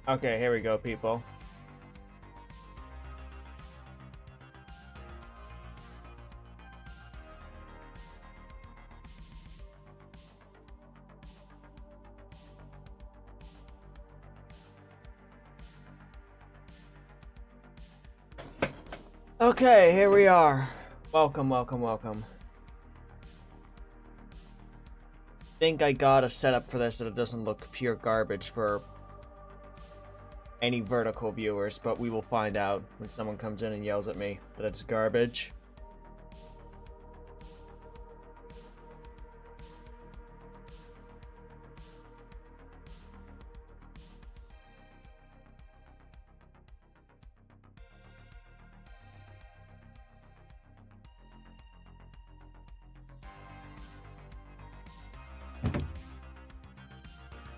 Okay, here we go, people. Okay, here we are. Welcome, welcome, welcome. Think I got a setup for this that it doesn't look pure garbage for any vertical viewers, but we will find out when someone comes in and yells at me that it's garbage.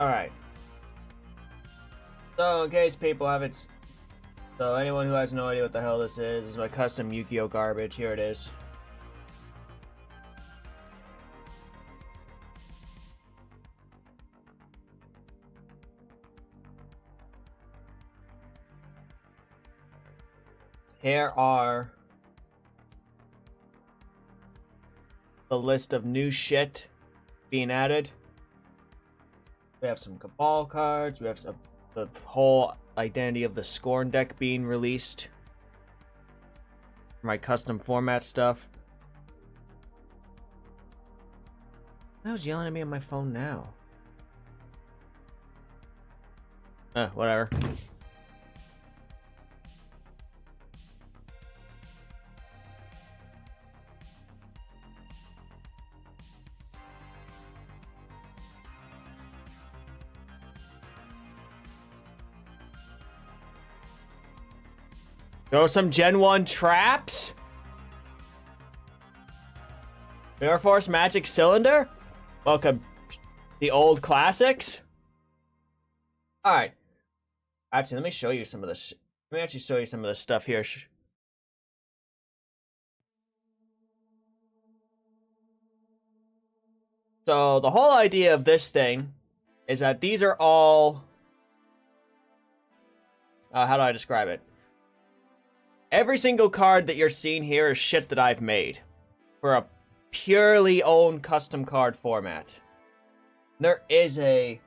Alright. So, in case people haven't... So, anyone who has no idea what the hell this is my custom Yu-Gi-Oh! Garbage. Here it is. Here are the list of new shit being added. We have some Cabal cards. We have the whole identity of the Scorn deck being released. My custom format stuff. Who's yelling at me on my phone now? Whatever. Throw some Gen 1 traps? Mirror Force Magic Cylinder? Welcome. The old classics? Alright. Actually, let me show you some of this. Let me actually show you some of this stuff here. So, the whole idea of this thing is that these are all... how do I describe it? Every single card that you're seeing here is shit that I've made for a purely owned custom card format. There is a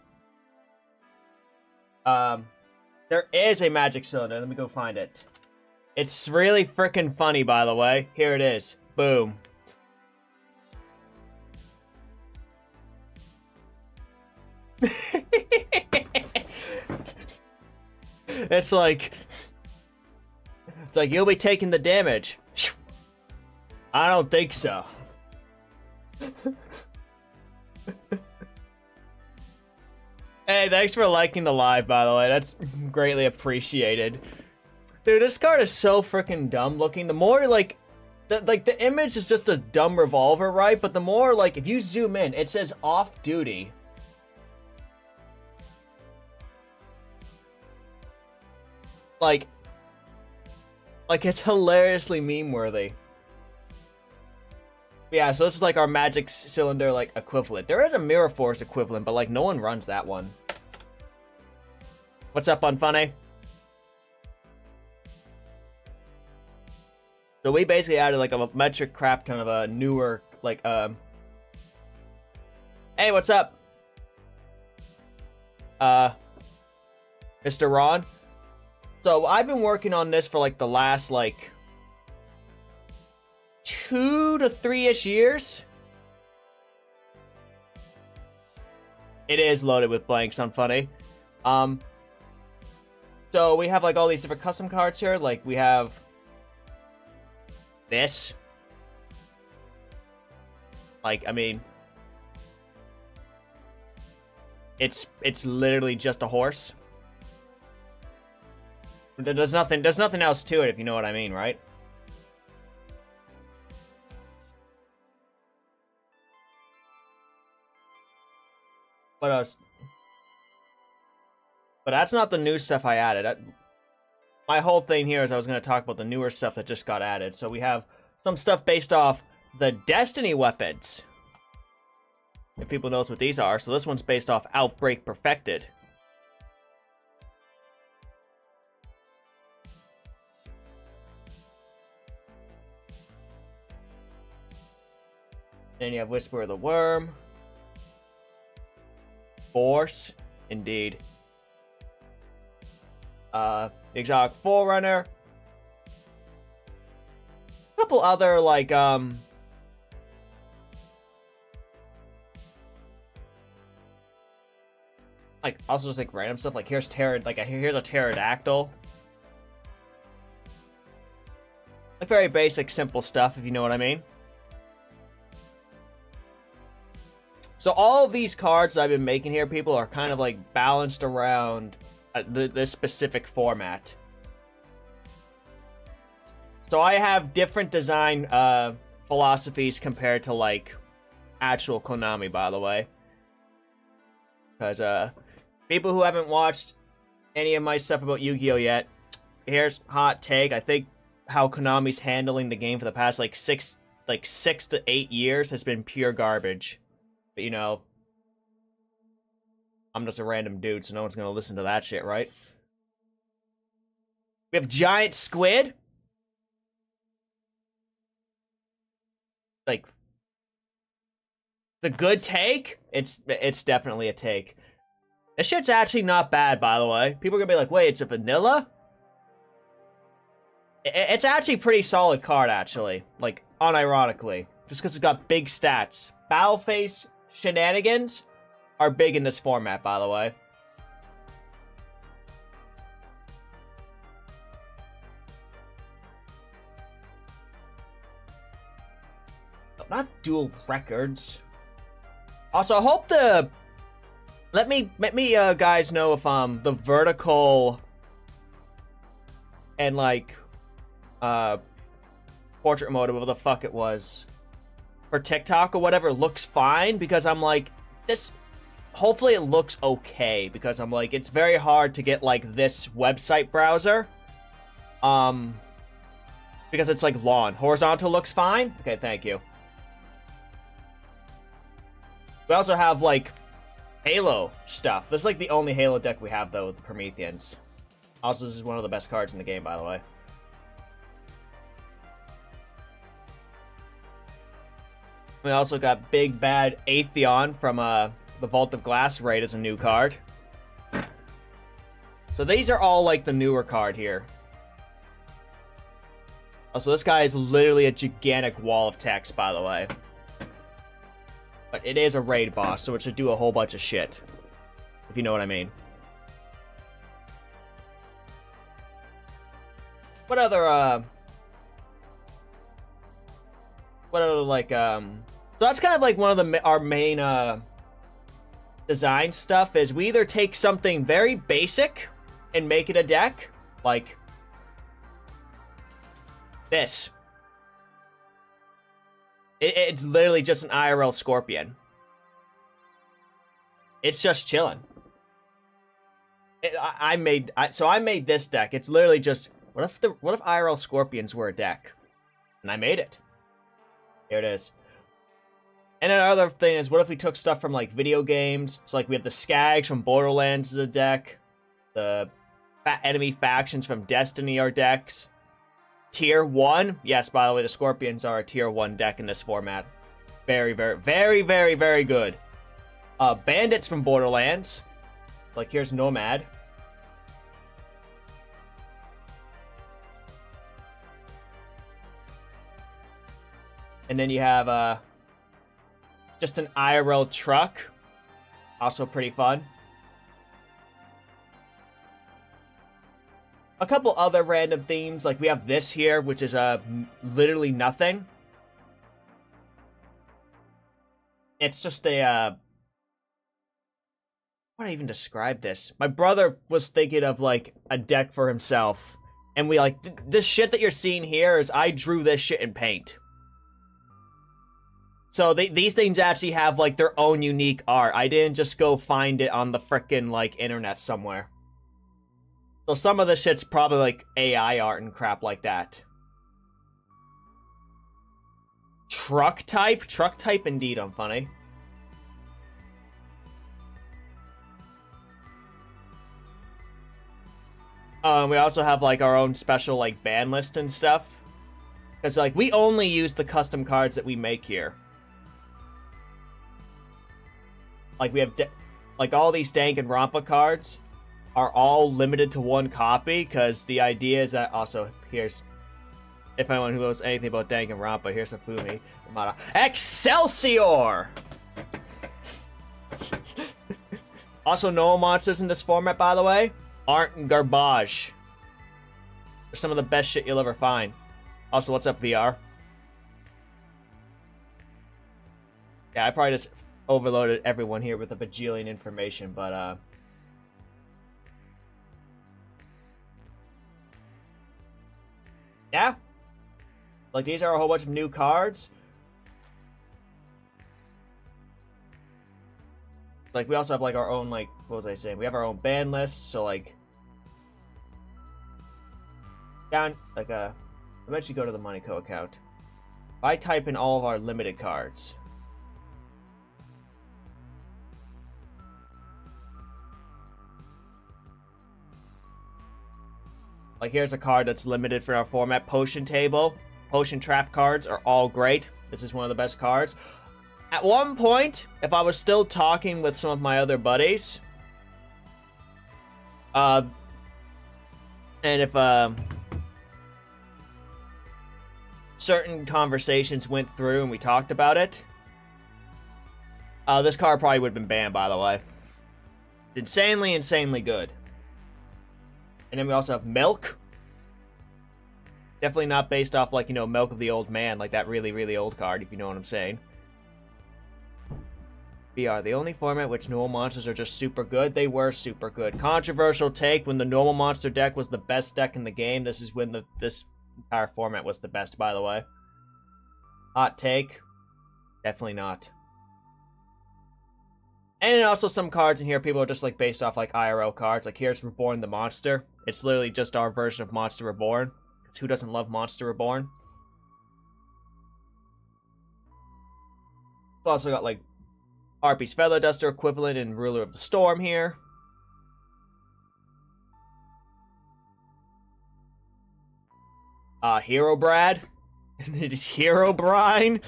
Magic Cylinder. Let me go find it. It's really freaking funny, by the way. Here it is. Boom. It's like you'll be taking the damage. I don't think so. Hey, thanks for liking the live, by the way. That's greatly appreciated. Dude, this card is so freaking dumb looking. The more, like, the image is just a dumb revolver, right? But the more, like, if you zoom in, it says off-duty. Like, it's hilariously meme-worthy. Yeah, so this is like our Magic Cylinder, like, equivalent. There is a Mirror Force equivalent, but, like, no one runs that one. What's up, Unfunny? So we basically added, like, a metric crap ton of a newer, like, Hey, what's up? Mr. Ron? So, I've been working on this for, like, the last, like, 2 to 3-ish years. It is loaded with blanks, Unfunny. So, we have, like, all these different custom cards here. Like, we have this. Like, I mean, it's literally just a horse. There's nothing else to it, if you know what I mean, right? But that's not the new stuff I added. My whole thing here is I was going to talk about the newer stuff that just got added. So we have some stuff based off the Destiny weapons. If people knows what these are. So this one's based off Outbreak Perfected. Then you have Whisper of the Worm. Force, indeed. Exotic Forerunner. A couple other, like, also just, like, random stuff. Like, here's here's a pterodactyl. Like, very basic, simple stuff, if you know what I mean. So all of these cards that I've been making here, people, are kind of, like, balanced around this specific format. So I have different design philosophies compared to, like, actual Konami, by the way. Because, people who haven't watched any of my stuff about Yu-Gi-Oh! Yet, here's hot take. I think how Konami's handling the game for the past, like, 6 to 8 years has been pure garbage. But, you know, I'm just a random dude, so no one's gonna listen to that shit, right? We have Giant Squid. Like, it's a good take. It's definitely a take. This shit's actually not bad, by the way. People are gonna be like, wait, it's a vanilla? It's actually a pretty solid card, actually. Like, unironically. Just because it's got big stats. Battle Face Shenanigans are big in this format, by the way. Not dual records. Also, I hope the... Let me guys know if the vertical and, like, portrait mode, whatever the fuck it was, for TikTok or whatever, looks fine, because I'm like, this, hopefully it looks okay, because I'm like, it's very hard to get, like, this website browser, because it's, like, long. Horizontal looks fine? Okay, thank you. We also have, like, Halo stuff. This is, like, the only Halo deck we have, though, with the Prometheans. Also, this is one of the best cards in the game, by the way. We also got Big Bad Atheon from the Vault of Glass raid as a new card. So these are all, like, the newer card here. Also, this guy is literally a gigantic wall of text, by the way. But it is a raid boss, so it should do a whole bunch of shit. If you know what I mean. What other, like, So that's kind of like one of our main, design stuff, is we either take something very basic and make it a deck, like this. It's literally just an IRL Scorpion. It's just chilling. I made this deck. It's literally just, what if IRL Scorpions were a deck? And I made it. Here it is. And another thing is, what if we took stuff from, like, video games? So, like, we have the Skags from Borderlands as a deck. The enemy factions from Destiny are decks. Tier 1. Yes, by the way, the Scorpions are a Tier 1 deck in this format. Very, very, very, very, very good. Bandits from Borderlands. Like, here's Nomad. And then you have, just an IRL truck. Also pretty fun. A couple other random themes, like we have this here, which is literally nothing. It's just a how do I even describe this? My brother was thinking of, like, a deck for himself, and we, like, this shit that you're seeing here is I drew this shit in paint. So these things actually have, like, their own unique art. I didn't just go find it on the frickin', like, internet somewhere. So some of the shit's probably, like, AI art and crap like that. Truck type? Truck type indeed, I'm funny. We also have, like, our own special, like, ban list and stuff. Because, like, we only use the custom cards that we make here. Like we have, like all these Danganronpa cards are all limited to one copy because the idea is that also here's, if anyone who knows anything about Danganronpa, here's a Fumi Yamada. Excelsior! Also, no monsters in this format, by the way, aren't garbage. They're some of the best shit you'll ever find. Also, what's up, VR? Yeah, I probably just overloaded everyone here with a bajillion information, but, yeah. Like, these are a whole bunch of new cards. Like, we also have, like, our own, like, what was I saying? We have our own ban list, so, like, down, like, eventually go to the Monaco account. If I type in all of our limited cards. Like, here's a card that's limited for our format. Potion Table. Potion Trap cards are all great. This is one of the best cards. At one point, if I was still talking with some of my other buddies, and if, certain conversations went through and we talked about it, this card probably would have been banned, by the way. It's insanely, insanely good. And then we also have Milk. Definitely not based off, like, you know, Milk of the Old Man, like that really, really old card, if you know what I'm saying. VR, the only format which normal monsters are just super good. They were super good. Controversial take, when the normal monster deck was the best deck in the game, this is when this entire format was the best, by the way. Hot take, definitely not. And then also some cards in here, people are just, like, based off, like, IRL cards. Like, here's Reborn the Monster. It's literally just our version of Monster Reborn. Because who doesn't love Monster Reborn? We've also got, like, Harpy's Feather Duster equivalent and Ruler of the Storm here. Hero Brad. It is Hero Brine.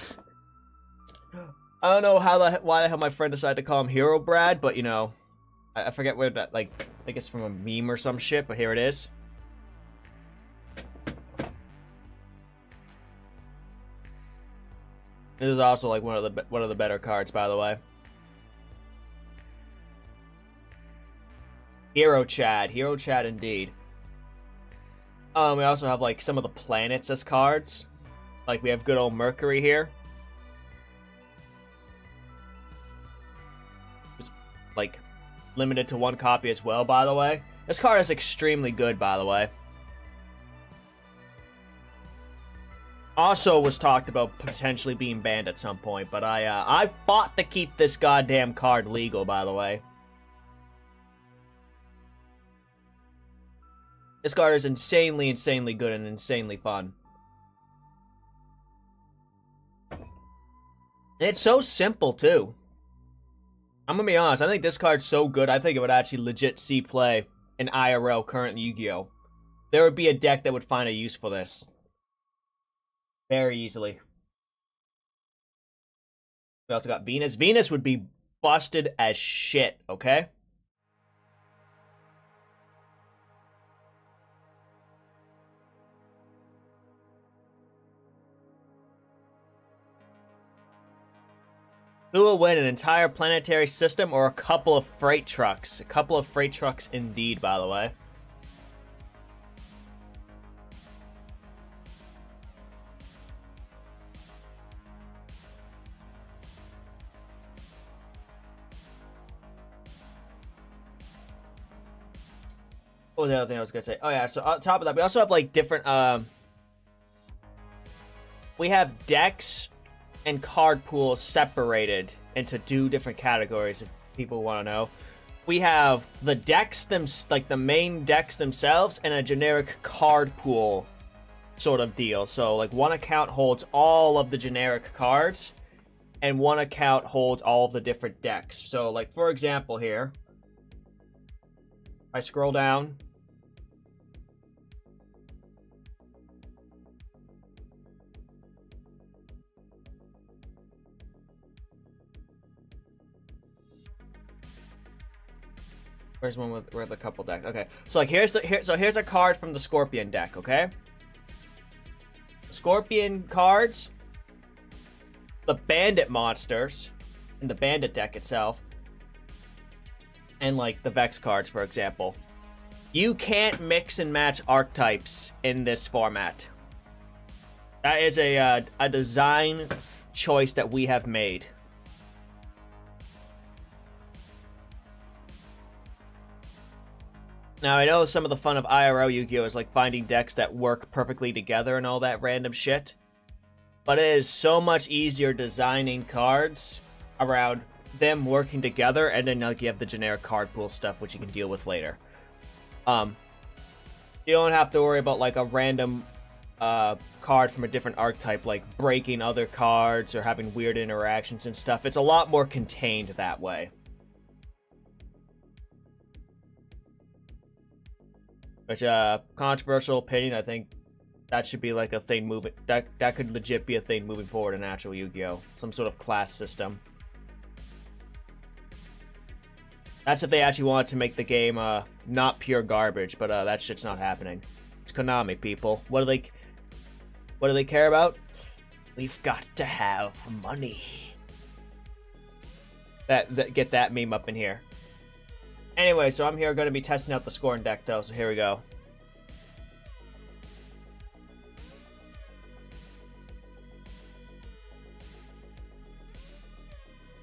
I don't know why the hell my friend decided to call him Hero Brad, but, you know, I forget where that, like, I think it's from a meme or some shit, but here it is. This is also, like, one of the better cards, by the way. Hero Chad indeed. We also have, like, some of the planets as cards. Like, we have good old Mercury here. It's, like, limited to one copy as well, by the way. This card is extremely good, by the way. Also was talked about potentially being banned at some point, but I fought to keep this goddamn card legal, by the way. This card is insanely, insanely good and insanely fun. And it's so simple, too. I'm gonna be honest, I think this card's so good, I think it would actually legit see play in IRL current Yu-Gi-Oh! There would be a deck that would find a use for this. Very easily. We also got Venus. Venus would be busted as shit, okay? Who will win, an entire planetary system or a couple of freight trucks? A couple of freight trucks indeed, by the way. What was the other thing I was gonna say? Oh yeah, so on top of that, we also have like different we have decks and card pools separated into two different categories if people want to know. We have the decks like the main decks themselves and a generic card pool sort of deal. So like one account holds all of the generic cards and one account holds all of the different decks. So like for example here, I scroll down. Where's one with a couple decks? Okay, so like here's a card from the Scorpion deck. Okay, Scorpion cards, the Bandit monsters, and the Bandit deck itself, and like the Vex cards, for example. You can't mix and match archetypes in this format. That is a design choice that we have made. Now, I know some of the fun of IRL Yu-Gi-Oh! Is like finding decks that work perfectly together and all that random shit. But it is so much easier designing cards around them working together, and then like you have the generic card pool stuff, which you can deal with later. You don't have to worry about like a random card from a different archetype, like breaking other cards or having weird interactions and stuff. It's a lot more contained that way. Which, controversial opinion, I think that should be like a thing moving. That could legit be a thing moving forward in actual Yu-Gi-Oh! Some sort of class system. That's if they actually wanted to make the game not pure garbage, but that shit's not happening. It's Konami, people. What do they care about? We've got to have money. Get that meme up in here. Anyway, so I'm here going to be testing out the scoring deck, though, so here we go.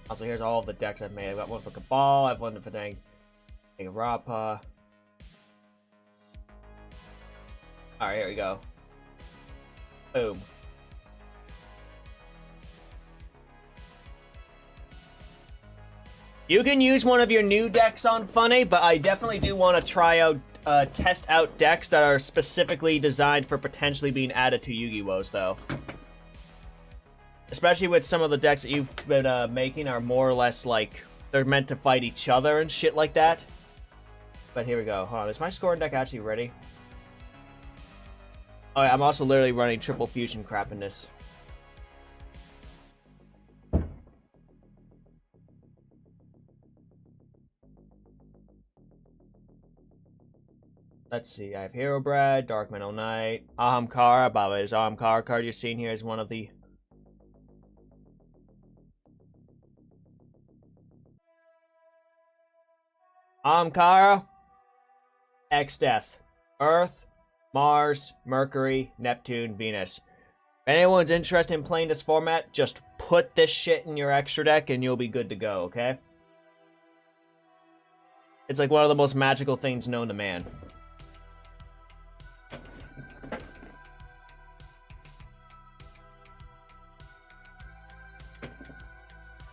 Also, here's all of the decks I've made. I've got one for Cabal, I have one for Rapa. Alright, here we go. Boom. You can use one of your new decks on Funny, but I definitely do want to try out, test out decks that are specifically designed for potentially being added to Yu-Gi-Ohs, though. Especially with some of the decks that you've been making are more or less like they're meant to fight each other and shit like that. But here we go. Hold on, is my scoring deck actually ready? Oh, yeah, I'm also literally running triple fusion crap in this. Let's see, I have Hero Bread, Dark Metal Knight, Ahamkara. By the way, this Ahamkara card you're seeing here is one of the... Ahamkara, X-Death, Earth, Mars, Mercury, Neptune, Venus. If anyone's interested in playing this format, just put this shit in your extra deck and you'll be good to go, okay? It's like one of the most magical things known to man.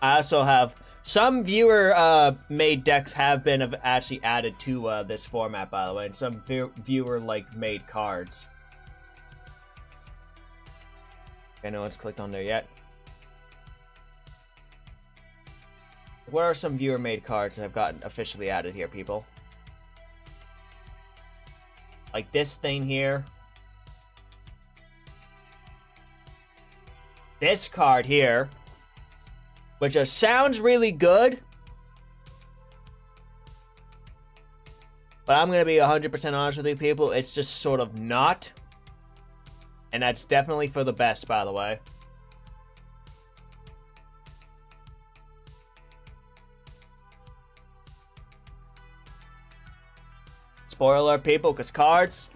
I also have some viewer made decks have been actually added to this format, by the way, and some viewer like made cards. Okay, no one's clicked on there yet. What are some viewer made cards that have gotten officially added here, people? Like this thing here. This card here. Which sounds really good. But I'm going to be 100% honest with you people, it's just sort of not. And that's definitely for the best, by the way. Spoiler alert, people, because cards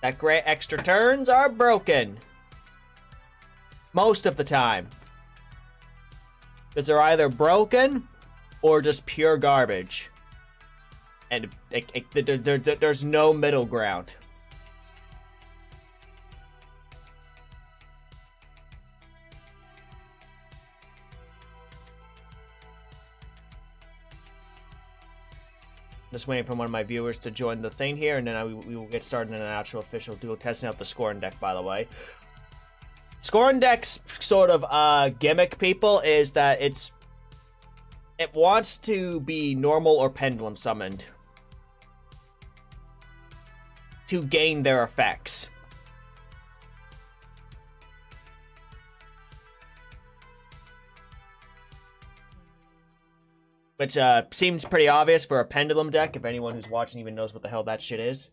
that grant extra turns are broken. Most of the time. Because they're either broken or just pure garbage. And there's no middle ground. Just waiting for one of my viewers to join the thing here, and then we will get started in an actual official duel, testing out the scoring deck, by the way. Scoring deck's sort of gimmick, people, is that it wants to be normal or pendulum summoned to gain their effects. which seems pretty obvious for a pendulum deck, if anyone who's watching even knows what the hell that shit is.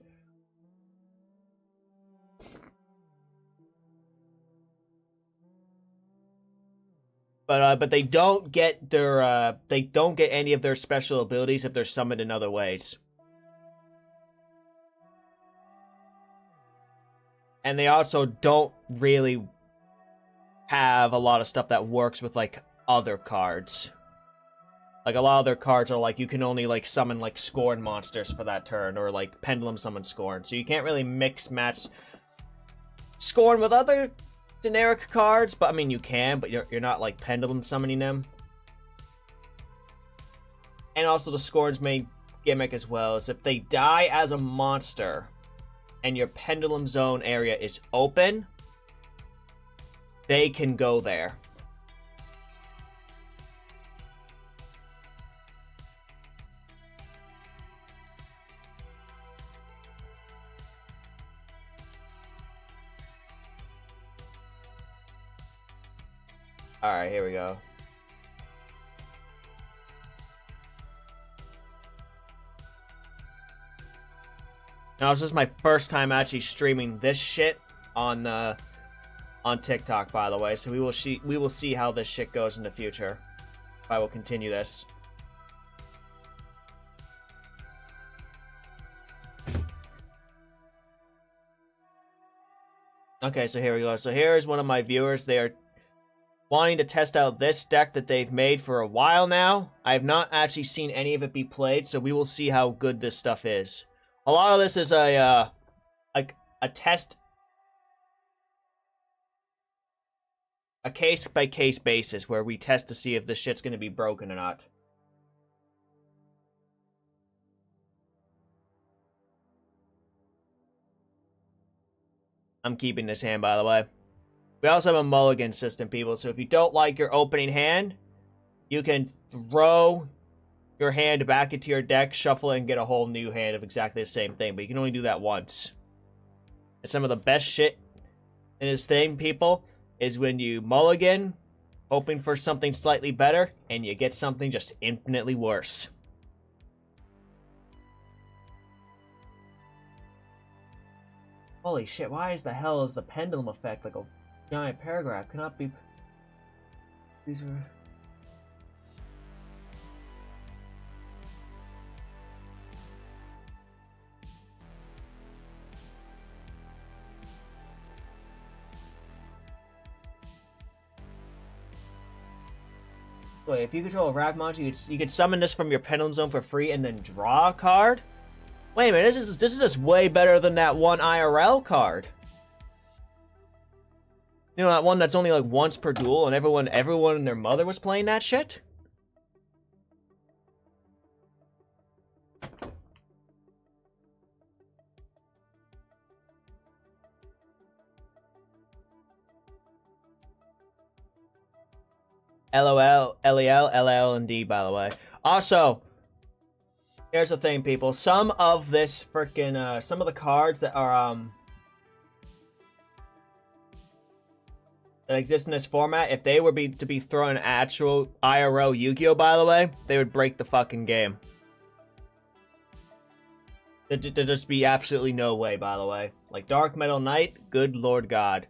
But they don't get their they don't get any of their special abilities if they're summoned in other ways. And they also don't really have a lot of stuff that works with, like, other cards. Like, a lot of their cards are, like, you can only, like, summon, like, Scorn monsters for that turn, or, like, Pendulum summon Scorn. So you can't really mix-match Scorn with other generic cards, but, I mean, you can, but you're not, like, Pendulum summoning them. And also the Scorn's main gimmick as well is if they die as a monster and your Pendulum Zone area is open, they can go there. Alright, here we go. Now, this is my first time actually streaming this shit on TikTok, by the way. So we will see how this shit goes in the future. If I will continue this. Okay, so here we go. So here is one of my viewers. They are wanting to test out this deck that they've made for a while now. I have not actually seen any of it be played, so we will see how good this stuff is. A lot of this is a test, a case-by-case basis where we test to see if this shit's gonna be broken or not. I'm keeping this hand, by the way. We also have a mulligan system, people, so if you don't like your opening hand, you can throw your hand back into your deck, shuffle it, and get a whole new hand of exactly the same thing, but you can only do that once. And some of the best shit in this thing, people, is when you mulligan, hoping for something slightly better, and you get something just infinitely worse. Holy shit, why is the hell is the pendulum effect like a giant paragraph? Cannot be... These are... Wait, if you control a Rack monster, you can summon this from your Pendulum Zone for free and then draw a card? Wait a minute, this is just way better than that one IRL card. You know, that one that's only like once per duel and everyone and their mother was playing that shit? LOL, LEL, LL, and D, by the way. Also, here's the thing, people. Some of this freaking, some of the cards that are, that exist in this format, if they were to be thrown in actual IRL Yu-Gi-Oh, by the way, they would break the fucking game. There'd just be absolutely no way, by the way. Like, Dark Metal Knight, good lord god.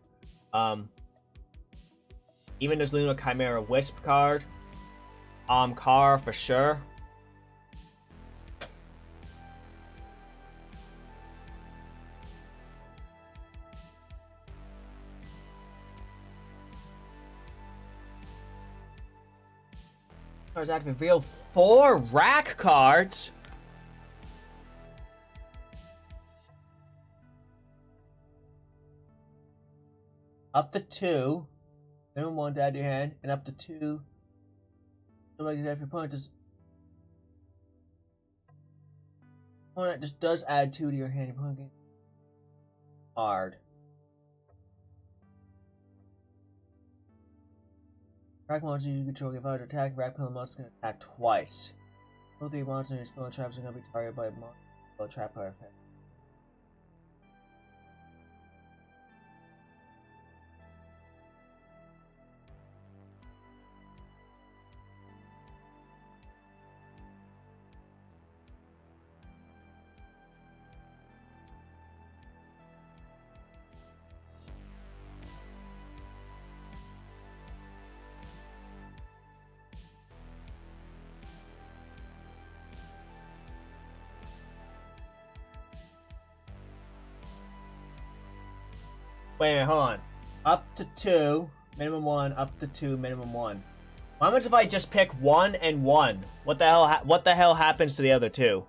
Even this Luna Chimera Wisp card. Kara for sure. Cards active reveal 4 rack cards. Up to 2. Minimum 1 to add to your hand, and up to 2. Somebody if your opponent just does add 2 to your hand. Your opponent gets hard. Rack monster you control if I to attack, rack penalty monster is going to attack twice. Both of your monsters and your spell and traps are going to be targeted by a monster trap power effect. Wait a minute, hold on. Up to 2, minimum 1, up to 2, minimum 1. How much if I just pick 1 and 1? What the hell happens to the other 2?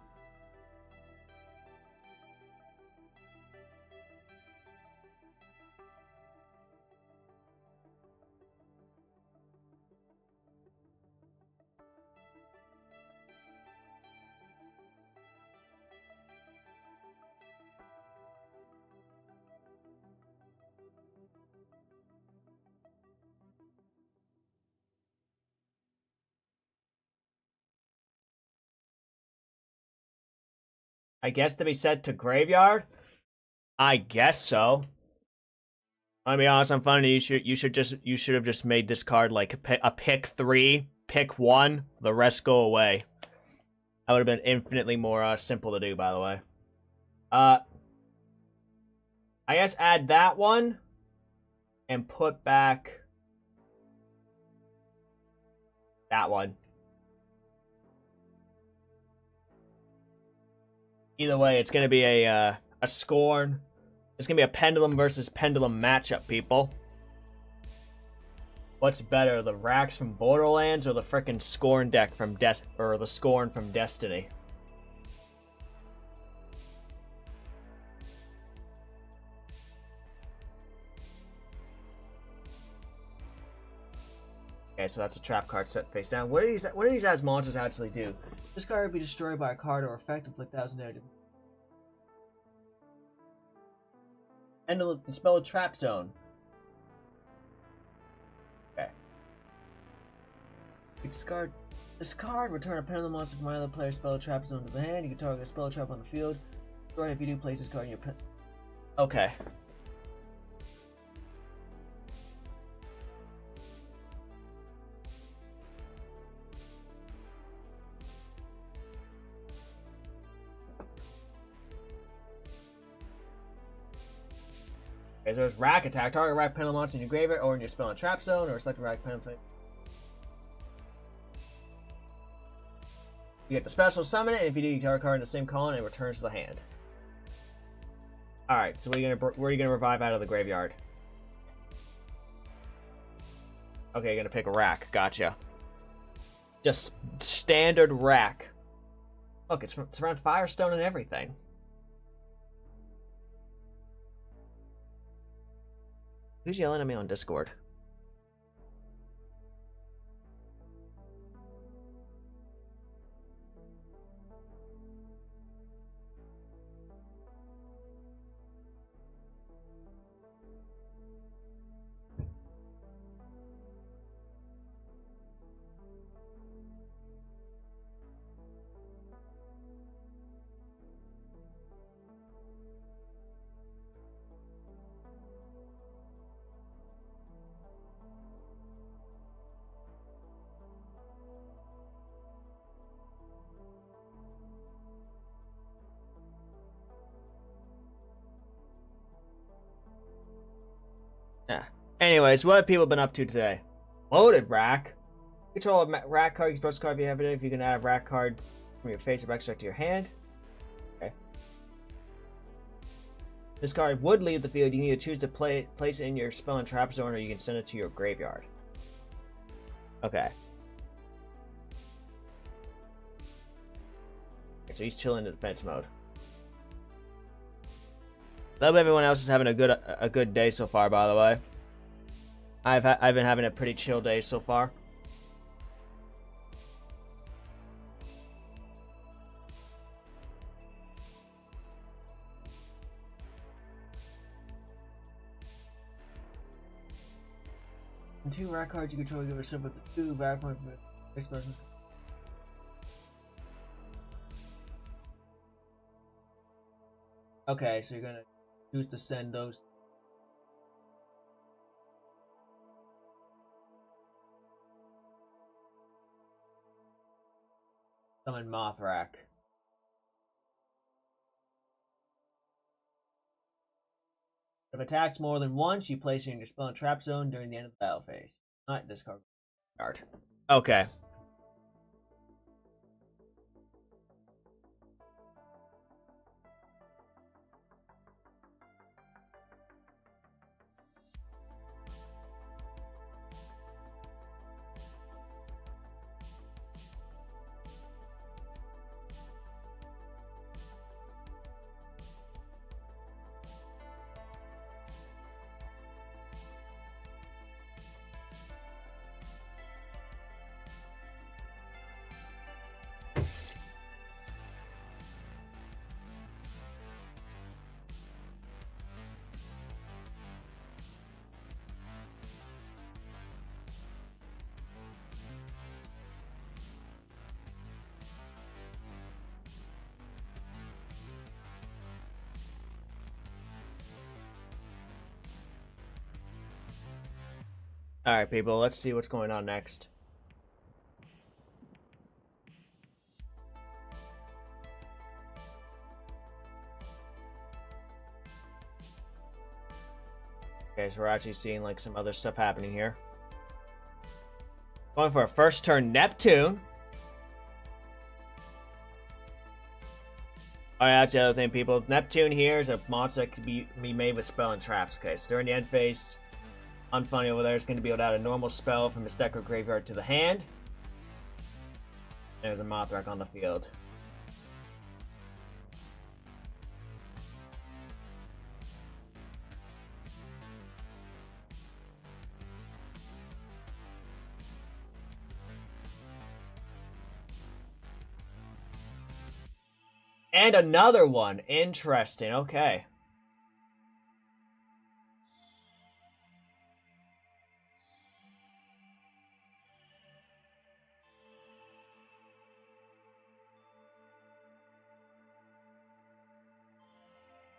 I guess to be sent to graveyard? I guess so. I'll be honest, I'm funny. You should have just made this card like a pick 3, pick 1, the rest go away. That would have been infinitely more simple to do, by the way. I guess add that one and put back that one. Either way, it's gonna be a Scorn. It's gonna be a Pendulum versus Pendulum matchup, people. What's better, the Rax from Borderlands or the frickin' Scorn deck from the Scorn from Destiny? Okay, so that's a trap card set face down. What do these as monsters actually do? This card will be destroyed by a card or effect of 1,000 negative. And spell a trap zone. Okay. Discard this card. Return a pendulum monster from my other player's spell a trap zone to the hand. You can target a spell trap on the field. Destroy if you do, place this card in your pet. Okay. Okay, so there's Rack attack. Target Rack pendulum monster in your graveyard or in your spell and trap zone, or select a Rack pendulum. You get the special summon it, and if you do, you target a card in the same column and it returns to the hand. Alright, so where are you gonna revive out of the graveyard? Okay, you're gonna pick a Rack. Gotcha. Just standard Rack. Look, it's around Firestone and everything. Who's yelling at me on Discord? Yeah. Anyways, what have people been up to today? Loaded Rack. Control a Rack card. You can card if you have it. If you can add a Rack card from your face or extract to your hand. Okay. This card would leave the field. You need to choose to place it in your spell and trap zone, or you can send it to your graveyard. Okay. So he's chilling in defense mode. I hope everyone else is having a good day so far, by the way. I've been having a pretty chill day so far. And 2 Rack cards you control give a ship with the 2 Rack points for expression. Okay, so you're gonna choose to send those. Summon Mothrack. If attacks more than once, you place it in your spell and trap zone during the end of the battle phase. Not discard card. Okay. Alright, people, let's see what's going on next. Okay, so we're actually seeing like some other stuff happening here. Going for a first turn Neptune. Alright, that's the other thing, people. Neptune here is a monster that can be made with spell and traps. Okay, so during the end phase, Unfunny over there is going to be able to add a normal spell from his deck or graveyard to the hand. There's a Mothrak on the field. And another one. Interesting. Okay.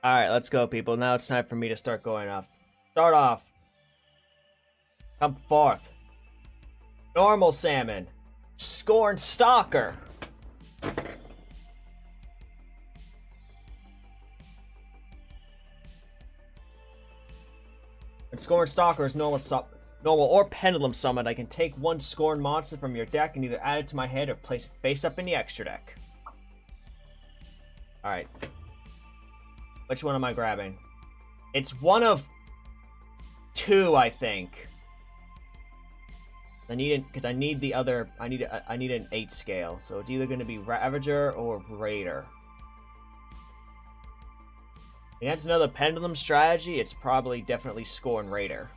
Alright, let's go, people. Now it's time for me to start going off. Start off. Come forth. Normal Salmon. Scorn Stalker. When Scorn Stalker is normal or Pendulum summoned, I can take one Scorn monster from your deck and either add it to my hand or place it face up in the extra deck. Alright. Which one am I grabbing? It's one of two, I think. I need it because I need the other. I need an 8 scale, so it's either going to be Ravager or Raider. Against another Pendulum strategy, it's probably definitely Scorn Raider.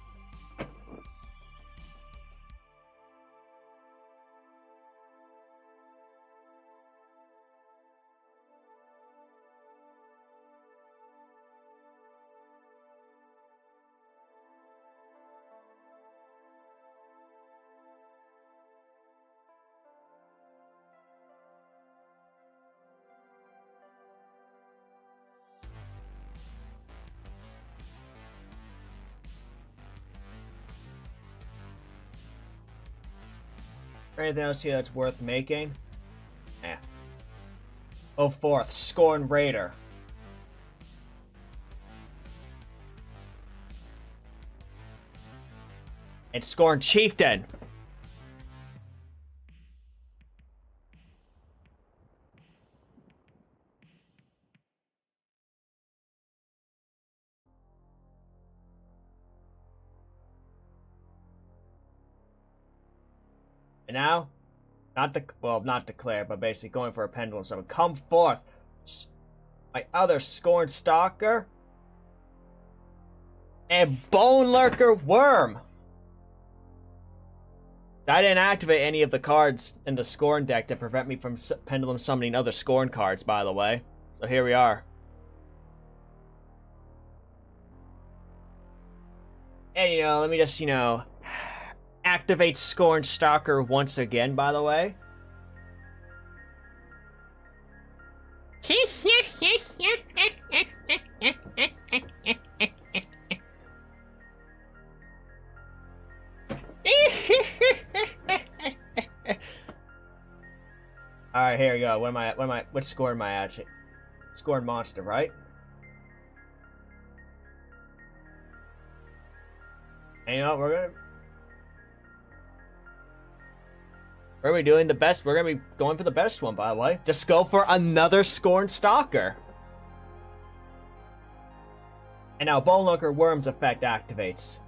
Anything else here that's worth making? Eh. Oh, fourth, Scorn Raider. And Scorn Chieftain. And now, not declare, but basically going for a Pendulum summon. Come forth, my other Scorn Stalker and Bone Lurker Worm. I didn't activate any of the cards in the Scorn deck to prevent me from Pendulum summoning other Scorn cards, by the way. So here we are. And, let me just, activate Scorn Stalker once again, by the way. Alright, here we go. What Scorn am I at? Scorn monster, right? And we're gonna be doing the best. We're gonna be going for the best one, by the way. Just go for another Scorn Stalker. And now Bone Lurker Worm's effect activates.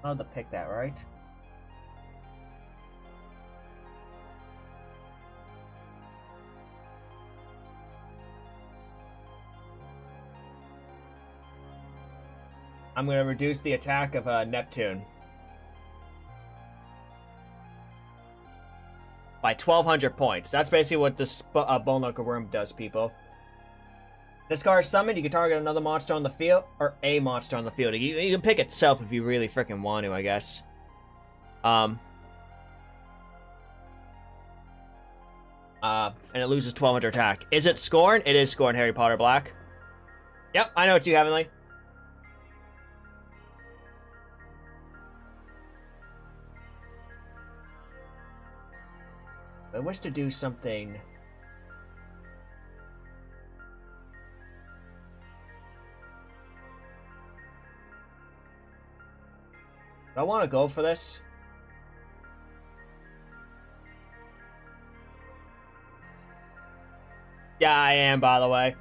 I'll have to pick that, right? I'm going to reduce the attack of Neptune by 1,200 points. That's basically what this Bone Lurker Worm does, people. This card is summoned. You can target another monster on the field, or a monster on the field. You can pick itself if you really freaking want to, I guess. And it loses 1200 attack. Is it Scorn? It is Scorn, Harry Potter Black. Yep, I know it's you, Heavenly. I wish to do something. Do I want to go for this? Yeah, I am, by the way.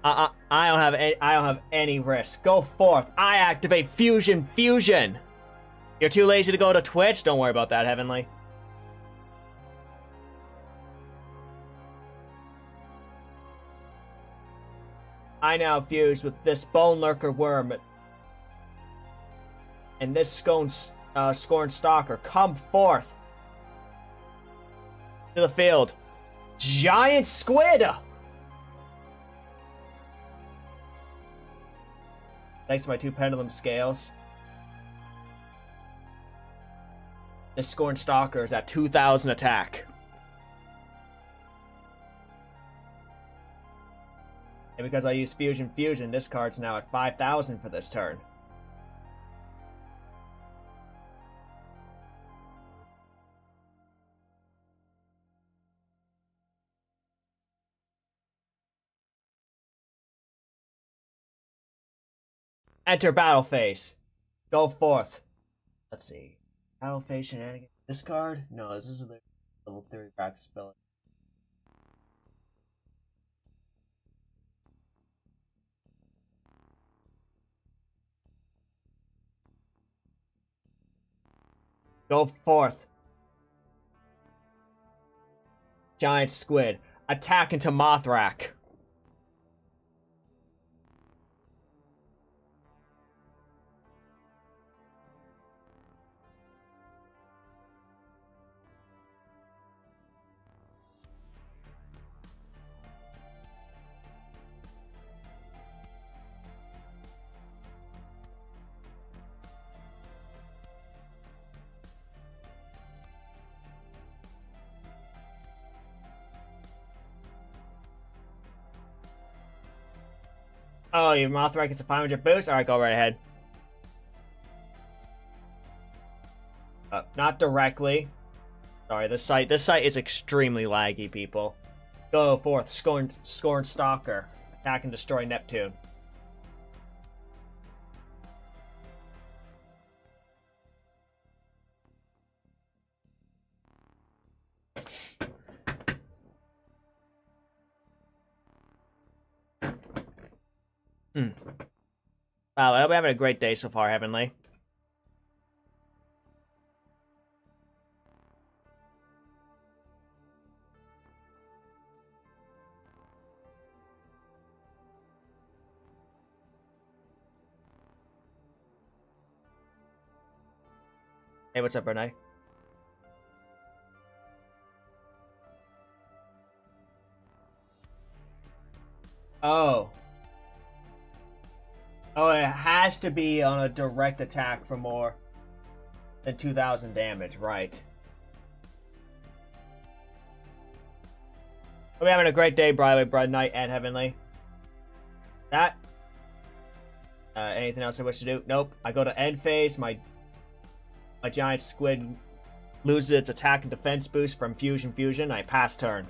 I don't have any risk. Go forth. I activate Fusion. You're too lazy to go to Twitch? Don't worry about that, Heavenly. I now fuse with this Bone Lurker Worm and this Scorn Stalker. Come forth to the field. Giant Squid! Thanks to my 2 Pendulum Scales. This Scorn Stalker is at 2000 attack. And because I use Fusion, this card's now at 5000 for this turn. Enter battle phase. Go forth. Let's see. Battle phase shenanigans. This card? No, this is a level 3 back spell. Go forth. Giant Squid. Attack into Mothrak. Oh, your Mothrak gets a 500 boost? Alright, go right ahead. Not directly. Sorry, this site is extremely laggy, people. Go forth, Scorn Stalker. Attack and destroy Neptune. Wow, I hope you're having a great day so far, Heavenly. Hey, what's up, Renee? Oh. Oh, it has to be on a direct attack for more than 2000 damage, right. Hope you're having a great day, Brightway, Bright Knight, and Heavenly. That. Anything else I wish to do? Nope. I go to end phase. My Giant Squid loses its attack and defense boost from Fusion. I pass turn.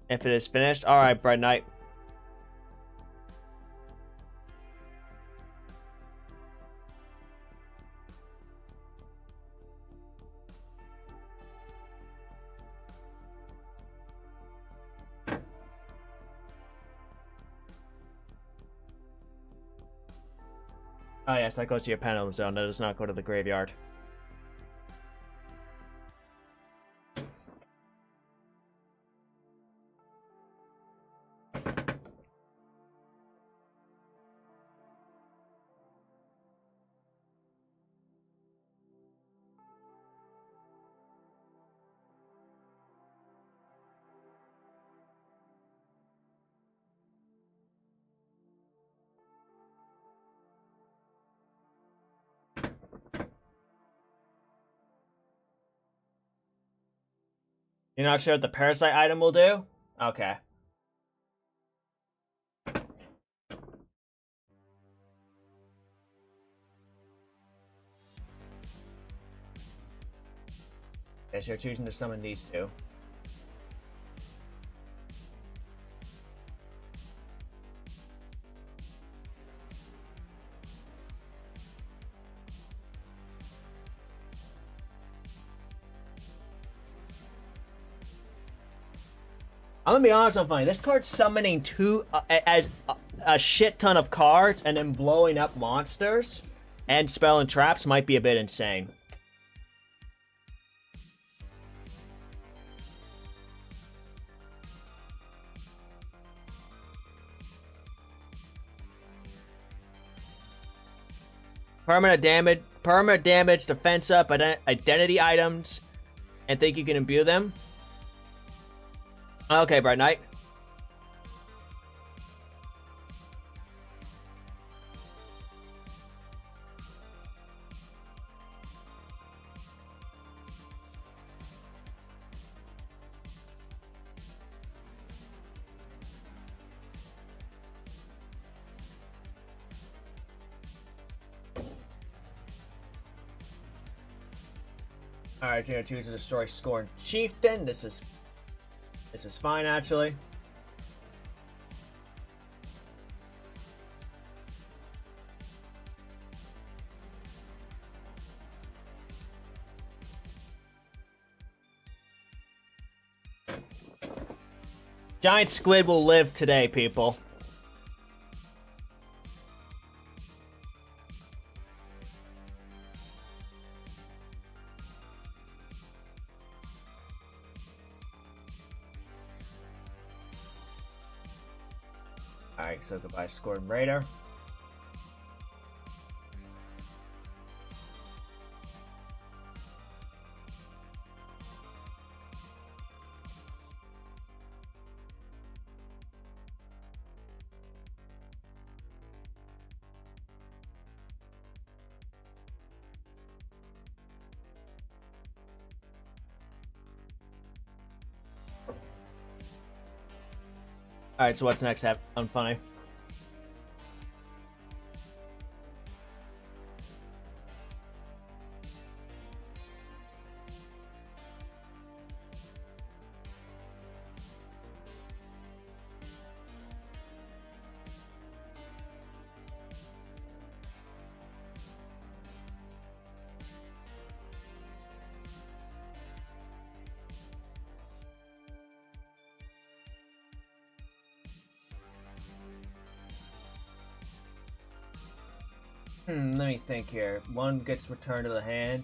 If it is finished, alright, Bright Knight. Oh yes, that goes to your Pendulum Zone. That does not go to the graveyard. You're not sure what the parasite item will do? Okay. Okay, so you're choosing to summon these two. I'm gonna be honest, I'm funny. This card's summoning a shit ton of cards and then blowing up monsters and spell and traps might be a bit insane. Permanent damage, defense up, identity items, and think you can imbue them. Okay, Bright Knight. Alright, so you're gonna choose to destroy Scorn Chieftain. This is fine, actually. Giant Squid will live today, people. Alright, so goodbye, Scorn Raider. Alright, so what's next? Unfunny. Let me think here. One gets returned to the hand.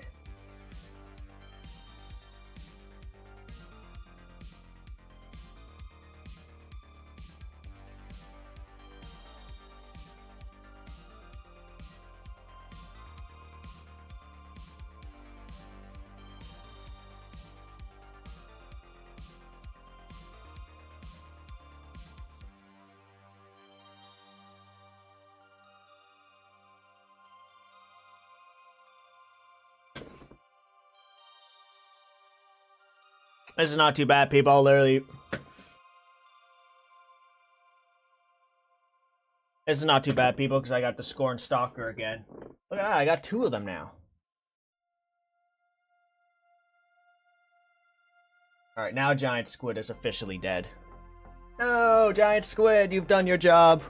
This is not too bad, people. Literally, this is not too bad, people, because I got the Scorn Stalker again. Look at that, I got two of them now. Alright, now Giant Squid is officially dead. No, Giant Squid, you've done your job.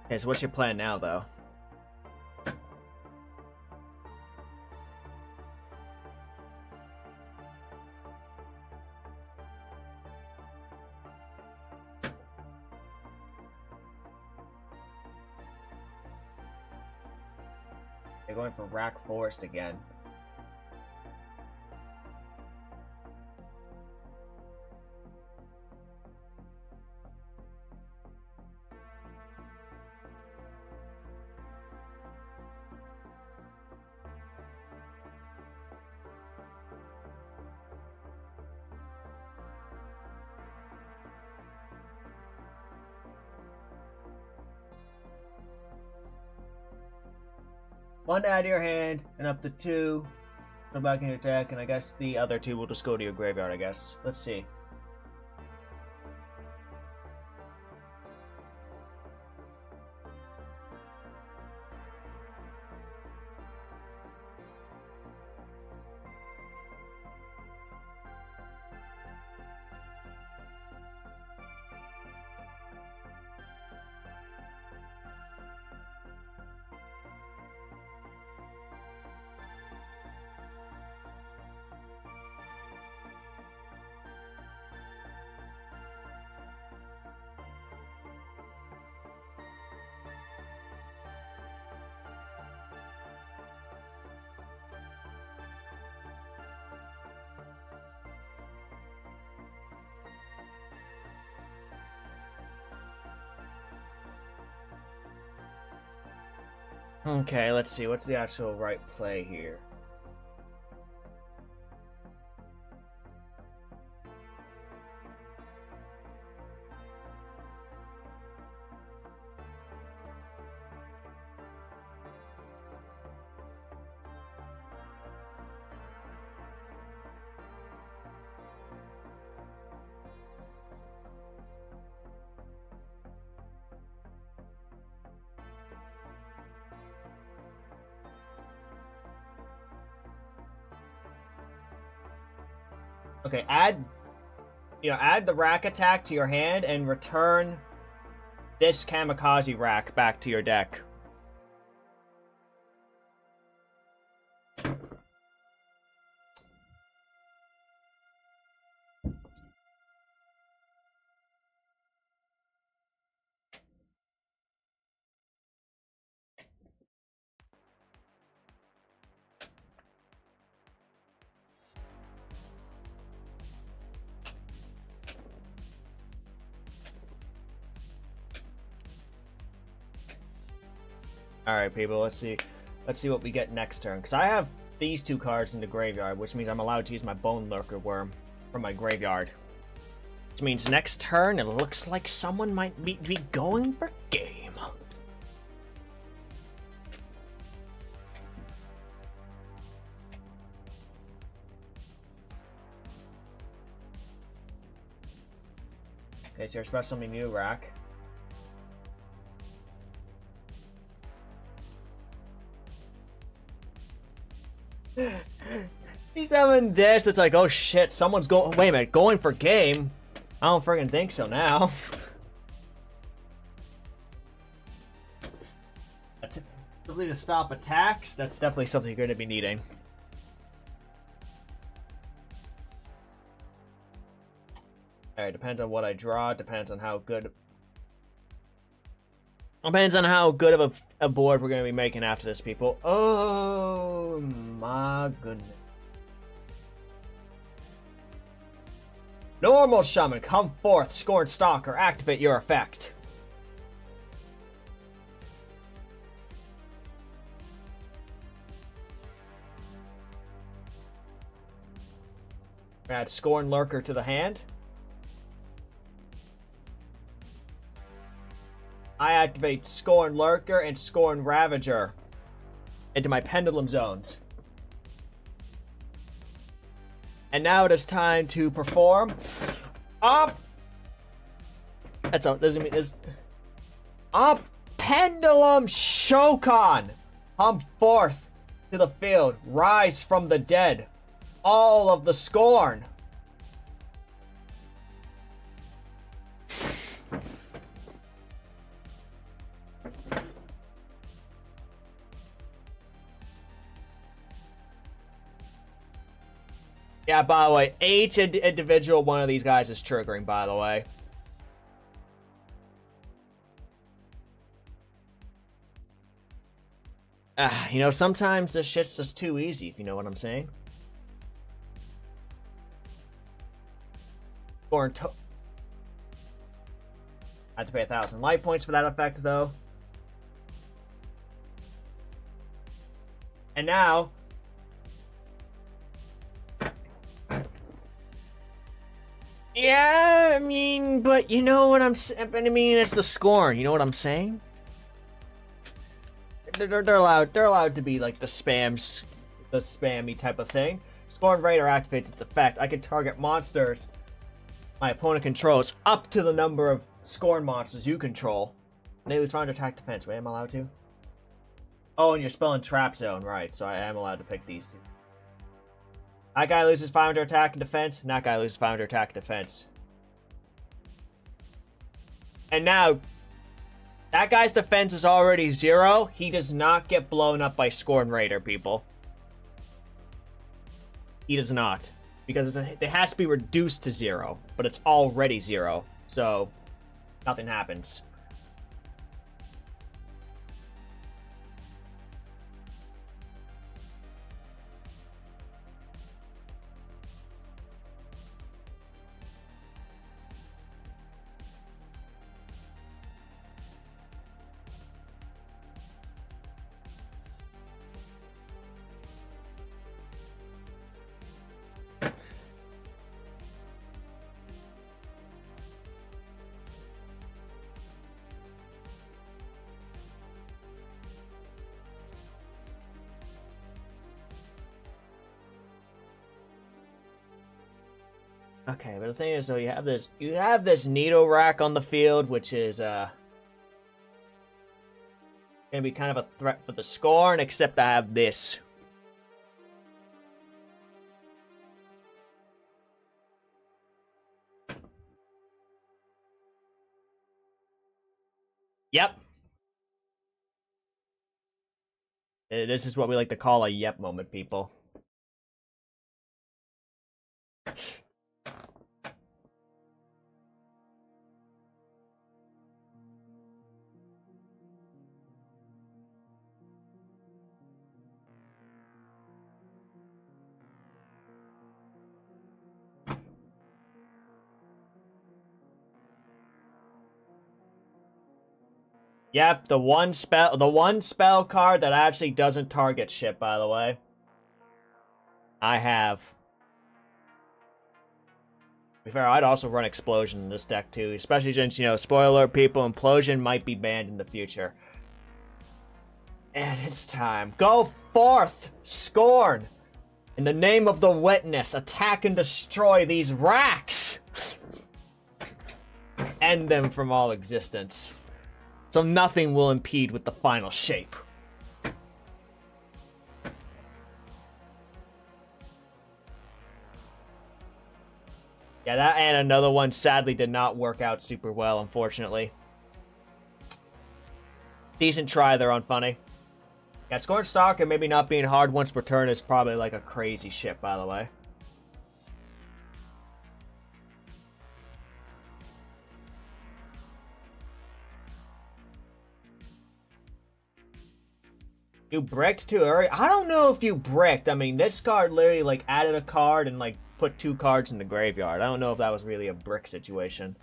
Okay, so what's your plan now, though? They're going for Rack Forest again. 1 to add to your hand, and up to 2 go back in your deck, and I guess the other 2 will just go to your graveyard, I guess. Let's see. Okay, let's see. What's the actual right play here? Okay, add the rack attack to your hand and return this Kamikaze rack back to your deck. Alright, people, let's see what we get next turn. Because I have these 2 cards in the graveyard, which means I'm allowed to use my Bone Lurker Worm from my graveyard. Which means next turn, it looks like someone might be going for game. Okay, so you're supposed to summon new rack. He summoned this. It's like, oh shit, someone's going. Wait a minute, going for game? I don't friggin' think so now. Ability to stop attacks. That's definitely something you're going to be needing. Alright, depends on what I draw. Depends on how good. Depends on how good of a board we're going to be making after this, people. Oh my goodness. Normal Shaman, come forth, Scorn Stalker, activate your effect. Add Scorn Lurker to the hand. I activate Scorn Lurker and Scorn Ravager into my Pendulum Zones. And now it is time to perform up. That's all. Doesn't mean is up. Pendulum Shokan. Come forth to the field. Rise from the dead. All of the Scorn. Yeah, by the way, each individual one of these guys is triggering, by the way. You know, sometimes this shit's just too easy, if you know what I'm saying. I have to pay 1,000 light points for that effect, though. And now... Yeah, I mean, but you know what I'm saying? I mean, it's the Scorn. You know what I'm saying? they're allowed to be like the spammy type of thing. Scorn Raider activates its effect. I can target monsters my opponent controls up to the number of Scorn monsters you control. And they lose 500 attack defense. Wait, am I allowed to? Oh, and you're spelling Trap Zone, right? So I am allowed to pick these two. That guy loses 500 attack and defense, and that guy loses 500 attack and defense. And now, that guy's defense is already 0. He does not get blown up by Scorn Raider, people. He does not. Because it has to be reduced to 0, but it's already 0. So, nothing happens. Okay, but the thing is, so you have this Nidorak on the field, which is gonna be kind of a threat for the Scorn, except I have this. Yep. This is what we like to call a yep moment, people. Yep, the one spell card that actually doesn't target shit, by the way. I have. To be fair, I'd also run Explosion in this deck too, especially since, you know, spoiler alert, people, Implosion might be banned in the future. And it's time. Go forth, Scorn! In the name of the Witness, attack and destroy these racks! End them from all existence. So nothing will impede with the final shape. Yeah, that and another one sadly did not work out super well, unfortunately. Decent try there on Funny. Yeah, Scorn Stalker maybe not being hard once per turn is probably like a crazy shit, by the way. You bricked too early? I don't know if you bricked. I mean, this card literally, like, added a card and, like, put 2 cards in the graveyard. I don't know if that was really a brick situation.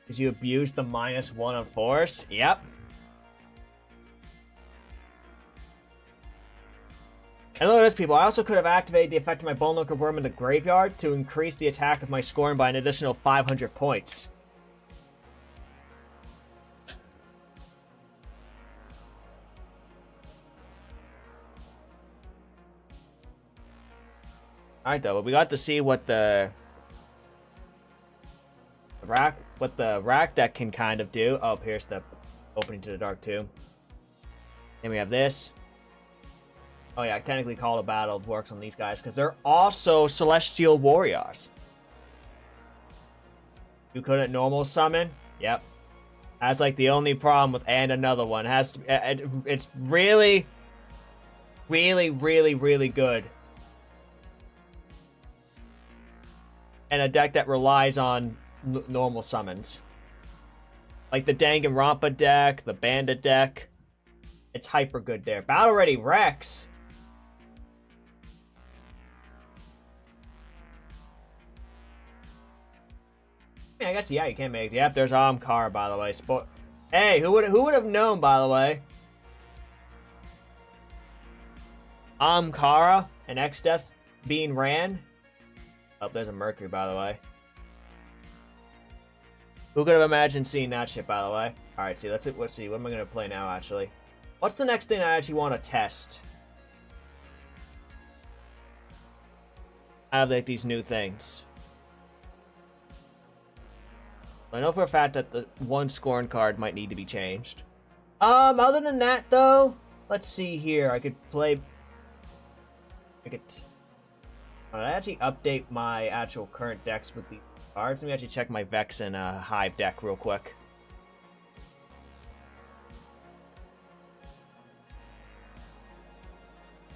Did you abuse the -1 on force? Yep. And look at this, people. I also could have activated the effect of my Bone Lurker Worm in the graveyard to increase the attack of my Scorn by an additional 500 points. Alright, though, but we got to see what the rack deck can kind of do. Oh, here's the Opening to the Dark too. Then we have this. Oh yeah, technically Call to Battle works on these guys because they're also Celestial Warriors. You couldn't normal summon? Yep. That's like the only problem with and another one. It's really, really, really, really good. And a deck that relies on normal summons. Like the Danganronpa deck, the Bandit deck. It's hyper good there. Battle Ready Rex. I guess, yeah, you can make. Yep, there's Ahamkara, by the way. Hey, who would have known, by the way? Ahamkara and X-Death being ran. Oh, there's a Mercury, by the way. Who could have imagined seeing that shit, by the way? Alright, see, let's see. What am I going to play now, actually? What's the next thing I actually want to test? I have, like, these new things. I know for a fact that the one scoring card might need to be changed. Other than that, though, let's see here. I could play... I could... I actually update my actual current decks with the cards. Let me actually check my Vex and Hive deck real quick.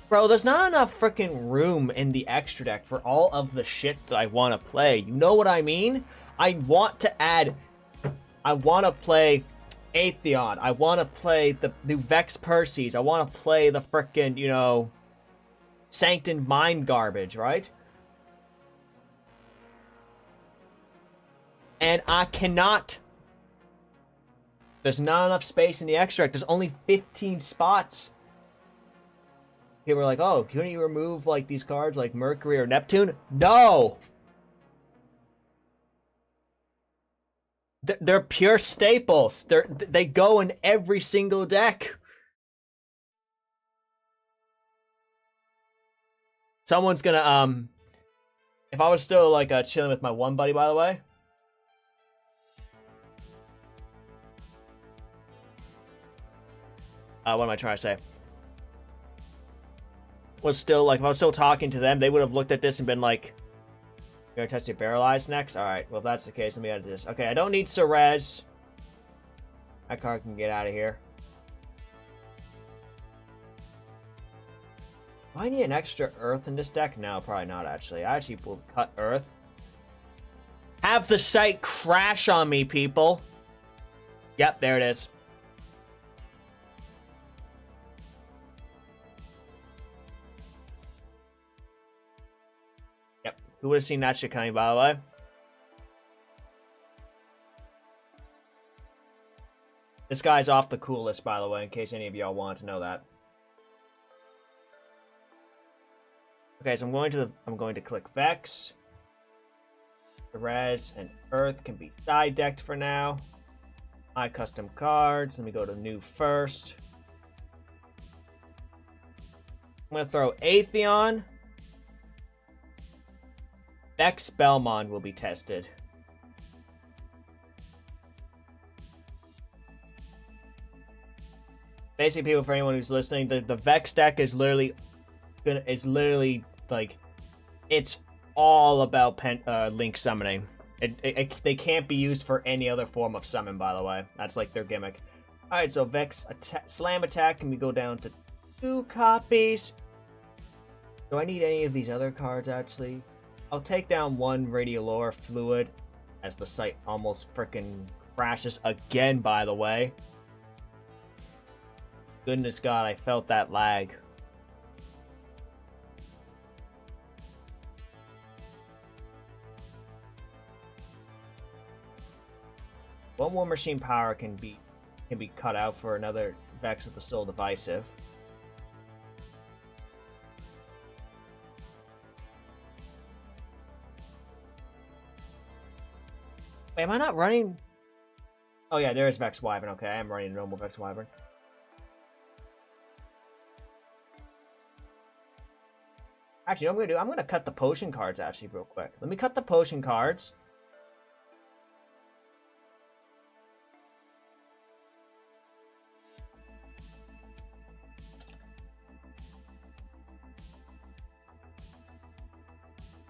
Bro, there's not enough freaking room in the extra deck for all of the shit that I want to play. You know what I mean? I want to add... I want to play Atheon. I want to play the new Vex Perseus. I want to play the frickin', you know... Sanctum Mind garbage, right? And I cannot. There's not enough space in the extract. There's only 15 spots. People are like, oh, can you remove like these cards like Mercury or Neptune? No! They're pure staples. They go in every single deck. Someone's gonna, if I was still, like, chilling with my one buddy, by the way. What am I trying to say? Was still, like, if I was still talking to them, they would have looked at this and been like, you're gonna test your Barrel Eyes next? Alright, well, if that's the case, let me edit this. Okay, I don't need Cerez. That card can get out of here. Do I need an extra Earth in this deck? No, probably not, actually. I actually will cut Earth. Have the site crash on me, people. Yep, there it is. Yep, who would have seen that shit coming, by the way? This guy's off the cool list, by the way, in case any of y'all want to know that. Okay, so I'm going to click Vex. Res and Earth can be side decked for now. My custom cards. Let me go to new first. I'm gonna throw Atheon. Vex Belmont will be tested. Basically, people, for anyone who's listening, the Vex deck is literally like, it's all about Link summoning. They can't be used for any other form of summon, by the way. That's like their gimmick. Alright, so Vex Slam Attack, and we go down to 2 copies. Do I need any of these other cards, actually? I'll take down 1 Radiolore Fluid, as the site almost freaking crashes again, by the way. Goodness God, I felt that lag. One more machine power can be cut out for another Vex of the Soul Divisive. Wait, am I not running? Oh yeah, there is Vex Wyvern. Okay, I am running a normal Vex Wyvern. Actually, you know what I'm gonna do? I'm gonna cut the potion cards actually real quick. Let me cut the potion cards.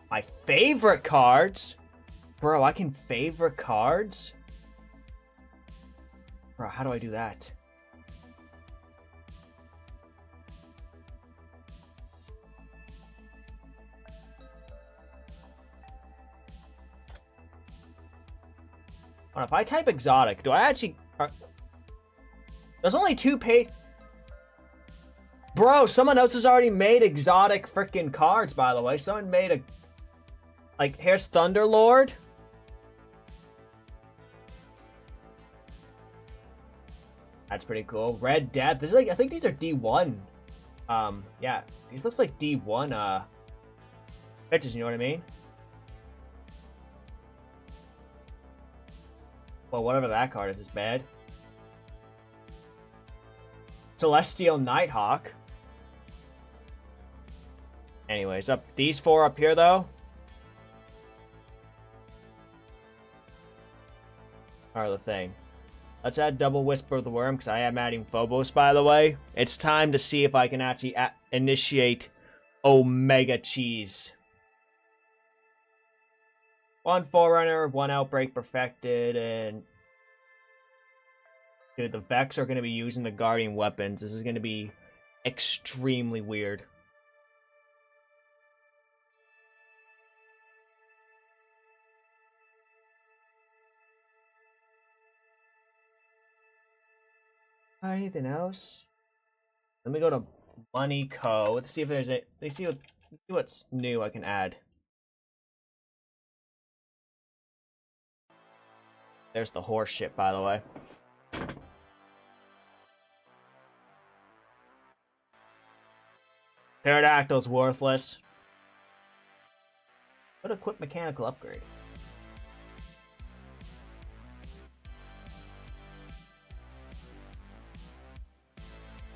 My favorite cards? Bro, I can favorite cards? Bro, how do I do that? If I type exotic, do I actually... There's only 2 paid... Bro, someone else has already made exotic freaking cards, by the way. Someone made a... Like, here's Thunderlord. That's pretty cool. Red Death. This is like, I think these are D1. Yeah. These looks like D1, Bitches, you know what I mean? Well, whatever that card is bad. Celestial Nighthawk. Anyways, up these 4 up here, though, are the thing. Let's add Double Whisper of the Worm, because I am adding Phobos, by the way. It's time to see if I can actually initiate Omega Cheese. 1 Forerunner, 1 Outbreak Perfected, and... Dude, the Vex are going to be using the Guardian weapons. This is going to be extremely weird. Anything else? Let me go to Money Co. Let's see if there's a. Let's see what's new I can add. There's the horse shit, by the way. Pterodactyl's worthless. What a quick mechanical upgrade.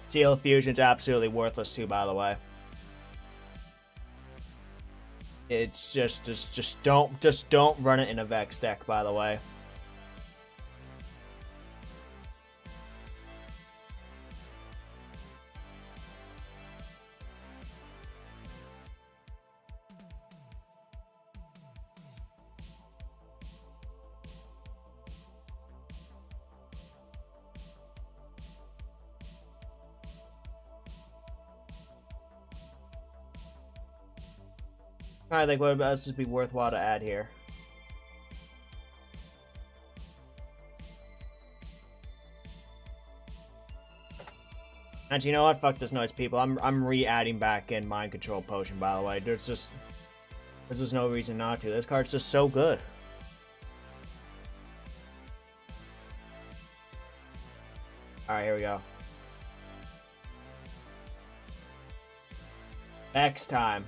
Seal Fusion's absolutely worthless too, by the way. It's just don't run it in a Vex deck, by the way. I think what else would be worthwhile to add here? And you know what? Fuck this noise, people. I'm re-adding back in Mind Control Potion, by the way. There's just no reason not to. This card's just so good. Alright, here we go. Next time.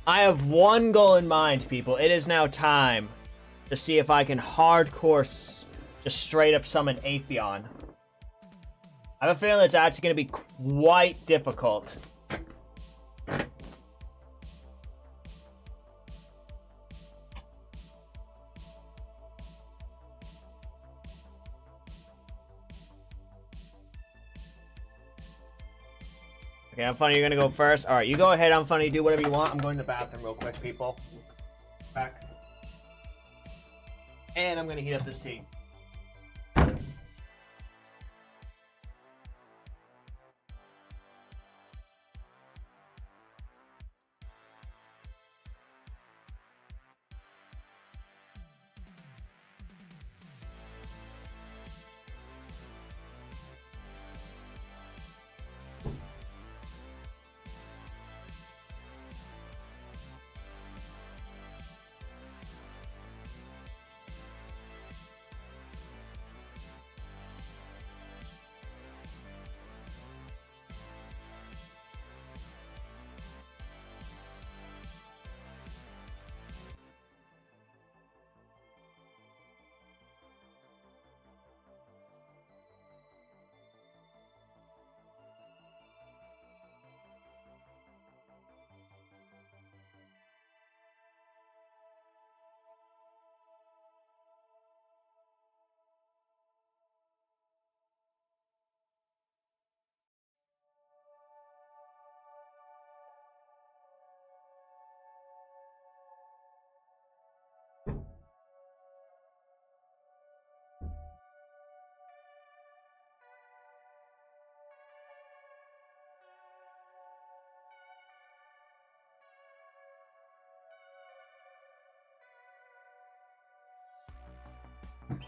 I have one goal in mind, people. It is now time to see if I can hardcore just straight up summon Atheon. I have a feeling it's actually going to be quite difficult. Okay, Unfunny, you're gonna go first. Alright, you go ahead, Unfunny, do whatever you want. I'm going to the bathroom real quick, people. Back. And I'm gonna heat up this tea.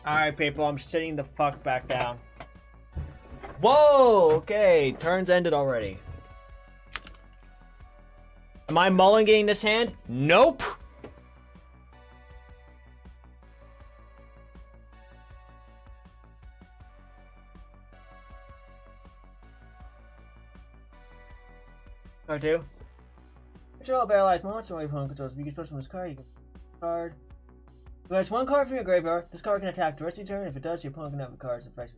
Alright, people, I'm sitting the fuck back down. Whoa! Okay, turns ended already. Am I mulliganing this hand? Nope! Card 2. Control a paralyzed monster when your opponent controls. If you can special from this card, you can card. You guys one card from your graveyard. This card can attack the rest of your turn. If it does, your opponent can have the cards in front.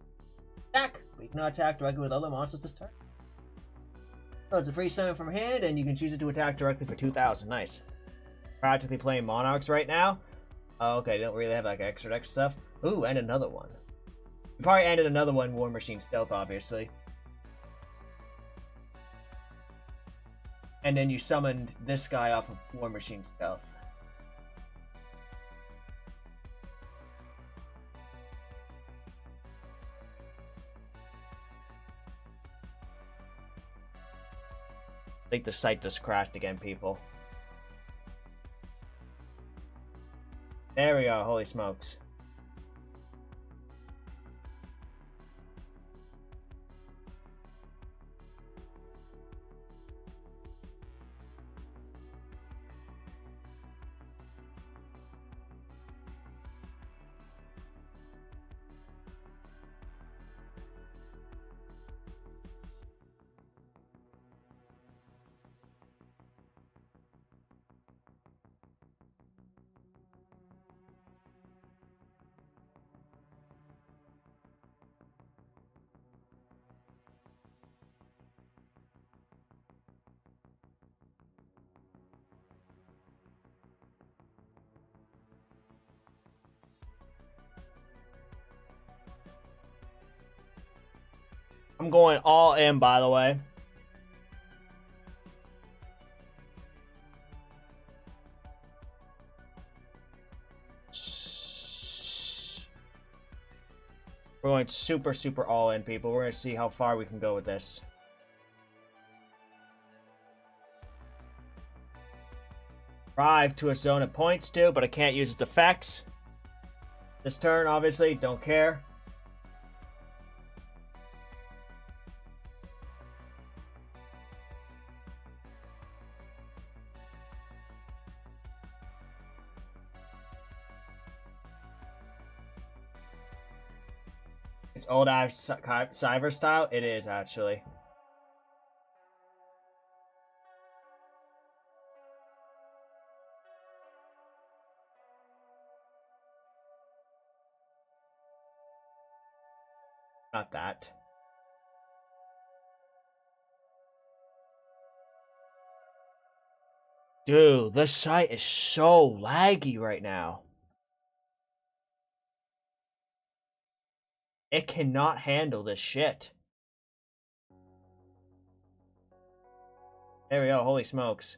Attack! But you cannot attack directly with other monsters this turn. So it's a free summon from hand, and you can choose it to attack directly for 2,000. Nice. Practically playing Monarchs right now. Oh, okay, they don't really have like extra deck stuff. Ooh, and another one. We probably ended another one, War Machine Stealth, obviously. And then you summoned this guy off of War Machine Stealth. I think the site just crashed again, people. There we go, holy smokes. I'm going all in, by the way. We're going super, super all in, people. We're going to see how far we can go with this. Drive to a zone of points too, but I can't use its effects. This turn, obviously, don't care. It's old ass Cyber style? It is, actually. Not that. Dude, this site is so laggy right now. It cannot handle this shit. There we go, holy smokes.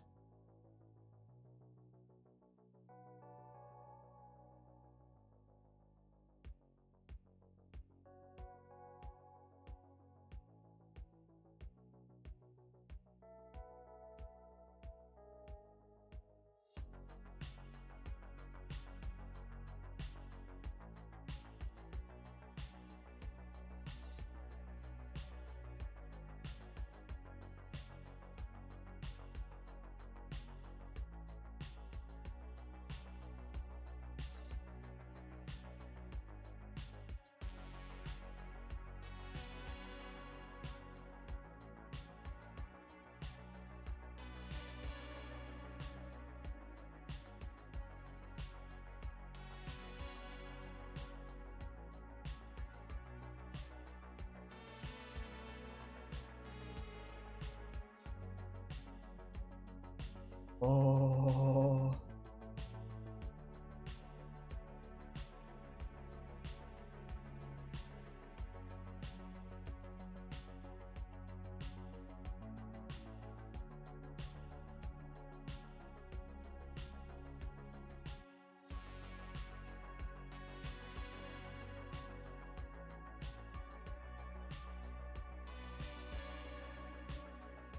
Oh.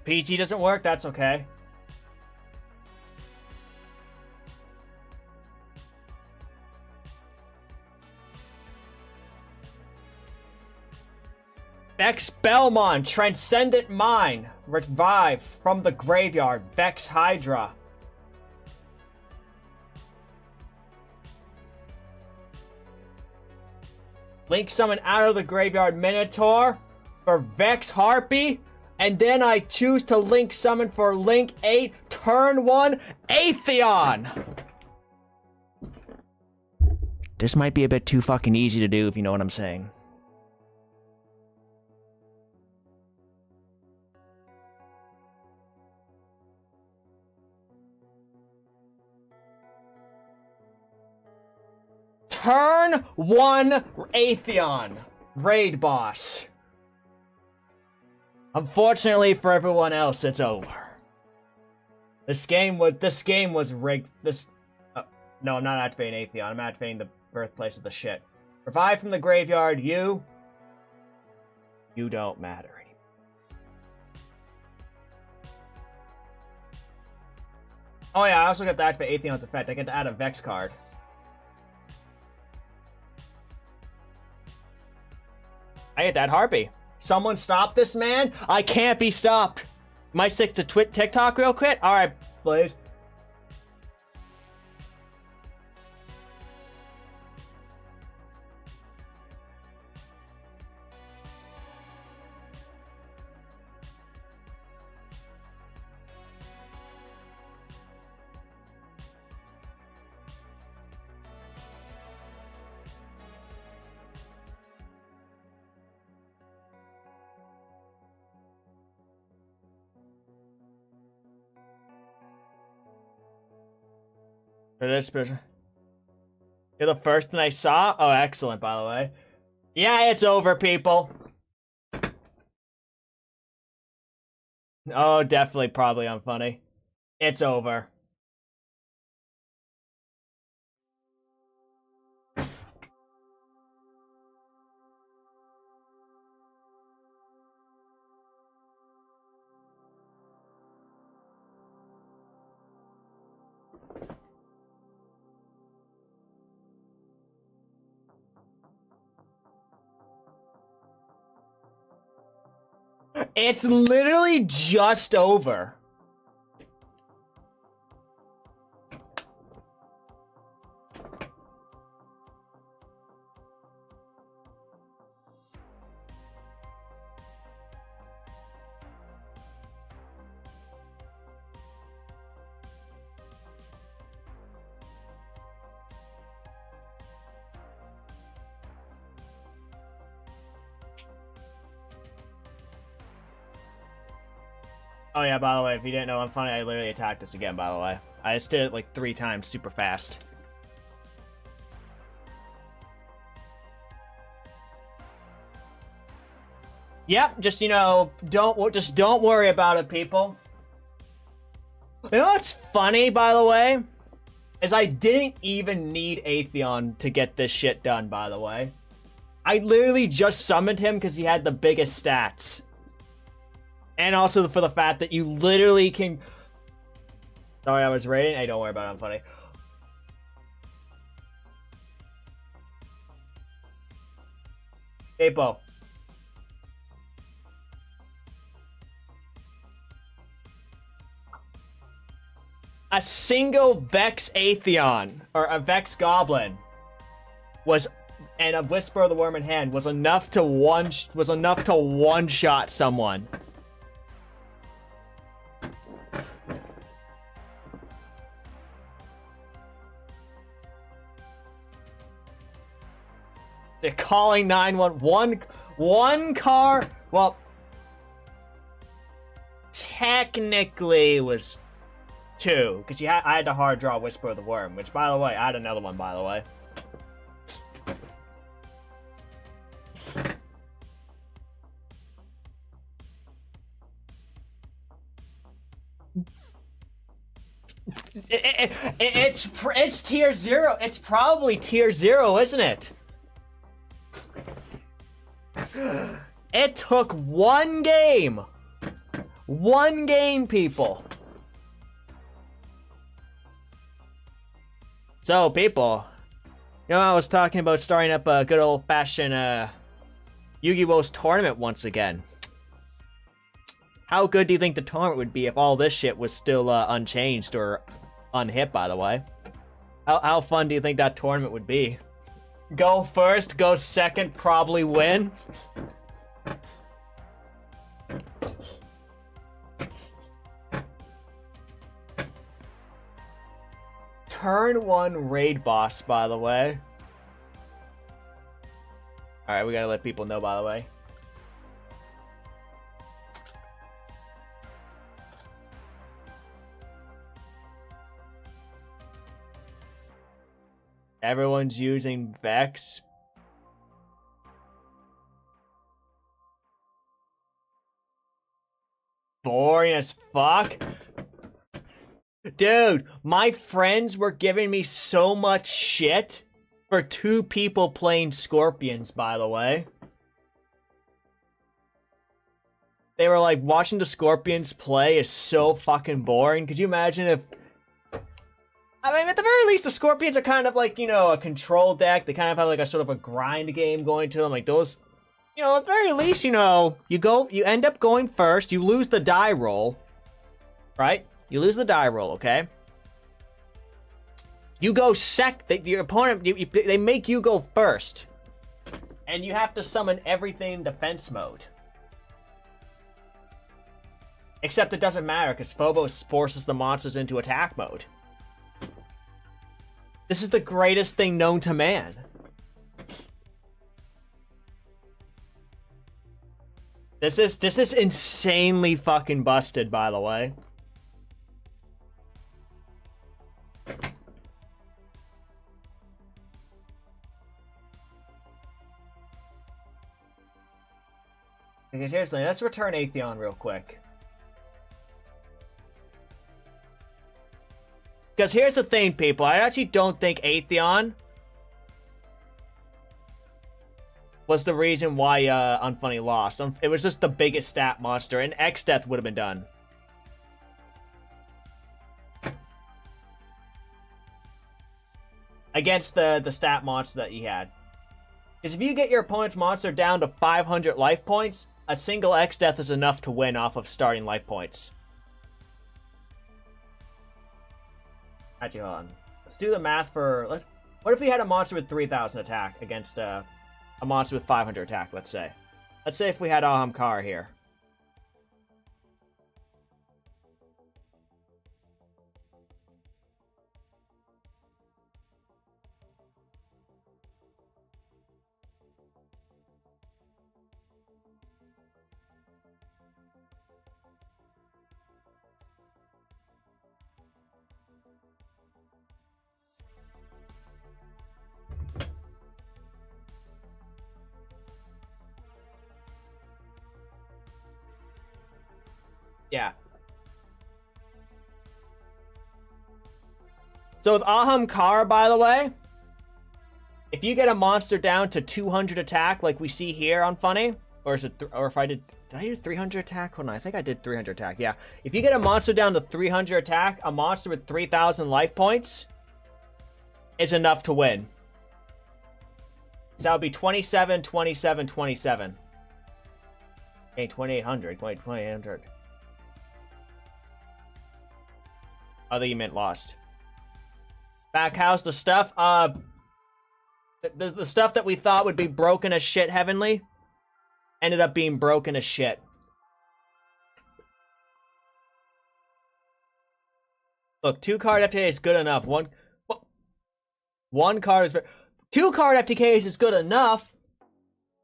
PC doesn't work, that's okay. Vex Belmont, Transcendent Mine, revive from the graveyard, Vex Hydra. Link summon out of the graveyard Minotaur for Vex Harpy. And then I choose to Link Summon for Link 8, turn 1, Atheon! This might be a bit too fucking easy to do, if you know what I'm saying. Turn 1, Atheon. Raid boss. Unfortunately for everyone else, it's over. This game was rigged. No, I'm not activating Atheon. I'm activating the birthplace of the shit. Revive from the graveyard. You don't matter anymore. Oh yeah, I also get to activate Atheon's effect. I get to add a Vex card. I get that Harpy. Someone stop this man? I can't be stopped. Am I sick to TikTok real quick? Alright, please. For this person. You're the first thing I saw? Oh, excellent, by the way. Yeah, it's over, people. Oh, definitely, probably unfunny. It's over. It's literally just over. Oh yeah, by the way, if you didn't know, I'm funny, I literally attacked this again, by the way. I just did it like 3 times super fast. Yep, just, you know, don't worry about it, people. You know what's funny, by the way? Is I didn't even need Atheon to get this shit done, by the way. I literally just summoned him because he had the biggest stats. And also for the fact that you literally can... Sorry, I was raiding. Hey, don't worry about it. I'm funny. Apo. A single Vex Atheon, or a Vex Goblin, was... and a Whisper of the Worm in hand was enough to one-shot someone. They're calling 911. One car. Well, technically it was 2, because I had to hard draw Whisper of the Worm, which, by the way, I had another one, by the way. It's tier 0. It's probably tier 0, isn't it? It took 1 game. 1 game, people. So, people, you know, I was talking about starting up a good old-fashioned Yu-Gi-Oh's tournament once again. How good do you think the tournament would be if all this shit was still unchanged or unhit, by the way? How fun do you think that tournament would be? Go first, go second, probably win. turn 1 raid boss, by the way. Alright, we gotta let people know, by the way. Everyone's using Vex. Boring as fuck. Dude, my friends were giving me so much shit for 2 people playing Scorpions, by the way. They were like, watching the Scorpions play is so fucking boring. Could you imagine if... I mean, at the very least, the Scorpions are kind of like, you know, a control deck. They kind of have like a sort of a grind game going to them. Like those, you know, at the very least, you know, you end up going first. You lose the die roll, right? You lose the die roll, okay? You go your opponent, they make you go first. And you have to summon everything in defense mode. Except it doesn't matter, because Phobos forces the monsters into attack mode. This is the greatest thing known to man. This is insanely fucking busted, by the way. Okay, seriously, let's return Atheon real quick. Because here's the thing, people. I actually don't think Atheon was the reason why Unfunny lost. It was just the biggest stat monster, and X-Death would have been done. Against the stat monster that he had. Because if you get your opponent's monster down to 500 life points, a single X-Death is enough to win off of starting life points. Actually, hold on. Let's do the math for... What if we had a monster with 3,000 attack against a monster with 500 attack, let's say. Let's say if we had Ahamkara here. Yeah. So with Ahamkara, by the way, if you get a monster down to 200 attack, like we see here on Funny, or is it, or if I did I do 300 attack? Hold on, I think I did 300 attack. Yeah. If you get a monster down to 300 attack, a monster with 3,000 life points is enough to win. So that would be 27, 27, 27. Okay, 2,800, 2,800. I think you meant lost. Backhouse, the stuff, the stuff that we thought would be broken as shit heavenly ended up being broken as shit. Look, 2-card FTK is good enough. One card is very... 2-card FTKs is good enough.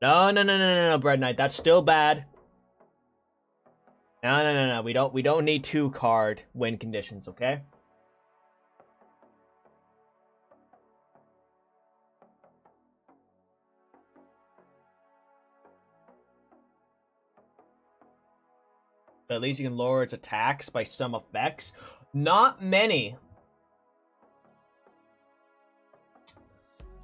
No, Bread Knight, that's still bad. No. We don't need 2-card win conditions, okay? But at least you can lower its attacks by some effects. Not many.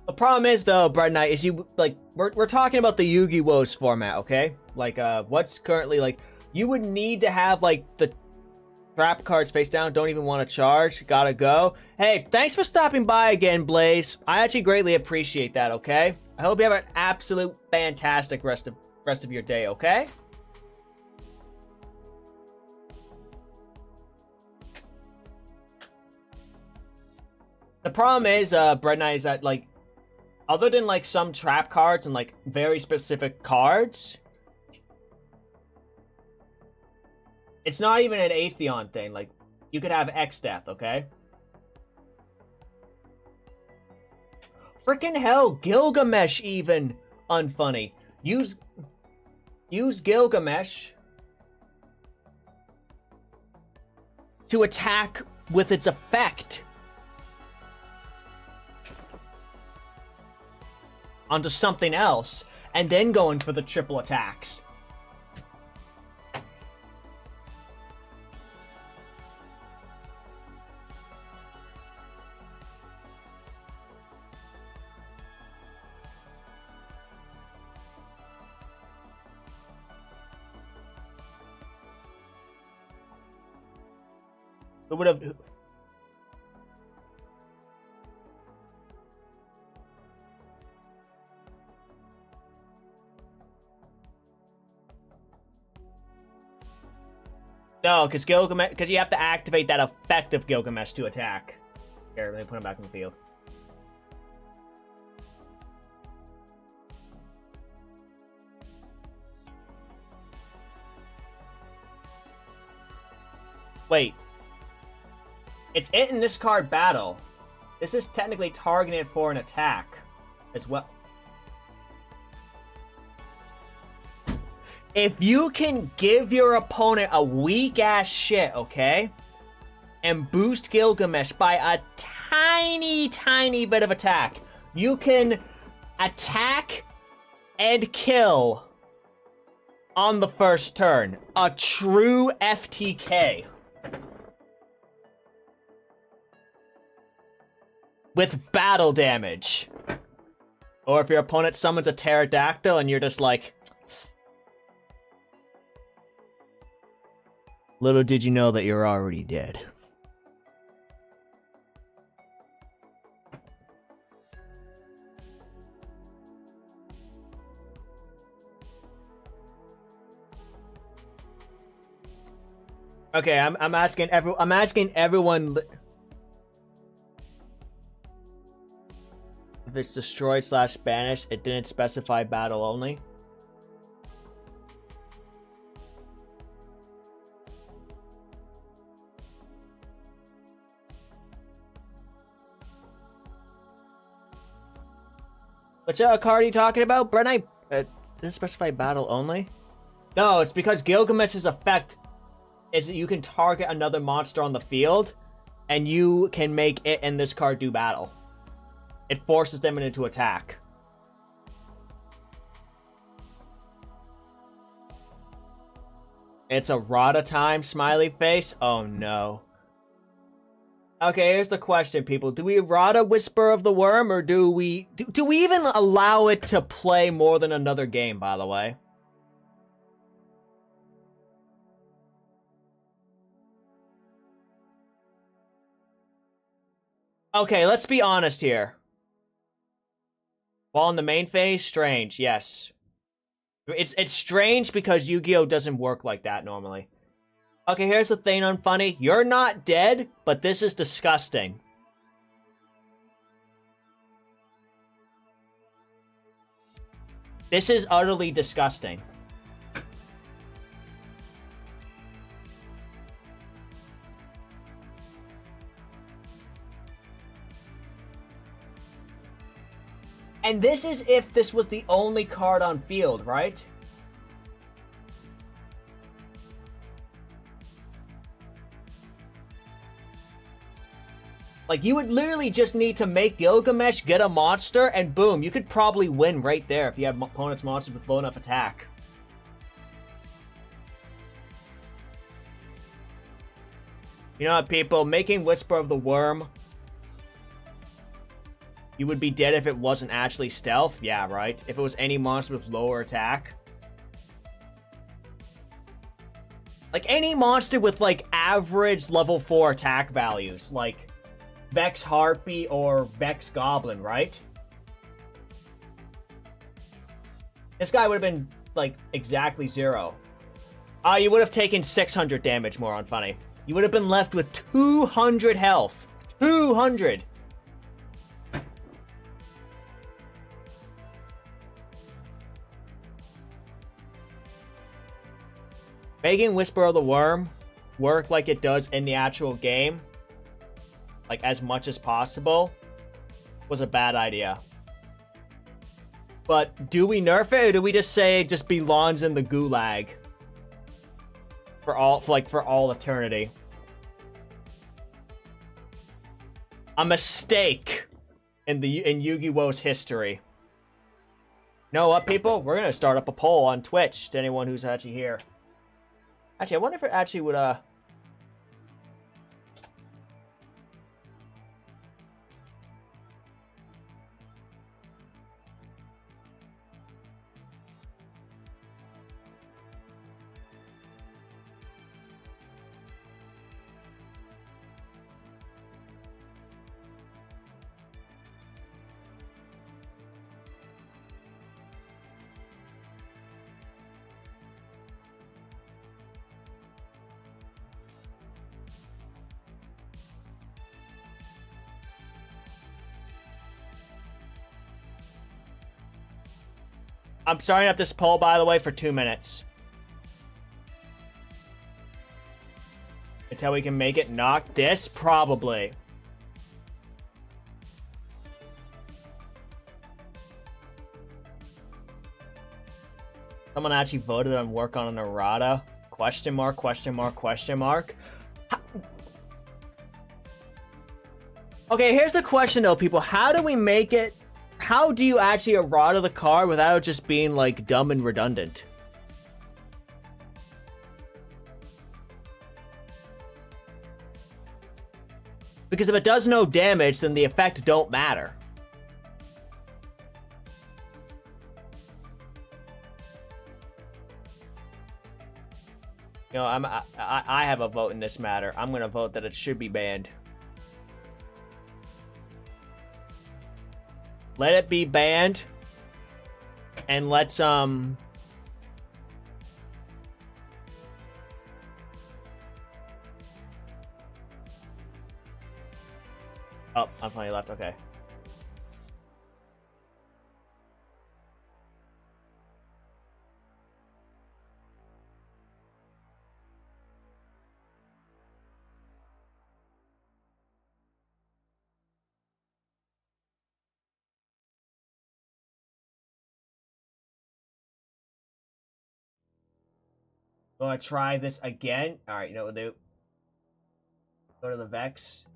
The problem is, though, Bread Knight, is you, like, we're talking about the Yu-Gi-Oh's format, okay? Like, what's currently, like, you would need to have, like, the trap cards face down, don't even want to charge, gotta go. Hey, thanks for stopping by again, Blaze. I actually greatly appreciate that, okay? I hope you have an absolute fantastic rest of your day, okay? The problem is, Bread Knight, is that, like, other than, like, some trap cards and, like, very specific cards, it's not even an Atheon thing. Like, you could have X-Death, okay? Frickin' hell, Gilgamesh even unfunny. Use Gilgamesh to attack with its effect onto something else, and then going for the triple attacks. It would have. No, because Gilgamesh, because you have to activate that effect of Gilgamesh to attack. Here, let me put him back in the field. Wait. It's it in this card battle. This is technically targeted for an attack as well. If you can give your opponent a weak-ass shit, okay? And boost Gilgamesh by a tiny, tiny bit of attack, you can attack and kill on the first turn. A true FTK. With battle damage. Or if your opponent summons a pterodactyl and you're just like... Little did you know that you're already dead. Okay, I'm asking everyone if it's destroyed / banished, it didn't specify battle only. Which card are you talking about? Brent, does it specify battle only? No, it's because Gilgamesh's effect is that you can target another monster on the field, and you can make it and this card do battle. It forces them into attack. It's a Rada time, smiley face? Oh no. Okay, here's the question, people. Do we Rada Whisper of the Worm, or do we even allow it to play more than another game, by the way? Okay, let's be honest here. While in the main phase, strange, yes. It's strange because Yu-Gi-Oh! Doesn't work like that normally. Okay, here's the thing, unfunny. You're not dead, but this is disgusting. This is utterly disgusting. And this is if this was the only card on field, right? Like, you would literally just need to make Gilgamesh get a monster, and boom, you could probably win right there if you have opponent's monsters with low enough attack. You know what, people? Making Whisper of the Worm... You would be dead if it wasn't actually stealth? Yeah, right? If it was any monster with lower attack. Like, any monster with, like, average level 4 attack values. Like, Vex Harpy or Vex Goblin, right? This guy would have been, like, exactly 0. You would have taken 600 damage more on Funny. You would have been left with 200 health. 200! Making Whisper of the Worm work like it does in the actual game, like as much as possible, was a bad idea. But do we nerf it, or do we just say it just belongs in the gulag for all eternity? A mistake in Yu-Gi-Oh's history. You know what, people? We're gonna start up a poll on Twitch to anyone who's actually here. Actually, I wonder if it actually would I'm starting up this poll, by the way, for 2 minutes. Until we can make it knock this, probably. Someone actually voted on work on an errata? Question mark, question mark, question mark. Okay, here's the question though, people. How do we make it... How do you actually errata the card without just being, like, dumb and redundant? Because if it does no damage, then the effect don't matter. You know, I have a vote in this matter. I'm gonna vote that it should be banned. Let it be banned. And let's, Oh, I'm finally left, okay. Gonna try this again. Alright, you know what we'll do? Go to the Vex.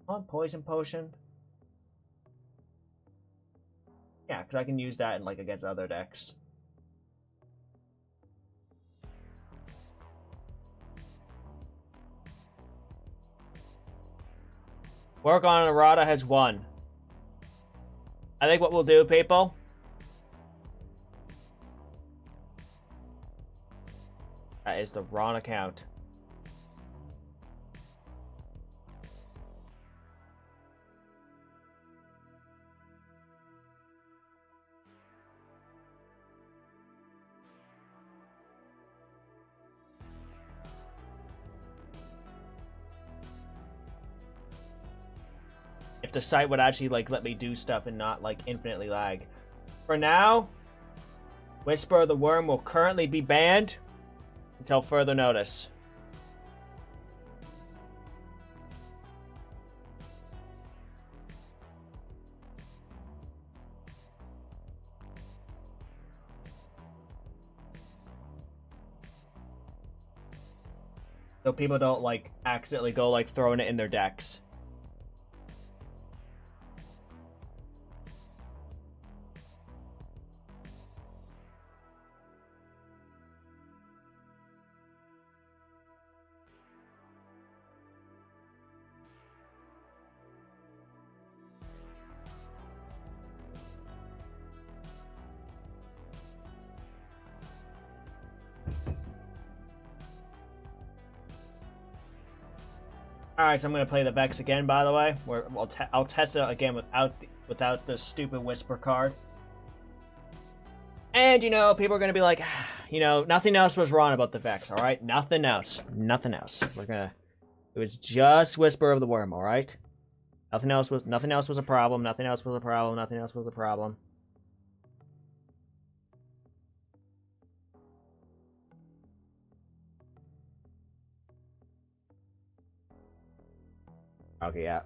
On Poison Potion. Yeah, because I can use that in, like, against other decks. Work on errata has won. I think what we'll do, people. That is the wrong account. If the site would actually, like, let me do stuff and not, like, infinitely lag. For now, Whisper of the Worm will currently be banned until further notice. So people don't, like, accidentally go, like, throwing it in their decks. Alright, so I'm gonna play the Vex again, by the way. I'll test it again without the stupid Whisper card. And, you know, people are gonna be like, you know, nothing else was wrong about the Vex, alright? Nothing else. Nothing else. It was just Whisper of the Worm, alright? Nothing else was a problem, nothing else was a problem, nothing else was a problem. Okay, yeah.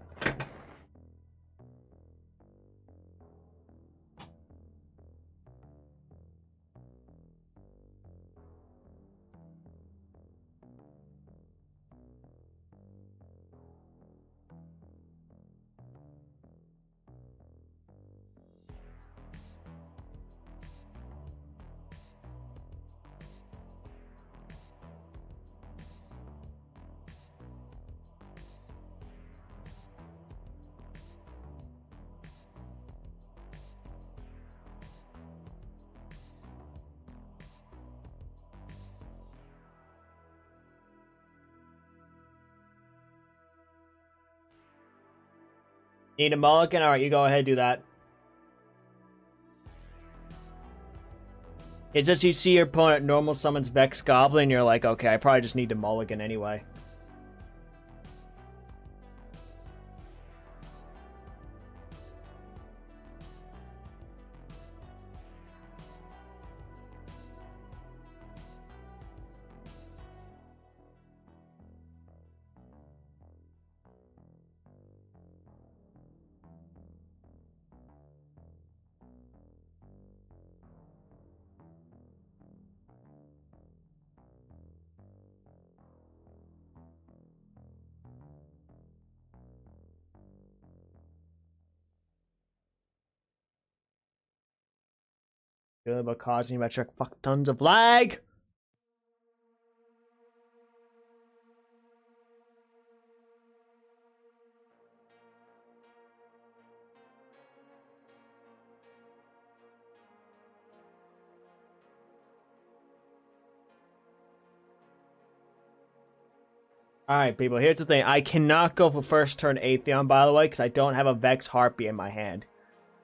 Need a mulligan? Alright, you go ahead, do that. It's just you see your opponent normal summons Vex Goblin, you're like, okay, I probably just need to mulligan anyway. Good about causing metric fuck tons of lag. Alright, people, here's the thing. I cannot go for first turn Atheon, by the way, because I don't have a Vex Harpy in my hand.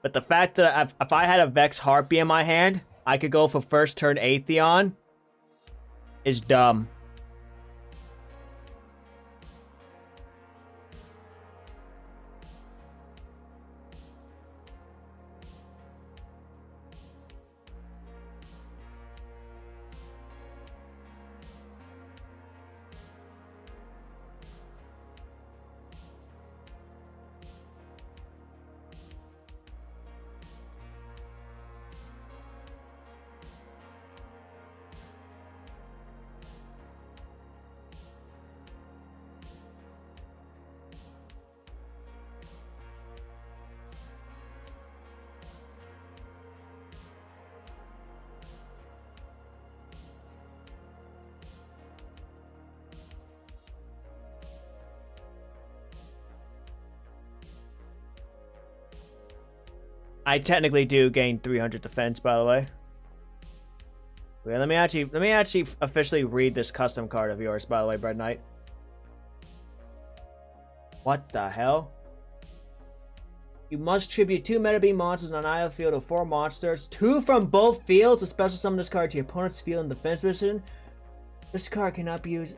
But the fact that if I had a Vex Harpy in my hand, I could go for first turn Atheon is dumb. I technically do gain 300 defense, by the way. Wait, let me actually officially read this custom card of yours, by the way, Bread Knight. What the hell? You must tribute 2 Meta Beam monsters on an island field of 4 monsters. 2 from both fields. A special summon this card to your opponent's field in defense position. This card cannot be used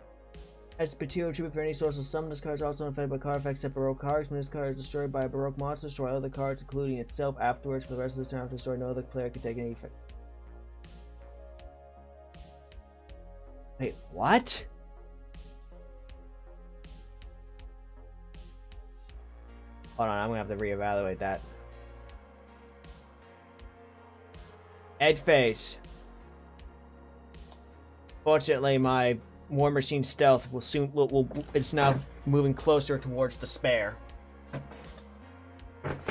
as material tribute for any source of summon. This card is also affected by card effects except Baroque cards. When this card is destroyed by a Baroque monster, destroy other cards, including itself, afterwards. For the rest of this turn, after destroy, no other player can take any effect. Wait, what? Hold on, I'm gonna have to reevaluate that. Edge phase. Fortunately, my War Machine stealth will soon it's now moving closer towards despair. And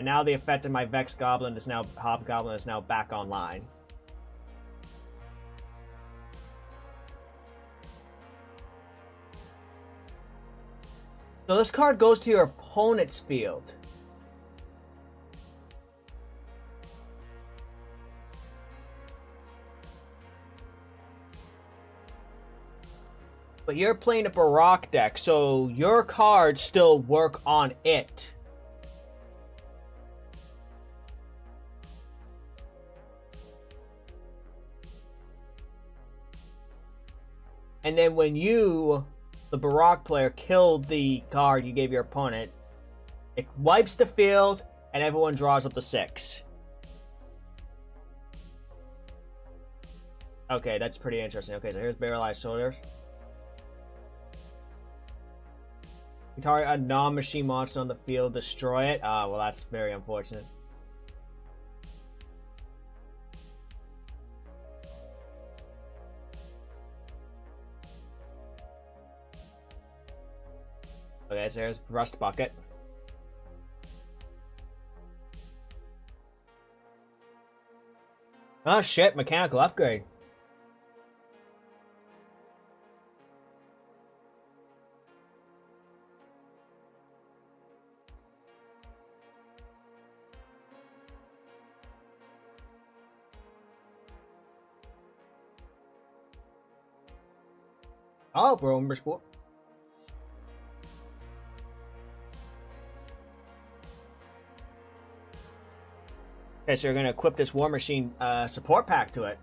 now the effect of my Vex Goblin is now Hobgoblin is now back online. So this card goes to your opponent's field. But you're playing a Baroque deck, so your cards still work on it. And then when you, the Baroque player, killed the card you gave your opponent, it wipes the field, and everyone draws up the 6. Okay, that's pretty interesting. Okay, so here's Paralyzed Soldiers. You target a non-machine monster on the field, destroy it. Ah, well, that's very unfortunate. Okay, so there's Rust Bucket. Oh shit, mechanical upgrade. Oh, bro, sport. Okay, so you're gonna equip this War Machine support pack to it.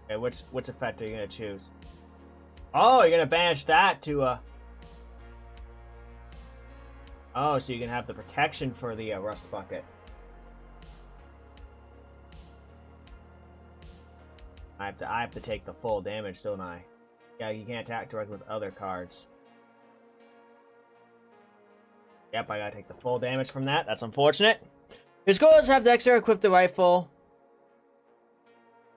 Okay, which effect are you gonna choose? Oh, you're gonna banish that to Oh, so you can have the protection for the Rust Bucket. I have to take the full damage, don't I? Yeah, you can't attack directly with other cards. Yep, I gotta take the full damage from that. That's unfortunate. His goal is to have Dexter equip the rifle.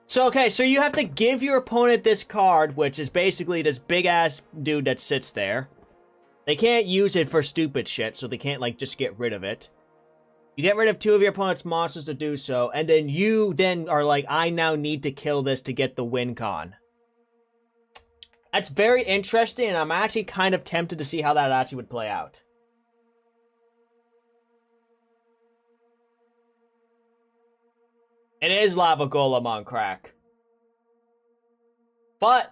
So, okay, so you have to give your opponent this card, which is basically this big-ass dude that sits there. They can't use it for stupid shit, so they can't, like, just get rid of it. You get rid of 2 of your opponent's monsters to do so, and then you then are like, I now need to kill this to get the win con. That's very interesting, and I'm actually kind of tempted to see how that actually would play out. It is Lava Golem on crack. But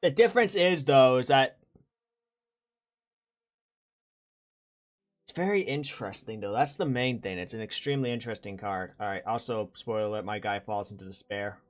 the difference is, though, is that it's very interesting, though. That's the main thing. It's an extremely interesting card. Alright, also, spoiler alert, my guy falls into despair.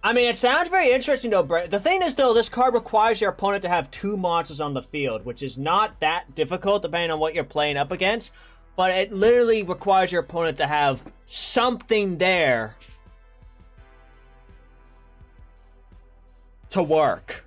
I mean, it sounds very interesting, though, Brett. The thing is, though, this card requires your opponent to have 2 monsters on the field, which is not that difficult, depending on what you're playing up against. But it literally requires your opponent to have something there to work.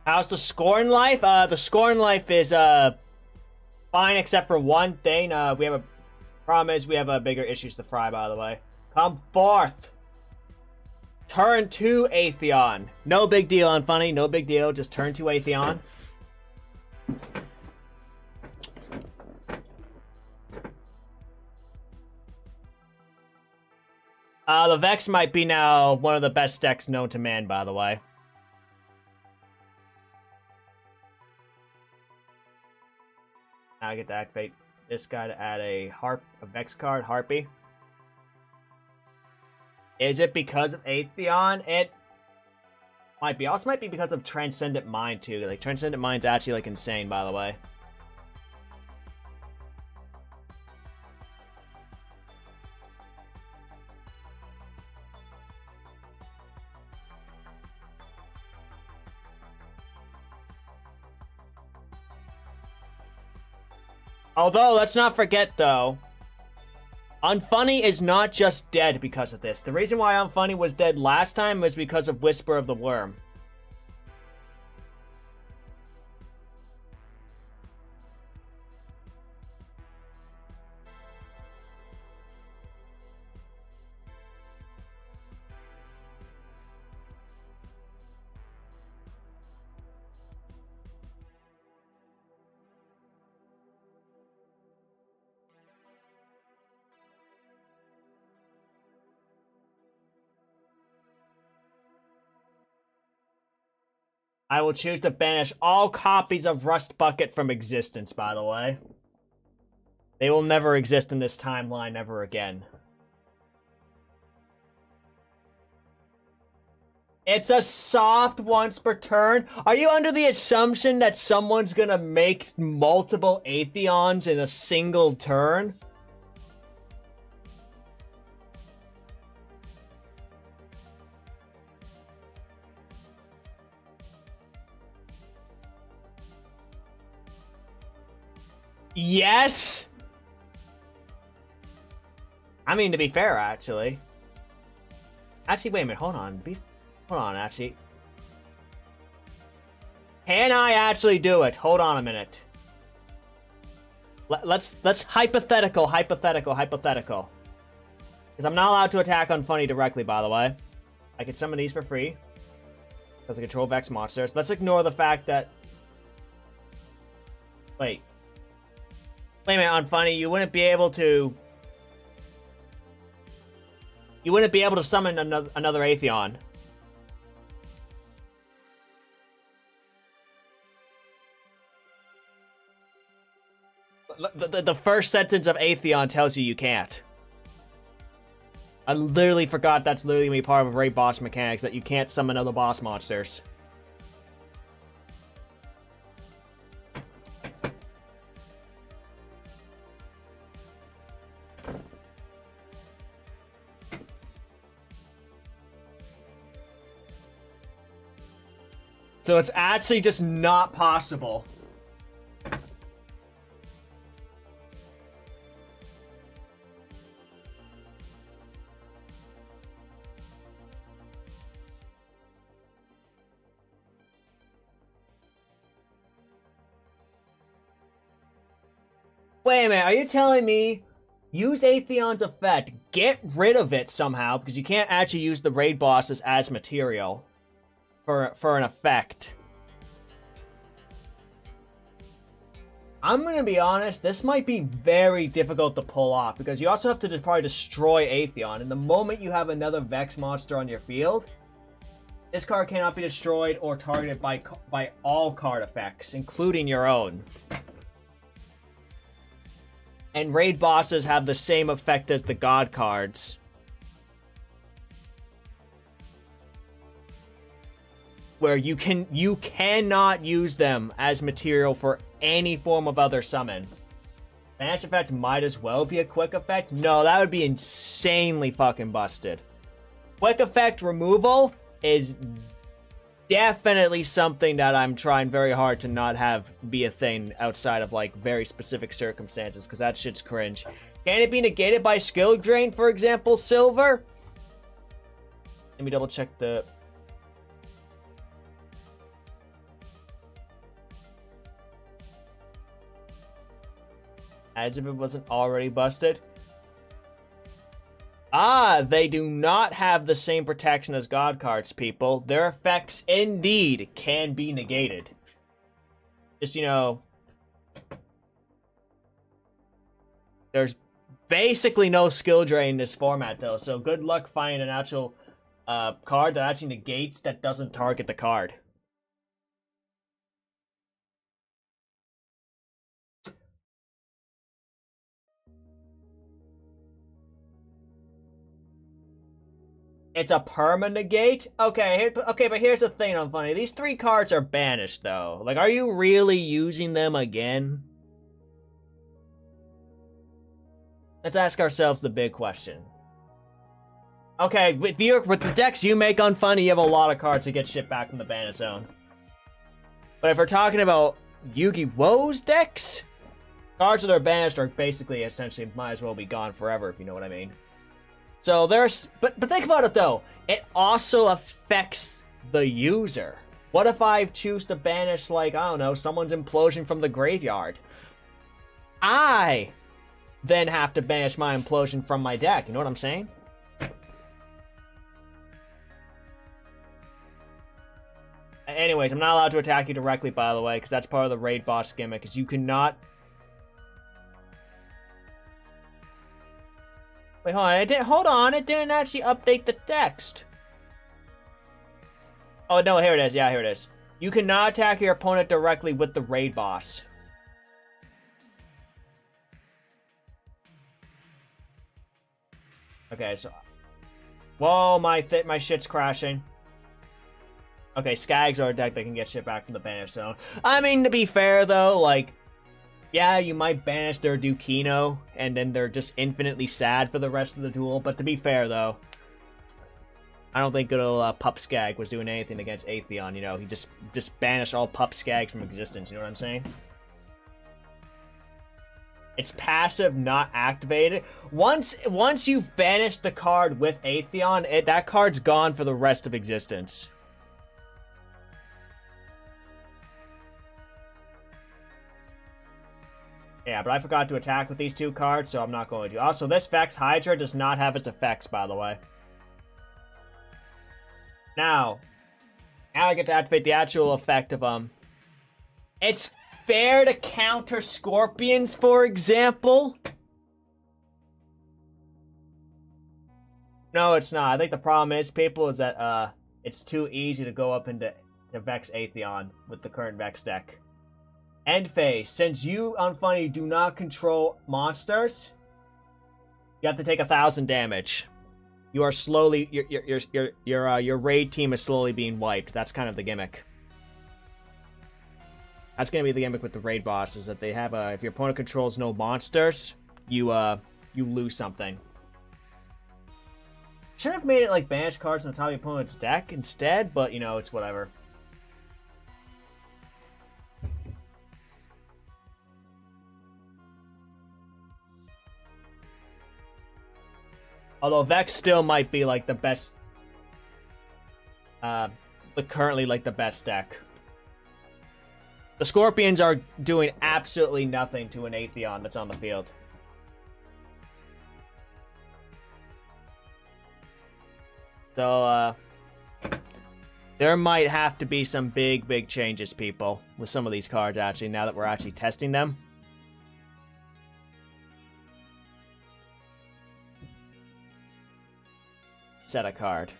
How's the Scorn Life? The Scorn Life is, fine except for one thing. We have a problem is we have bigger issues to fry, by the way. Come forth! Turn 2 Atheon. No big deal on Funny, no big deal. Just turn 2 Atheon. The Vex might be now one of the best decks known to man, by the way. Now I get to activate this guy to add a Vex card, Harpy. Is it because of Atheon? It might be. Also might be because of Transcendent Mind, too. Like, Transcendent Mind's actually, like, insane, by the way. Although, let's not forget, though, Unfunny is not just dead because of this. The reason why Unfunny was dead last time was because of Whisper of the Worm. I will choose to banish all copies of Rust Bucket from existence, by the way. They will never exist in this timeline ever again. It's a soft once per turn. Are you under the assumption that someone's gonna make multiple Atheons in a single turn? Yes! I mean, to be fair, actually. Actually, wait a minute, hold on. Hold on, actually. Can I actually do it? Hold on a minute. Let's hypothetical. Because I'm not allowed to attack Unfunny directly, by the way. I can summon these for free. Because I control Vex monsters. Let's ignore the fact that... Wait a minute, Unfunny, you wouldn't be able to... You wouldn't be able to summon another Atheon. The first sentence of Atheon tells you can't. I literally forgot that's literally gonna be part of raid boss mechanics, that you can't summon other boss monsters. So it's actually just not possible. Wait a minute, are you telling me use Atheon's effect, get rid of it somehow, because you can't actually use the raid bosses as material for an effect? I'm gonna be honest, this might be very difficult to pull off, because you also have to probably destroy Atheon, and the moment you have another Vex monster on your field, this card cannot be destroyed or targeted by all card effects, including your own. And raid bosses have the same effect as the god cards, where you cannot use them as material for any form of other summon. Banish effect might as well be a quick effect. No, that would be insanely fucking busted. Quick effect removal is definitely something that I'm trying very hard to not have be a thing outside of, like, very specific circumstances, because that shit's cringe. Can it be negated by skill drain, for example, Silver? Let me double check the... As if it wasn't already busted. Ah, they do not have the same protection as God cards, people. Their effects, indeed, can be negated. Just, there's basically no skill drain in this format, though. So good luck finding an actual card that actually negates that doesn't target the card. It's a perma-negate? Okay, but here's the thing, Unfunny. These 3 cards are banished, though. Like, are you really using them again? Let's ask ourselves the big question. Okay, with the decks you make Unfunny, you have a lot of cards to get shit back from the banish zone. But if we're talking about Yu-Gi-Oh's decks, cards that are banished are basically, essentially, might as well be gone forever, if you know what I mean. So there's, but think about it though. It also affects the user. What if I choose to banish, like, I don't know, someone's implosion from the graveyard? I then have to banish my implosion from my deck. You know what I'm saying? Anyways, I'm not allowed to attack you directly, by the way, because that's part of the raid boss gimmick. Because you cannot. Wait, hold on. It didn't actually update the text. Oh, no, here it is. Yeah, here it is. You cannot attack your opponent directly with the raid boss. Okay, so... Whoa, my shit's crashing. Okay, Skags are a deck that can get shit back from the banish zone. I mean, to be fair, though, like... Yeah, you might banish their Dukino, and then they're just infinitely sad for the rest of the duel. But to be fair, though, I don't think good old Pup Skag was doing anything against Atheon. You know, he just banished all Pup Skags from existence. You know what I'm saying? It's passive, not activated. Once you've banished the card with Atheon, that card's gone for the rest of existence. Yeah, but I forgot to attack with these 2 cards, so I'm not going to. Also, this Vex Hydra does not have its effects, by the way. Now I get to activate the actual effect of, It's fair to counter Scorpions, for example? No, it's not. I think the problem is, people, is that, it's too easy to go up into Vex Atheon with the current Vex deck. End phase. Since you, Unfunny, do not control monsters, you have to take 1,000 damage. You are slowly, your raid team is slowly being wiped. That's kind of the gimmick. That's gonna be the gimmick with the raid boss, is that they have if your opponent controls no monsters, you lose something. Should have made it like banish cards on the top of your opponent's deck instead, but you know, it's whatever. Although Vex still might be like the best, currently like the best deck. The Scorpions are doing absolutely nothing to an Atheon that's on the field. So, there might have to be some big changes, people, with some of these cards, actually, now that we're actually testing them. Set a card.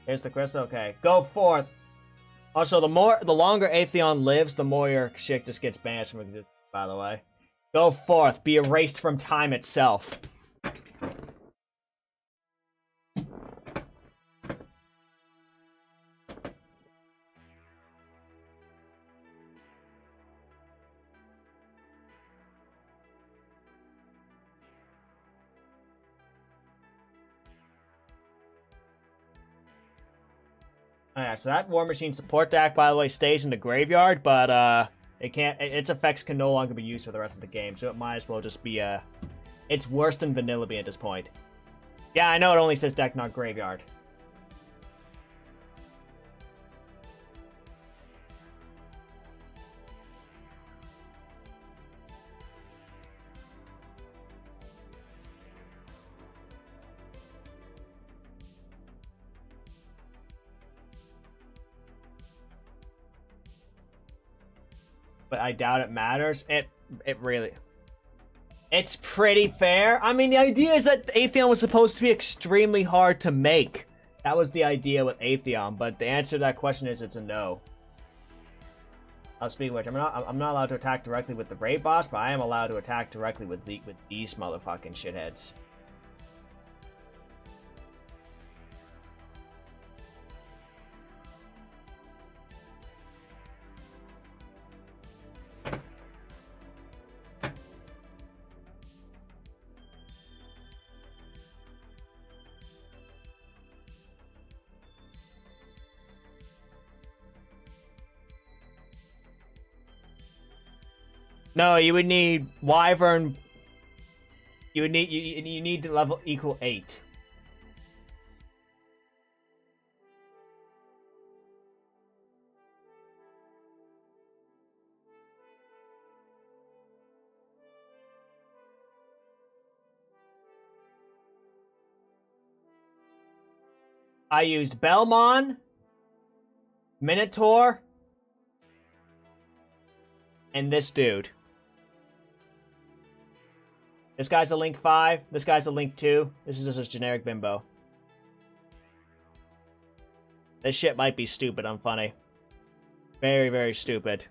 Here's the crystal. Okay, go forth. Also, the longer Atheon lives, the more your shit just gets banished from existence, by the way. Go forth, be erased from time itself. Yeah, so that War Machine support deck, by the way, stays in the graveyard, but it can't. Its effects can no longer be used for the rest of the game, so it might as well just be it's worse than Vanillabee at this point. Yeah, I know it only says deck, not graveyard. but I doubt it matters. It really... It's pretty fair. I mean, the idea is that Atheon was supposed to be extremely hard to make. That was the idea with Atheon, but the answer to that question is it's a no. Speaking of which, I'm not allowed to attack directly with the Raid Boss, but I am allowed to attack directly with these motherfucking shitheads. No, you would need Wyvern. You need to level equal 8. I used Belmon, Minotaur, and this dude. This guy's a Link 5. This guy's a Link 2. This is just a generic bimbo. This shit might be stupid, I'm funny. Very, very stupid.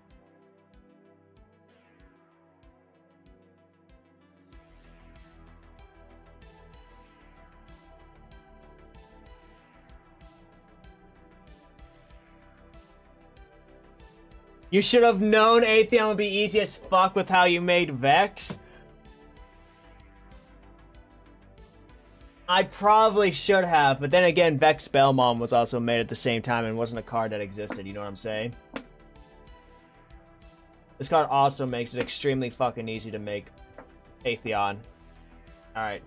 You should have known Atheon would be easy as fuck with how you made Vex. I probably should have, but then again, Vex Belmon was also made at the same time and wasn't a card that existed, you know what I'm saying? This card also makes it extremely fucking easy to make Atheon. Alright.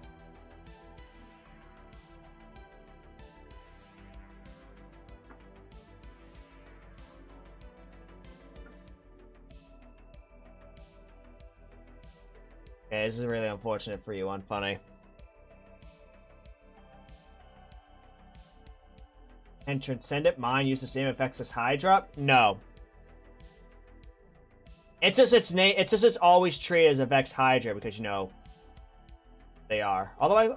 Okay, this is really unfortunate for you, unfunny. And Transcendent Mind use the same effects as Hydra? No. It's just it's always treated as a Vex Hydra because you know they are. Although I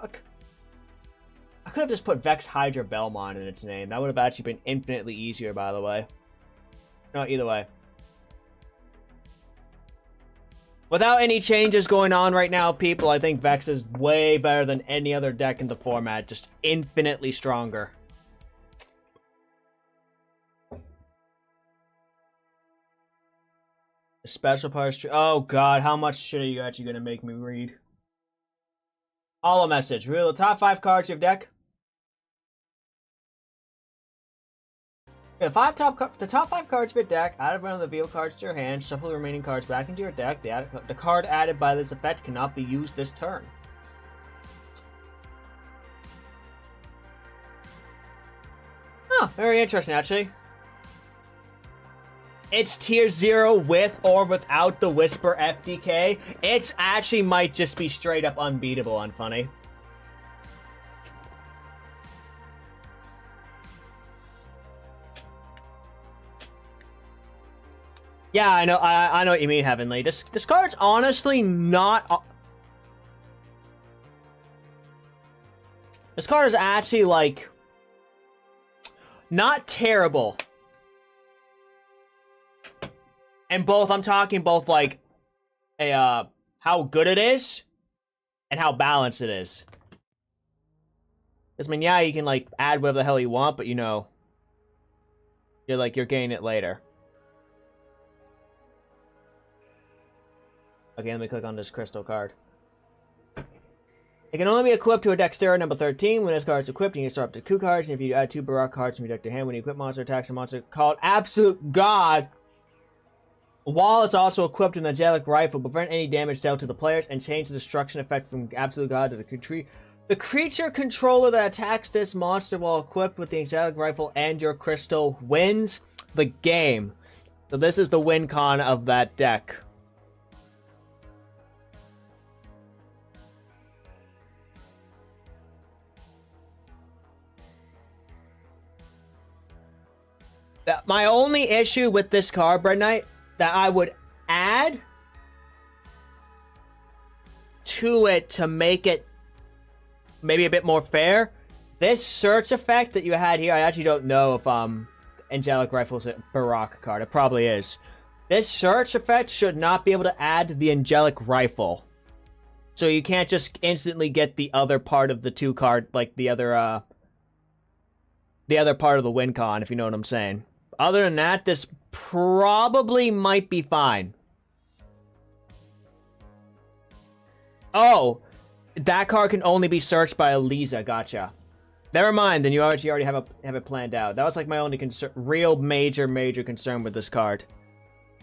could have just put Vex Hydra Belmon in its name. That would have actually been infinitely easier, by the way. No, either way. Without any changes going on right now, people, I think Vex is way better than any other deck in the format. Just infinitely stronger. The special parts. Oh god, how much shit are you actually going to make me read? Holo message. Reveal the top 5 cards of your deck. The top 5 cards of your deck, add one of the reveal cards to your hand, shuffle the remaining cards back into your deck. The card added by this effect cannot be used this turn. Huh, very interesting actually. It's tier 0 with or without the Whisper FDK. It's actually might just be straight up unbeatable, unfunny. Yeah, I know what you mean, Heavenly. This card's honestly not... This card is actually, like... not terrible. And both, I'm talking both, like... how good it is, and how balanced it is. Because, I mean, yeah, you can, like, add whatever the hell you want, but, you know... You're getting it later. Okay, let me click on this crystal card. It can only be equipped to a Dexterity number 13. When this card is equipped, you can start up to 2 cards. And if you add 2 Barak cards from your deck to hand, when you equip monster attacks, a monster called Absolute God. While it's also equipped with an Angelic Rifle, prevent any damage dealt to the players and change the destruction effect from Absolute God to the creature. The creature controller that attacks this monster while equipped with the Angelic Rifle and your crystal wins the game. So this is the win con of that deck. My only issue with this card, Bread Knight, that I would add to it to make it maybe a bit more fair, this search effect that you had here, I actually don't know if Angelic Rifle's a Barak card. It probably is. This search effect should not be able to add the Angelic Rifle. So you can't just instantly get the other part of the 2 card, like the other part of the win con, if you know what I'm saying. Other than that, this probably might be fine. Oh, that card can only be searched by Eliza. Gotcha. Never mind, then you already have it planned out. That was like my only real major concern with this card.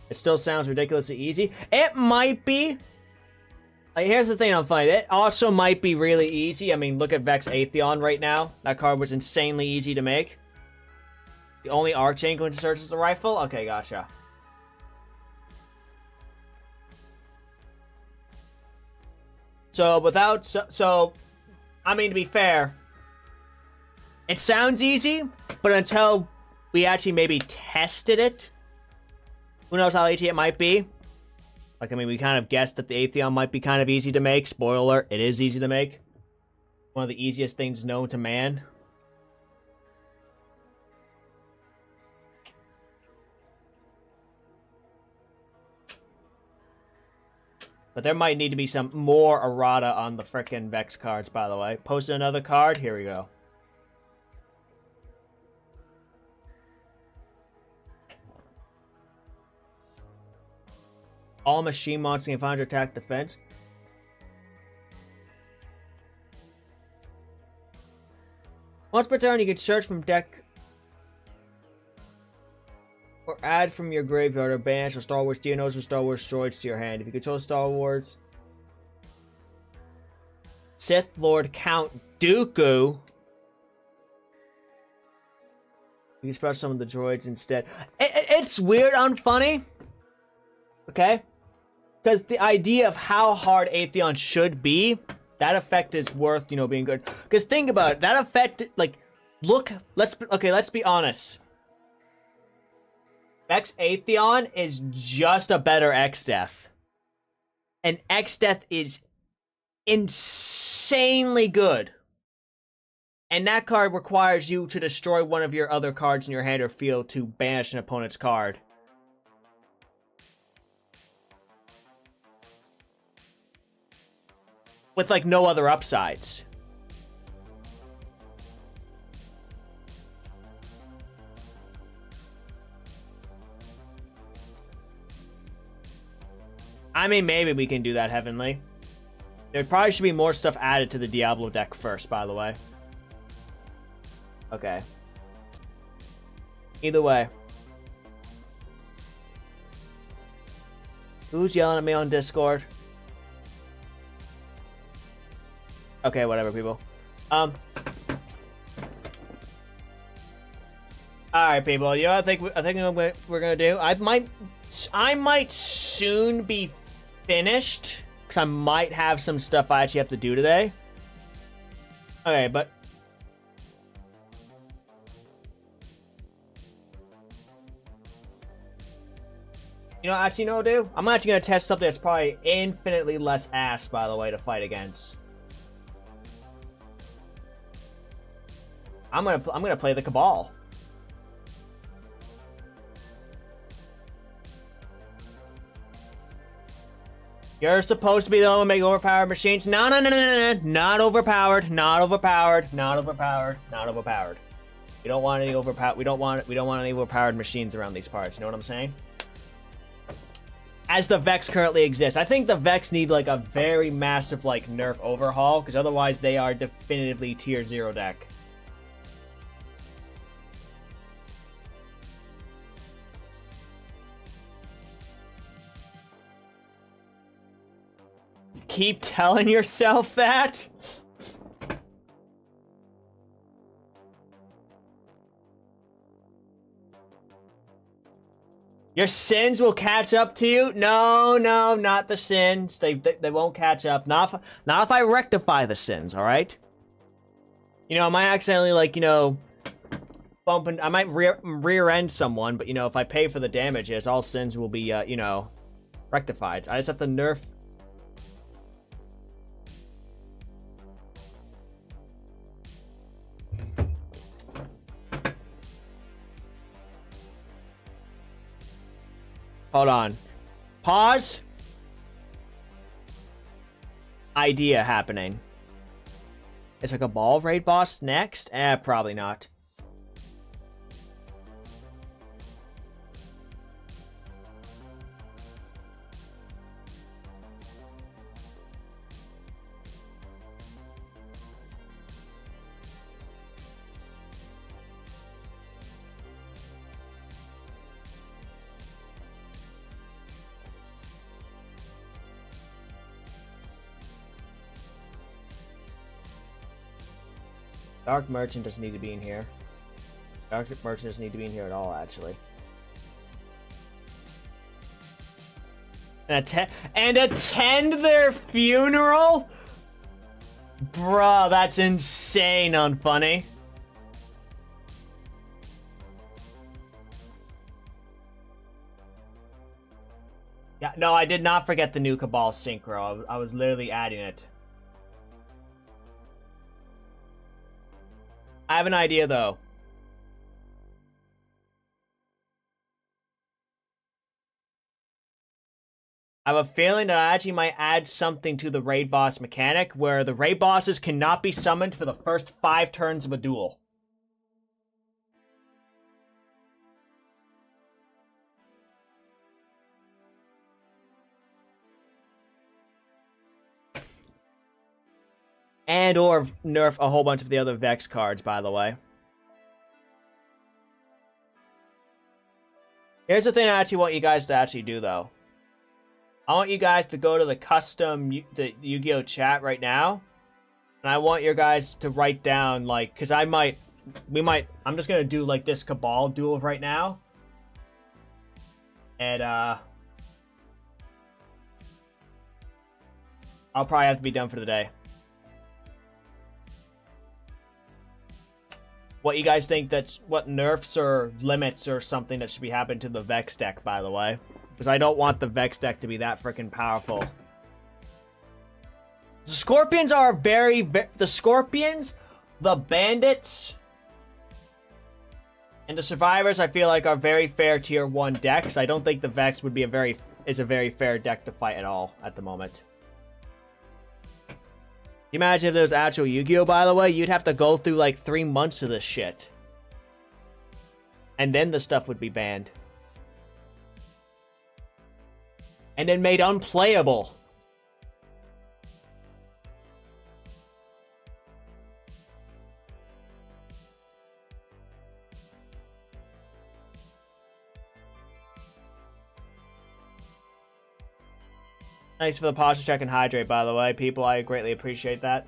It still sounds ridiculously easy. It might be. Like, here's the thing I'm finding. It also might be really easy. I mean, look at Vex Atheon right now. That card was insanely easy to make. The only Archangel can search is the rifle? Okay, gotcha. So, I mean, to be fair, it sounds easy, but until we actually maybe tested it, who knows how easy it might be. Like, I mean, we kind of guessed that the Atheon might be kind of easy to make. Spoiler alert, it is easy to make. One of the easiest things known to man. But there might need to be some more errata on the frickin' Vex cards, by the way. Posted another card. Here we go. All machine monsters can find your attack defense. Once per turn, you can search from deck or add from your graveyard or banish or Star Wars Geonodes or Star Wars droids to your hand. If you control Star Wars Sith Lord Count Dooku, you can special summon the droids instead. It's weird unfunny. Okay? Because the idea of how hard Atheon should be, that effect is worth, you know, being good. Because think about it, that effect, like, look, let's be honest. Vex Atheon is just a better X-Death. And X-Death is insanely good. And that card requires you to destroy one of your other cards in your hand or field to banish an opponent's card. With, like, no other upsides. I mean, maybe we can do that, Heavenly. There probably should be more stuff added to the Diablo deck first, by the way. Okay. Either way. Who's yelling at me on Discord? Okay, whatever, people. Alright, people. You know what I think we're gonna do? I might soon be finished, because I might have some stuff I actually have to do today. Okay, but you know, actually, you know what I'll do? I'm actually gonna test something that's probably infinitely less ass, by the way, to fight against. I'm gonna play the Cabal. You're supposed to be the one to make overpowered machines. No, not overpowered. Not overpowered. Not overpowered. Not overpowered. We don't want any overpowered. We don't want any overpowered machines around these parts. You know what I'm saying? As the Vex currently exists, I think the Vex need like a very massive like nerf overhaul, because otherwise they are definitively tier 0 deck. Keep telling yourself that? Your sins will catch up to you? No, not the sins. They won't catch up. Not if I rectify the sins, alright? You know, I might accidentally, like, you know, I might rear end someone, but, you know, if I pay for the damages, all sins will be, you know, rectified. I just have to nerf. Hold on. Pause. Idea happening. Is like a ball raid boss next? Probably not. Dark Merchant doesn't need to be in here. Dark Merchant doesn't need to be in here at all, actually. And attend their funeral? Bruh, that's insane unfunny. Yeah, no, I did not forget the new Cabal Synchro. I was literally adding it. I have an idea, though. I have a feeling that I actually might add something to the raid boss mechanic where the raid bosses cannot be summoned for the first 5 turns of a duel. And or nerf a whole bunch of the other Vex cards, by the way. Here's the thing I actually want you guys to actually do, though. I want you guys to go to the custom the Yu-Gi-Oh chat right now. And I want your guys to write down, like, because I'm just going to do, like, this Cabal duel right now. And, I'll probably have to be done for the day. What you guys think what nerfs or limits or something that should be happening to the Vex deck, by the way. Because I don't want the Vex deck to be that freaking powerful. The Scorpions are the Scorpions, the Bandits, and the Survivors I feel like are very fair tier 1 decks. I don't think the Vex would be is a very fair deck to fight at all at the moment. You imagine if there was actual Yu-Gi-Oh, by the way, you'd have to go through like 3 months of this shit. And then the stuff would be banned. And then made unplayable. Thanks for the posture check and hydrate, by the way, people. I greatly appreciate that.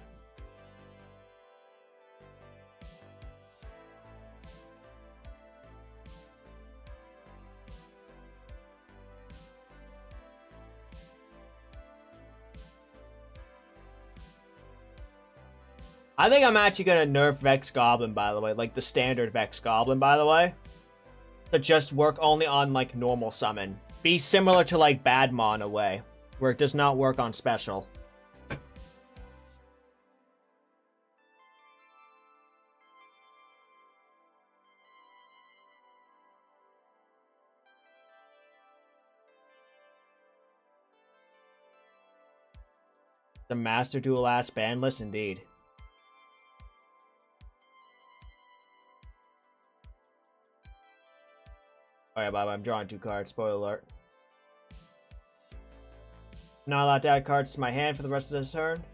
I think I'm actually gonna nerf Vex Goblin, by the way, like the standard Vex Goblin, by the way, to just work only on like normal summon. Be similar to like Badmon in a way, where it does not work on special. The Master Duel ass banlist, indeed. Alright, Bob, I'm drawing 2 cards. Spoiler alert. Not allowed to add cards to my hand for the rest of this turn.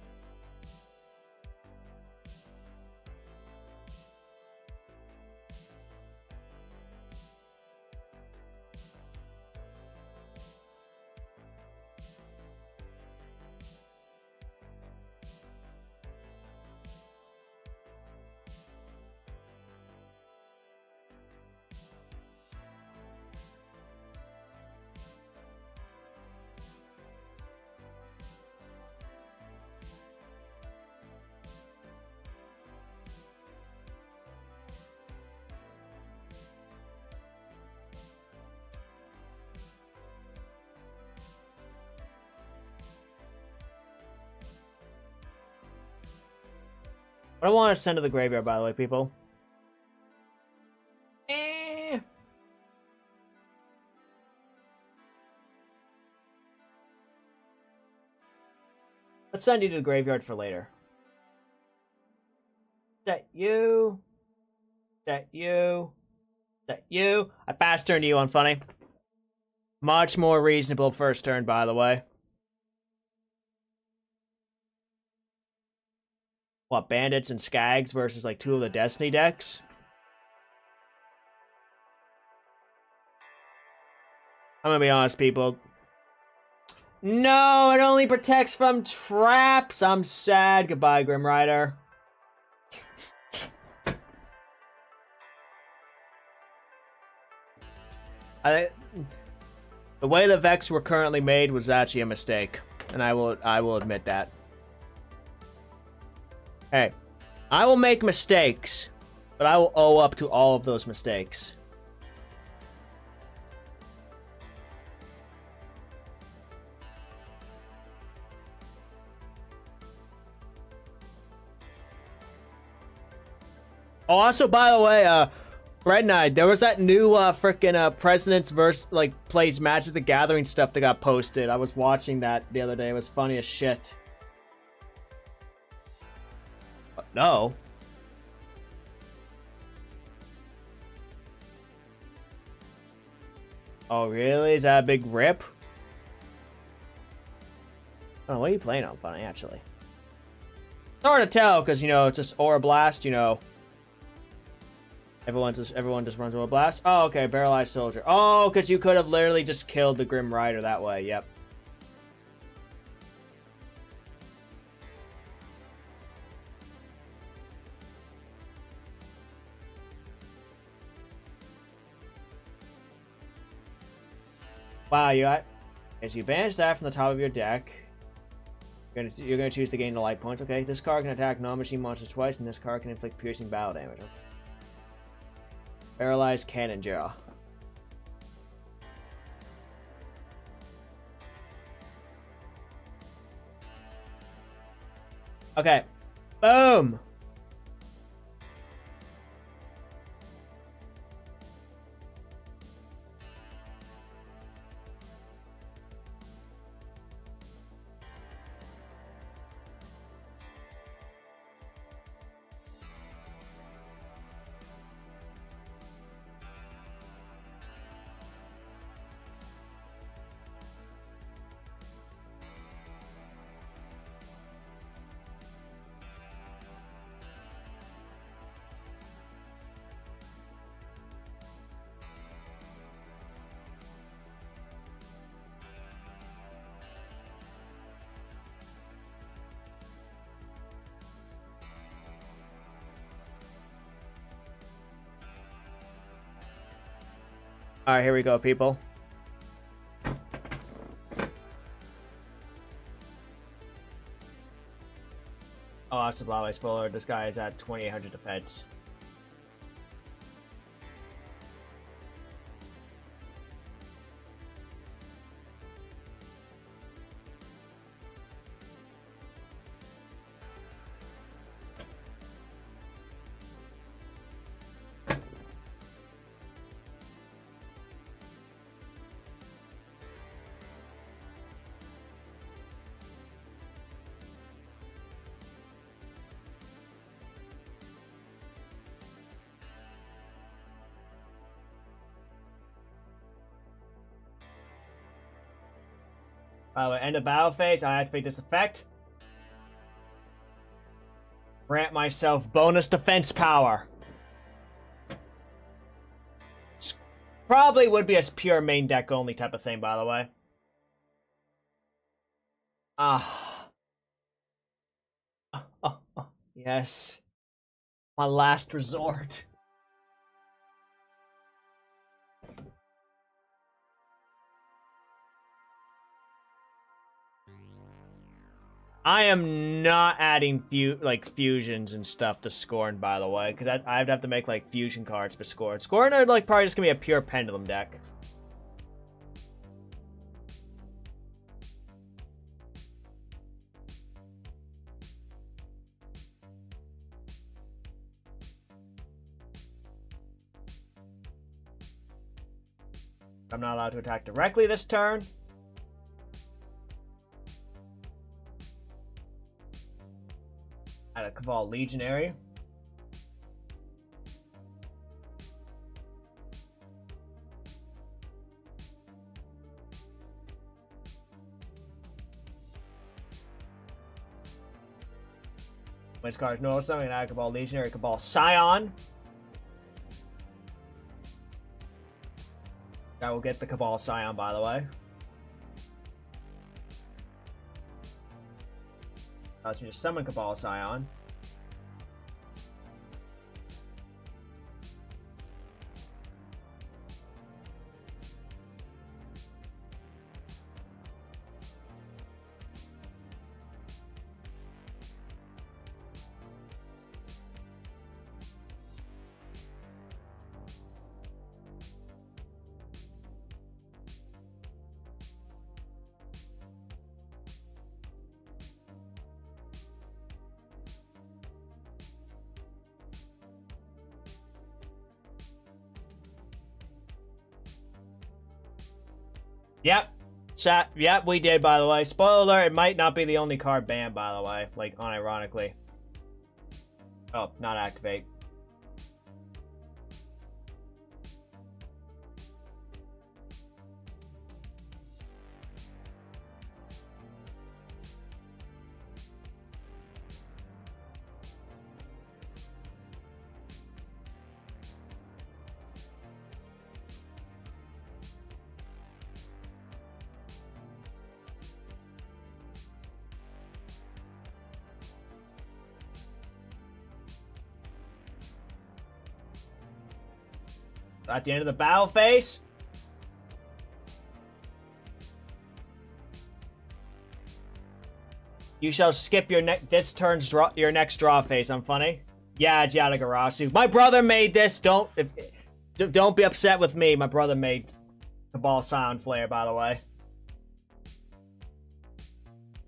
What I want to send to the graveyard, by the way, people. Let's send you to the graveyard for later. That you. That you. That you. I pass turn to you on funny. Much more reasonable first turn, by the way. What, bandits and skags versus like 2 of the Destiny decks? I'm gonna be honest, people. No, it only protects from traps. I'm sad. Goodbye, Grim Rider. The way the Vex were currently made was actually a mistake, and I will admit that. Hey, I will make mistakes, but I will owe up to all of those mistakes. Oh, also, by the way, Red Knight, there was that new frickin' President's verse like plays Magic the Gathering stuff that got posted. I was watching that the other day. It was funny as shit. No. Oh, really? Is that a big rip? Oh, what are you playing on, funny, actually? It's hard to tell, because, you know, it's just Aura Blast, you know. Everyone just runs Aura Blast. Oh, okay, Barrelized Soldier. Oh, because you could have literally just killed the Grim Rider that way, yep. Wow, as you banish that from the top of your deck, you're gonna choose to gain the light points. Okay, this card can attack non-machine monsters twice, and this card can inflict piercing battle damage. Okay. Paralyzed Cannon Jaw. Okay, boom. Alright, here we go, people. Oh, that's the Blauway spoiler. This guy is at 2800 defense. End of battle phase, I activate this effect. Grant myself bonus defense power. Probably would be a pure main deck only type of thing, by the way. Yes. My last resort. I am not adding fusions and stuff to Scorn, by the way, because I'd have to make like fusion cards for Scorn. Scorn are like probably just gonna be a pure pendulum deck. I'm not allowed to attack directly this turn. Add a Cabal Legionary. When cards no summon, add a Cabal Legionary, Cabal Scion. I will get the Cabal Scion, by the way. Allows me to summon Cabal Scion. Yep. Yep, we did, by the way. Spoiler alert, it might not be the only card banned, by the way. Like, unironically. Oh, not activate. At the end of the battle phase. You shall skip your this turn's your next draw phase. I'm funny. Yeah, it's Yatagarasu. My brother made this. Don't be upset with me. My brother made Cabal Scion Flare, by the way.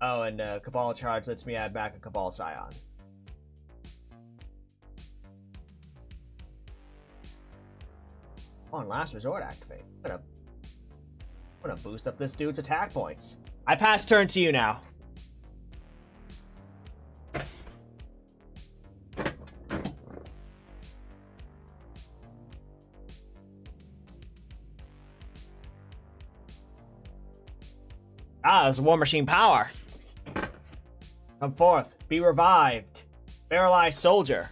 Oh, and Cabal Charge lets me add back a Cabal Scion. On last resort activate. I'm gonna boost up this dude's attack points. I pass turn to you now. Ah, there's War Machine power. Come forth. Be revived. Paralyzed Soldier.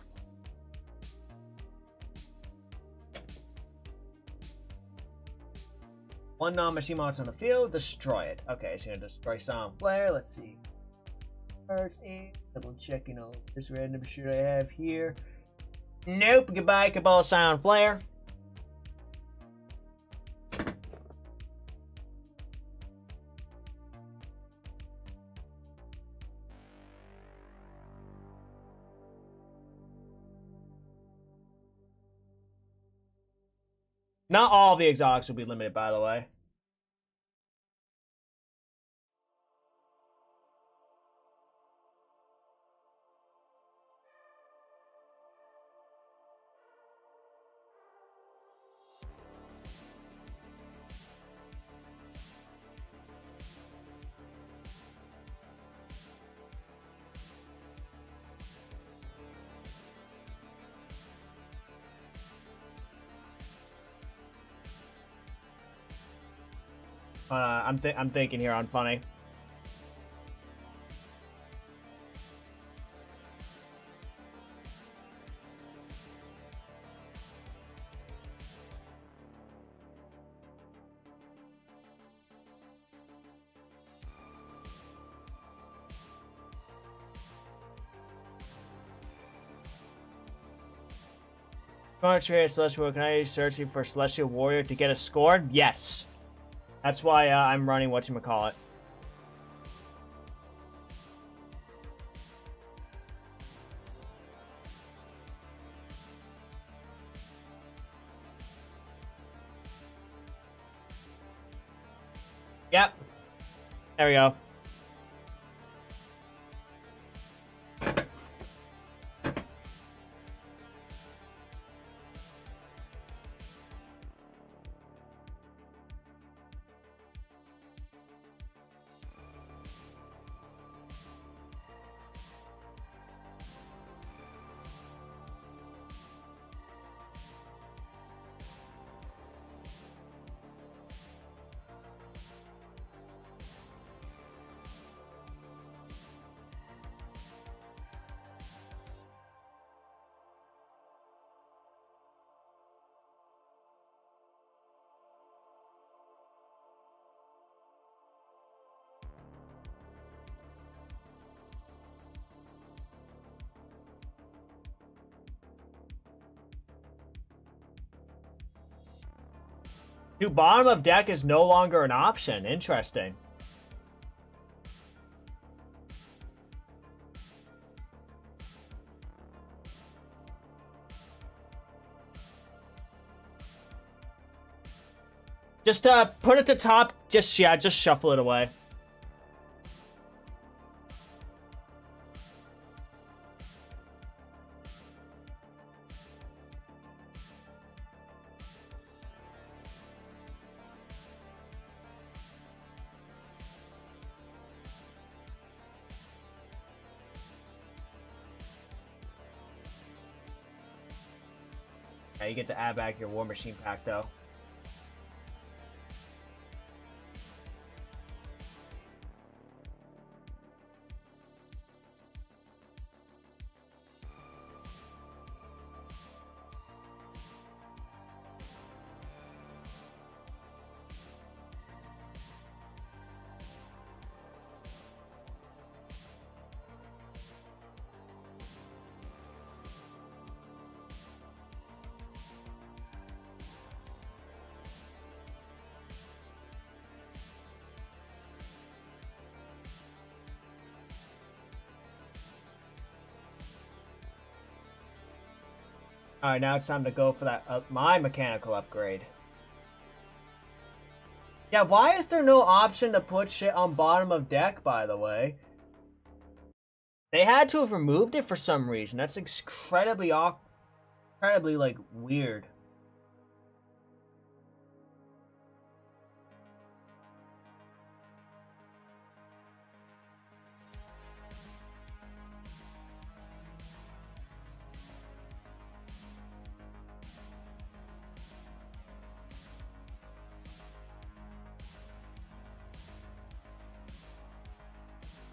One non-machine monster on the field, destroy it. Okay, so you're gonna destroy Scion Flare. Let's see. Cards in. Double checking all this random shit I have here. Nope. Goodbye, Cabal Scion Flare. Not all the exotics will be limited, by the way. I'm thinking here on funny. Trade Celestial. Can I search for Celestial Warrior to get a score? Yes. That's why I'm running whatchamacallit. Yep. There we go. Dude, bottom of deck is no longer an option. Interesting. Just put it to top. Just shuffle it away. Yeah, you get to add back your War Machine pack though. Alright, now it's time to go for that my mechanical upgrade. Yeah, why is there no option to put shit on bottom of deck, by the way? They had to have removed it for some reason. That's incredibly like, weird.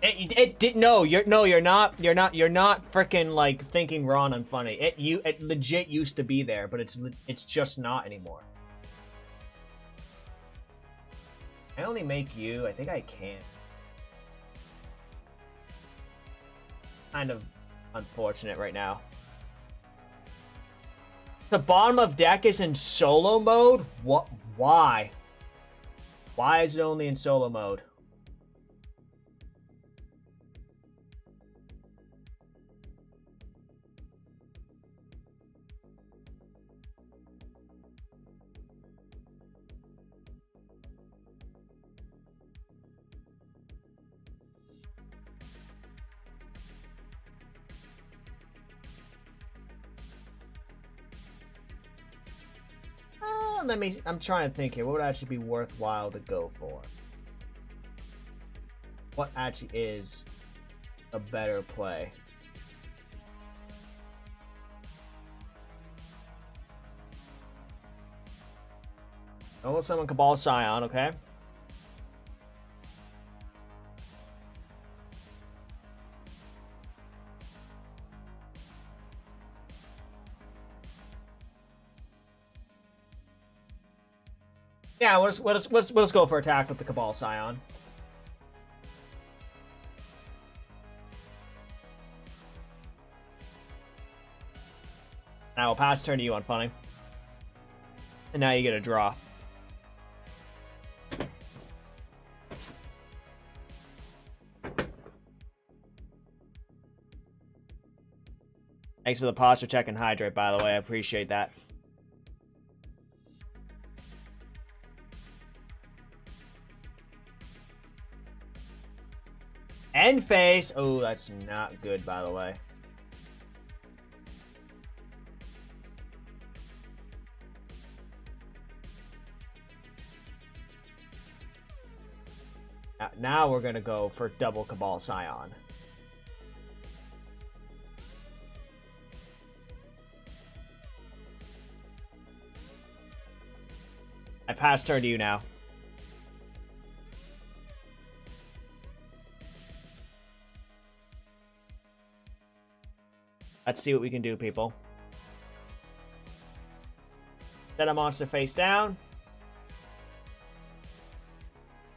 It did you're not freaking like thinking raw and funny. It legit used to be there, but it's just not anymore. I only make you. I think I can. Kind of unfortunate right now. The bottom of deck is in solo mode? What? Why? Why is it only in solo mode? I'm trying to think here. What would actually be worthwhile to go for? What actually is a better play? I will summon Cabal Scion, okay? Yeah, let's go for attack with the Cabal Scion. I will pass turn to you on Funny. And now you get a draw. Thanks for the posture check and hydrate, by the way. I appreciate that. End phase. Oh, that's not good, by the way. Now we're gonna go for double Cabal Scion. I pass turn to you now. Let's see what we can do, people. Set a monster face down.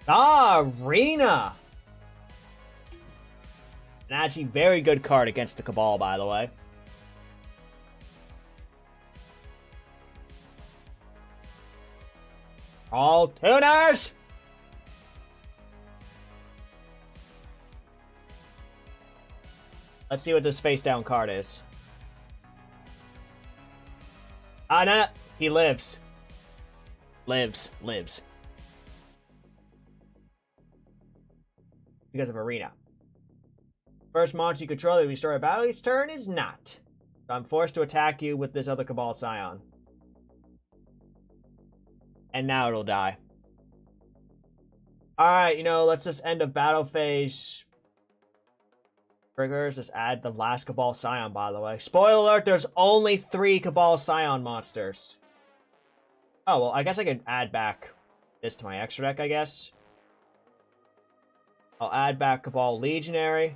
Ah, Arena! An actually very good card against the Cabal, by the way. All tuners! Let's see what this face-down card is. Ah, no, he lives. Lives. Because of Arena. First monster you control that restore a battle each turn is not. So I'm forced to attack you with this other Cabal Scion. And now it'll die. Alright, you know, let's just end of battle phase. Triggers, just add the last Cabal Scion, by the way. Spoiler alert, there's only 3 Cabal Scion monsters. Oh, well, I guess I can add back this to my extra deck, I guess. I'll add back Cabal Legionary.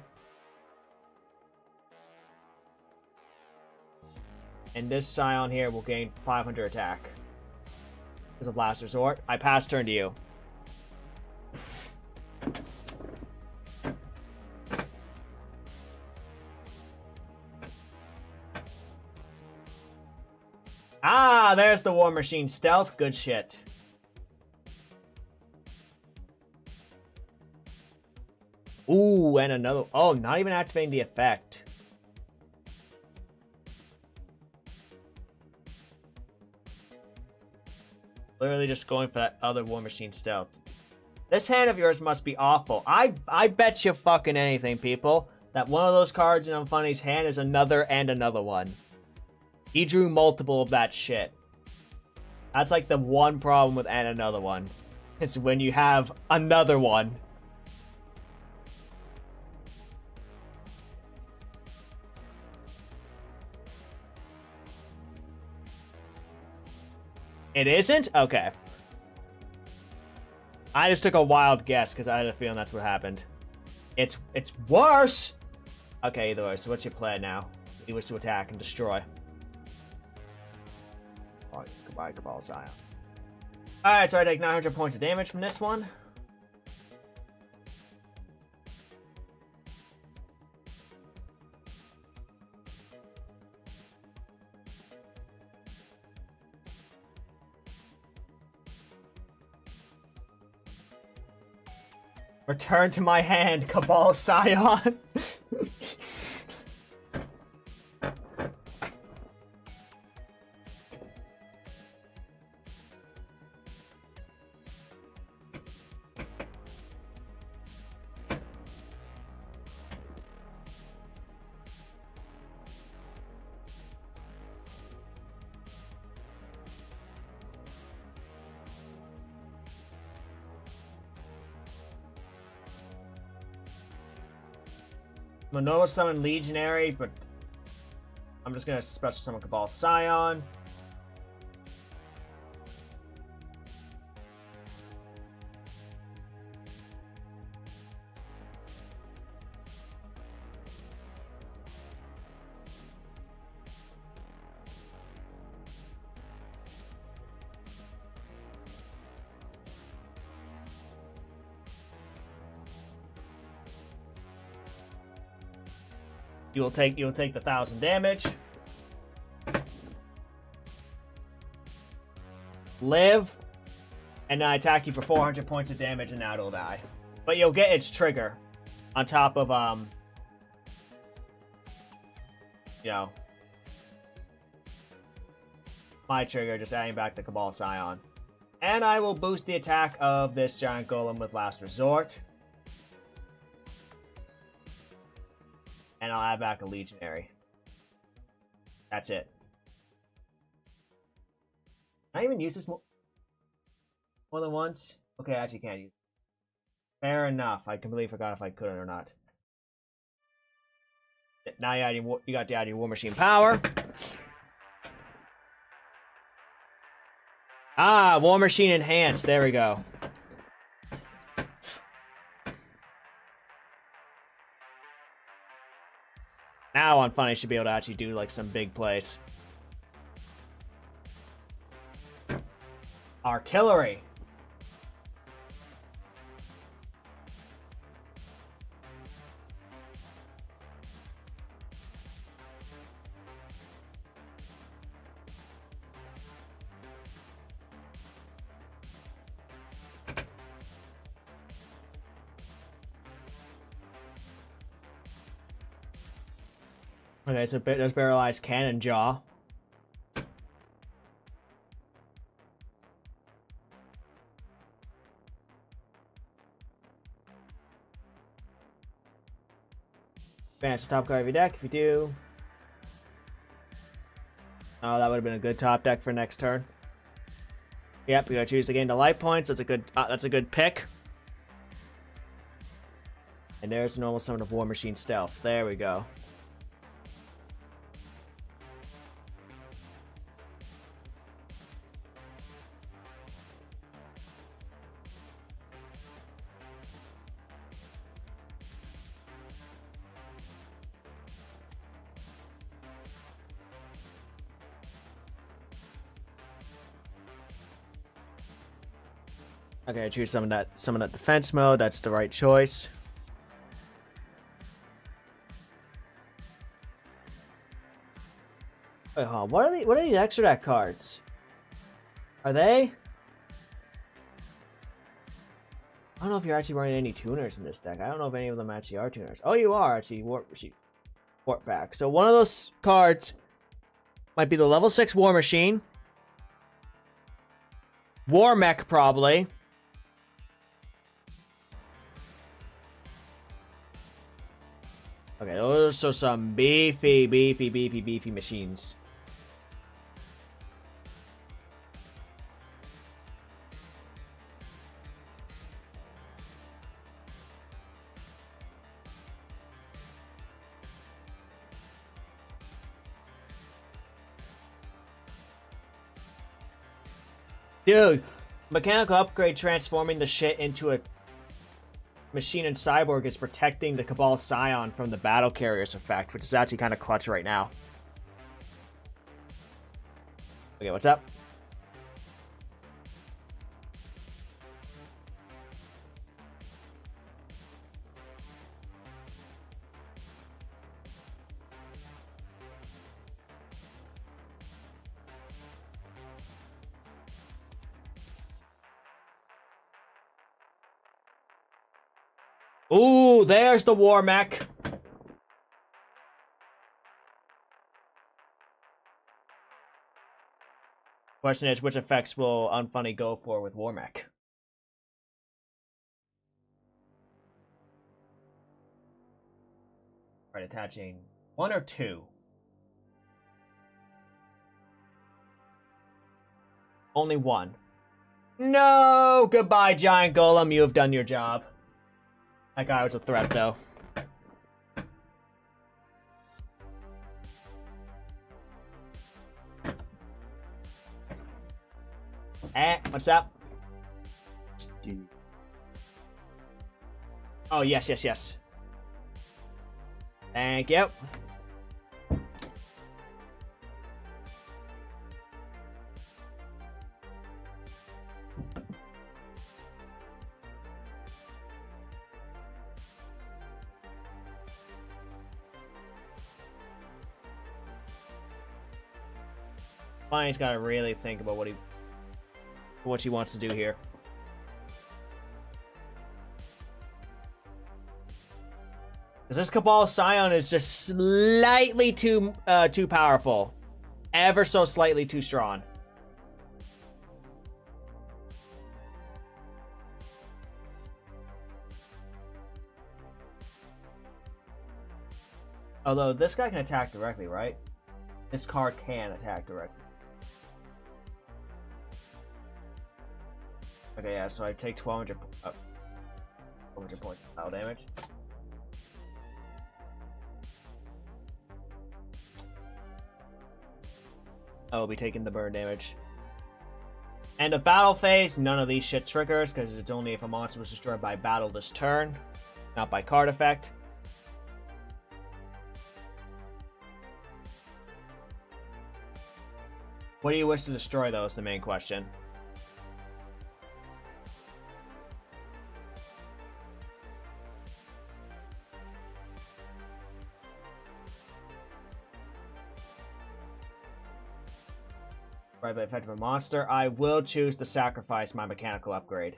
And this Scion here will gain 500 attack. As a Last Resort. I pass turn to you. Ah, there's the War Machine Stealth. Good shit. Ooh, and another... Oh, not even activating the effect. Literally just going for that other War Machine Stealth. This hand of yours must be awful. I bet you fucking anything, people, that one of those cards in Unfunny's hand is another and another one. He drew multiple of that shit. That's like the one problem with and another one. It's when you have another one. It isn't? Okay. I just took a wild guess because I had a feeling that's what happened. It's worse! Okay, either way, so what's your plan now? You wish to attack and destroy. Oh, goodbye, Cabal Scion. Alright, so I take 900 points of damage from this one. Return to my hand, Cabal Scion. Manoa summon Legionary, but I'm just gonna special summon Cabal Scion. You'll take the 1,000 damage. Live, and then I attack you for 400 points of damage, and now it'll die. But you'll get its trigger on top of you know, my trigger, just adding back the Cabal Scion. And I will boost the attack of this Giant Golem with Last Resort. And I'll add back a Legionary. That's it. Can I even use this more than once? Okay, I actually can't use it. Fair enough. I completely forgot if I could or not. Now you got to add your War Machine power. Ah, War Machine enhanced. There we go. Now Unfunny should be able to actually do like some big plays. Artillery. Okay, so there's Paralyzed Cannon Jaw. Advance the top card of your deck if you do. Oh, that would have been a good top deck for next turn. Yep, you gotta choose to gain the life points. That's a good pick. And there's the normal summon of War Machine Stealth. There we go. Okay, I choose summon that defense mode. That's the right choice. Wait, hold on. What are these extra deck cards? Are they? I don't know if you're actually running any tuners in this deck. I don't know if any of them actually are tuners. Oh, you are actually warp back. So one of those cards might be the level 6 War Machine. War Mech, probably. Okay, those are some beefy machines. Dude, mechanical upgrade transforming the shit into a machine and cyborg is protecting the Cabal Scion from the battle carriers effect, which is actually kind of clutch right now. Okay, what's up? Ooh, there's the War Mech. Question is, which effects will Unfunny go for with War Mech? Right, attaching 1 or 2? Only 1. No! Goodbye, Giant Golem. You have done your job. That guy was a threat, though. What's up? Oh, yes. Thank you. Funny's gotta really think about what she wants to do here. Because this Cabal Scion is just slightly too powerful. Ever so slightly too strong. Although this guy can attack directly, right? This card can attack directly. Okay, yeah, so I take 1200 points of battle damage. I will be taking the burn damage. End of battle phase, none of these shit triggers, because it's only if a monster was destroyed by battle this turn, not by card effect. What do you wish to destroy, though, is the main question. Right, by effect of a monster, I will choose to sacrifice my mechanical upgrade.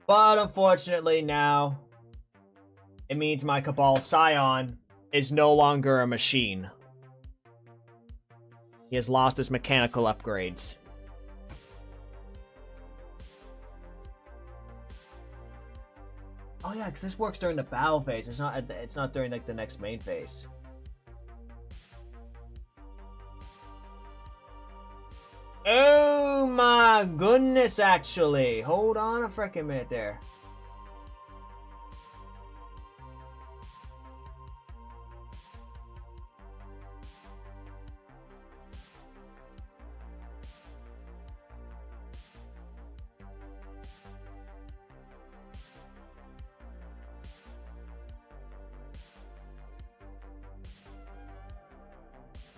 But unfortunately now, it means my Cabal Scion is no longer a machine. He has lost his mechanical upgrades. Oh yeah, because this works during the battle phase. It's not during like the next main phase. Oh my goodness, actually. Hold on a freaking minute there.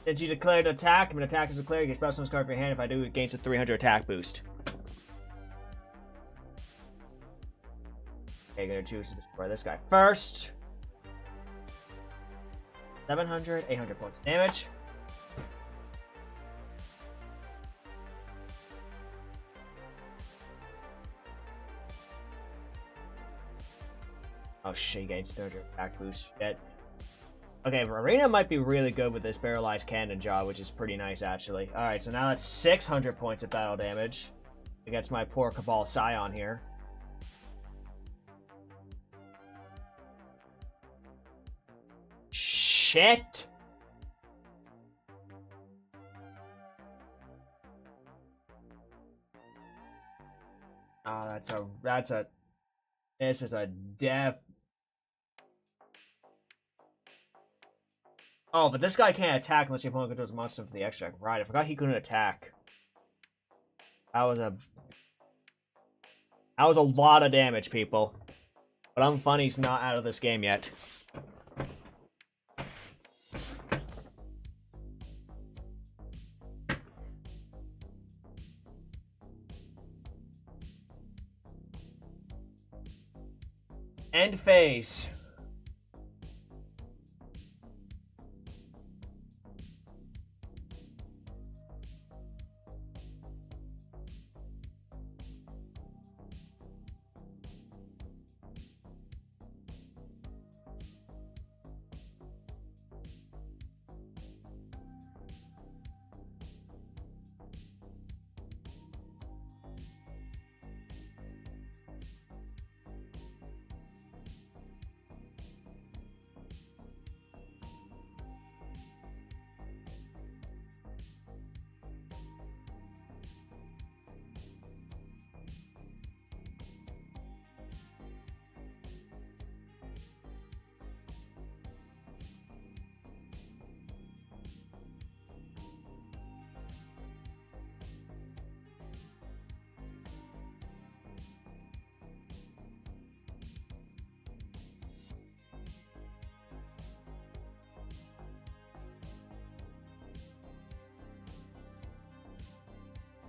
Did you declare an attack? If an attack is declared, you can spell some card from your hand. If I do, it gains a 300 attack boost. Okay, gonna choose to destroy this guy first. 700, 800 points of damage. Oh shit, he gains 300 attack boost. Shit. Okay, Arena might be really good with this Paralyzed Cannon Jaw, which is pretty nice, actually. Alright, so now that's 600 points of battle damage against my poor Cabal Scion here. Shit! Oh, this is a death. Oh, but this guy can't attack unless your opponent controls a monster for the extract. Right, I forgot he couldn't attack. That was a lot of damage, people. But Unfunny's not out of this game yet. End phase.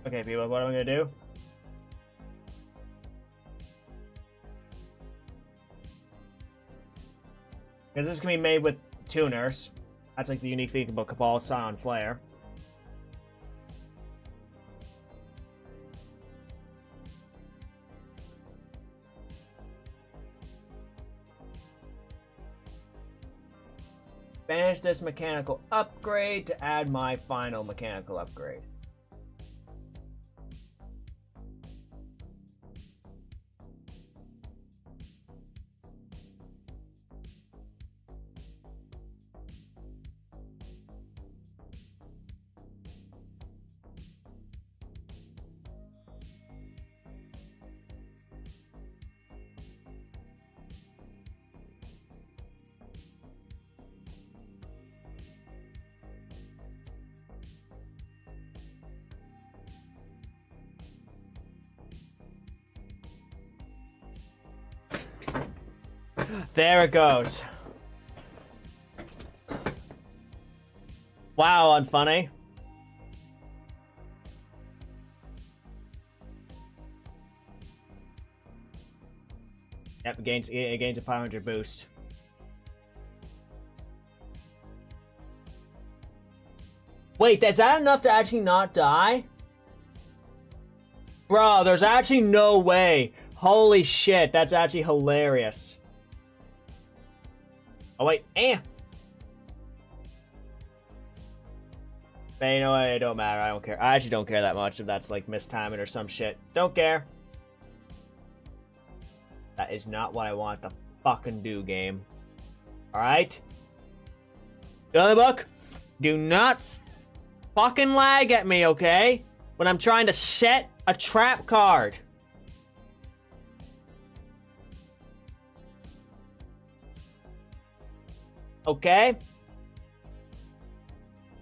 Okay, people, what am I gonna do? Because this can be made with tuners. That's like the unique thing about Cabal Scion Flare. Banish this mechanical upgrade to add my final mechanical upgrade. There it goes. Wow, Unfunny. Yep, it gains a 500 boost. Wait, is that enough to actually not die? Bro, there's actually no way. Holy shit, that's actually hilarious. Oh wait, But you know what? It don't matter. I don't care. I actually don't care that much if that's like mistiming or some shit. Don't care. That is not what I want to fucking do, game. Alright? Billy Book, do not fucking lag at me, okay? When I'm trying to set a trap card. Okay?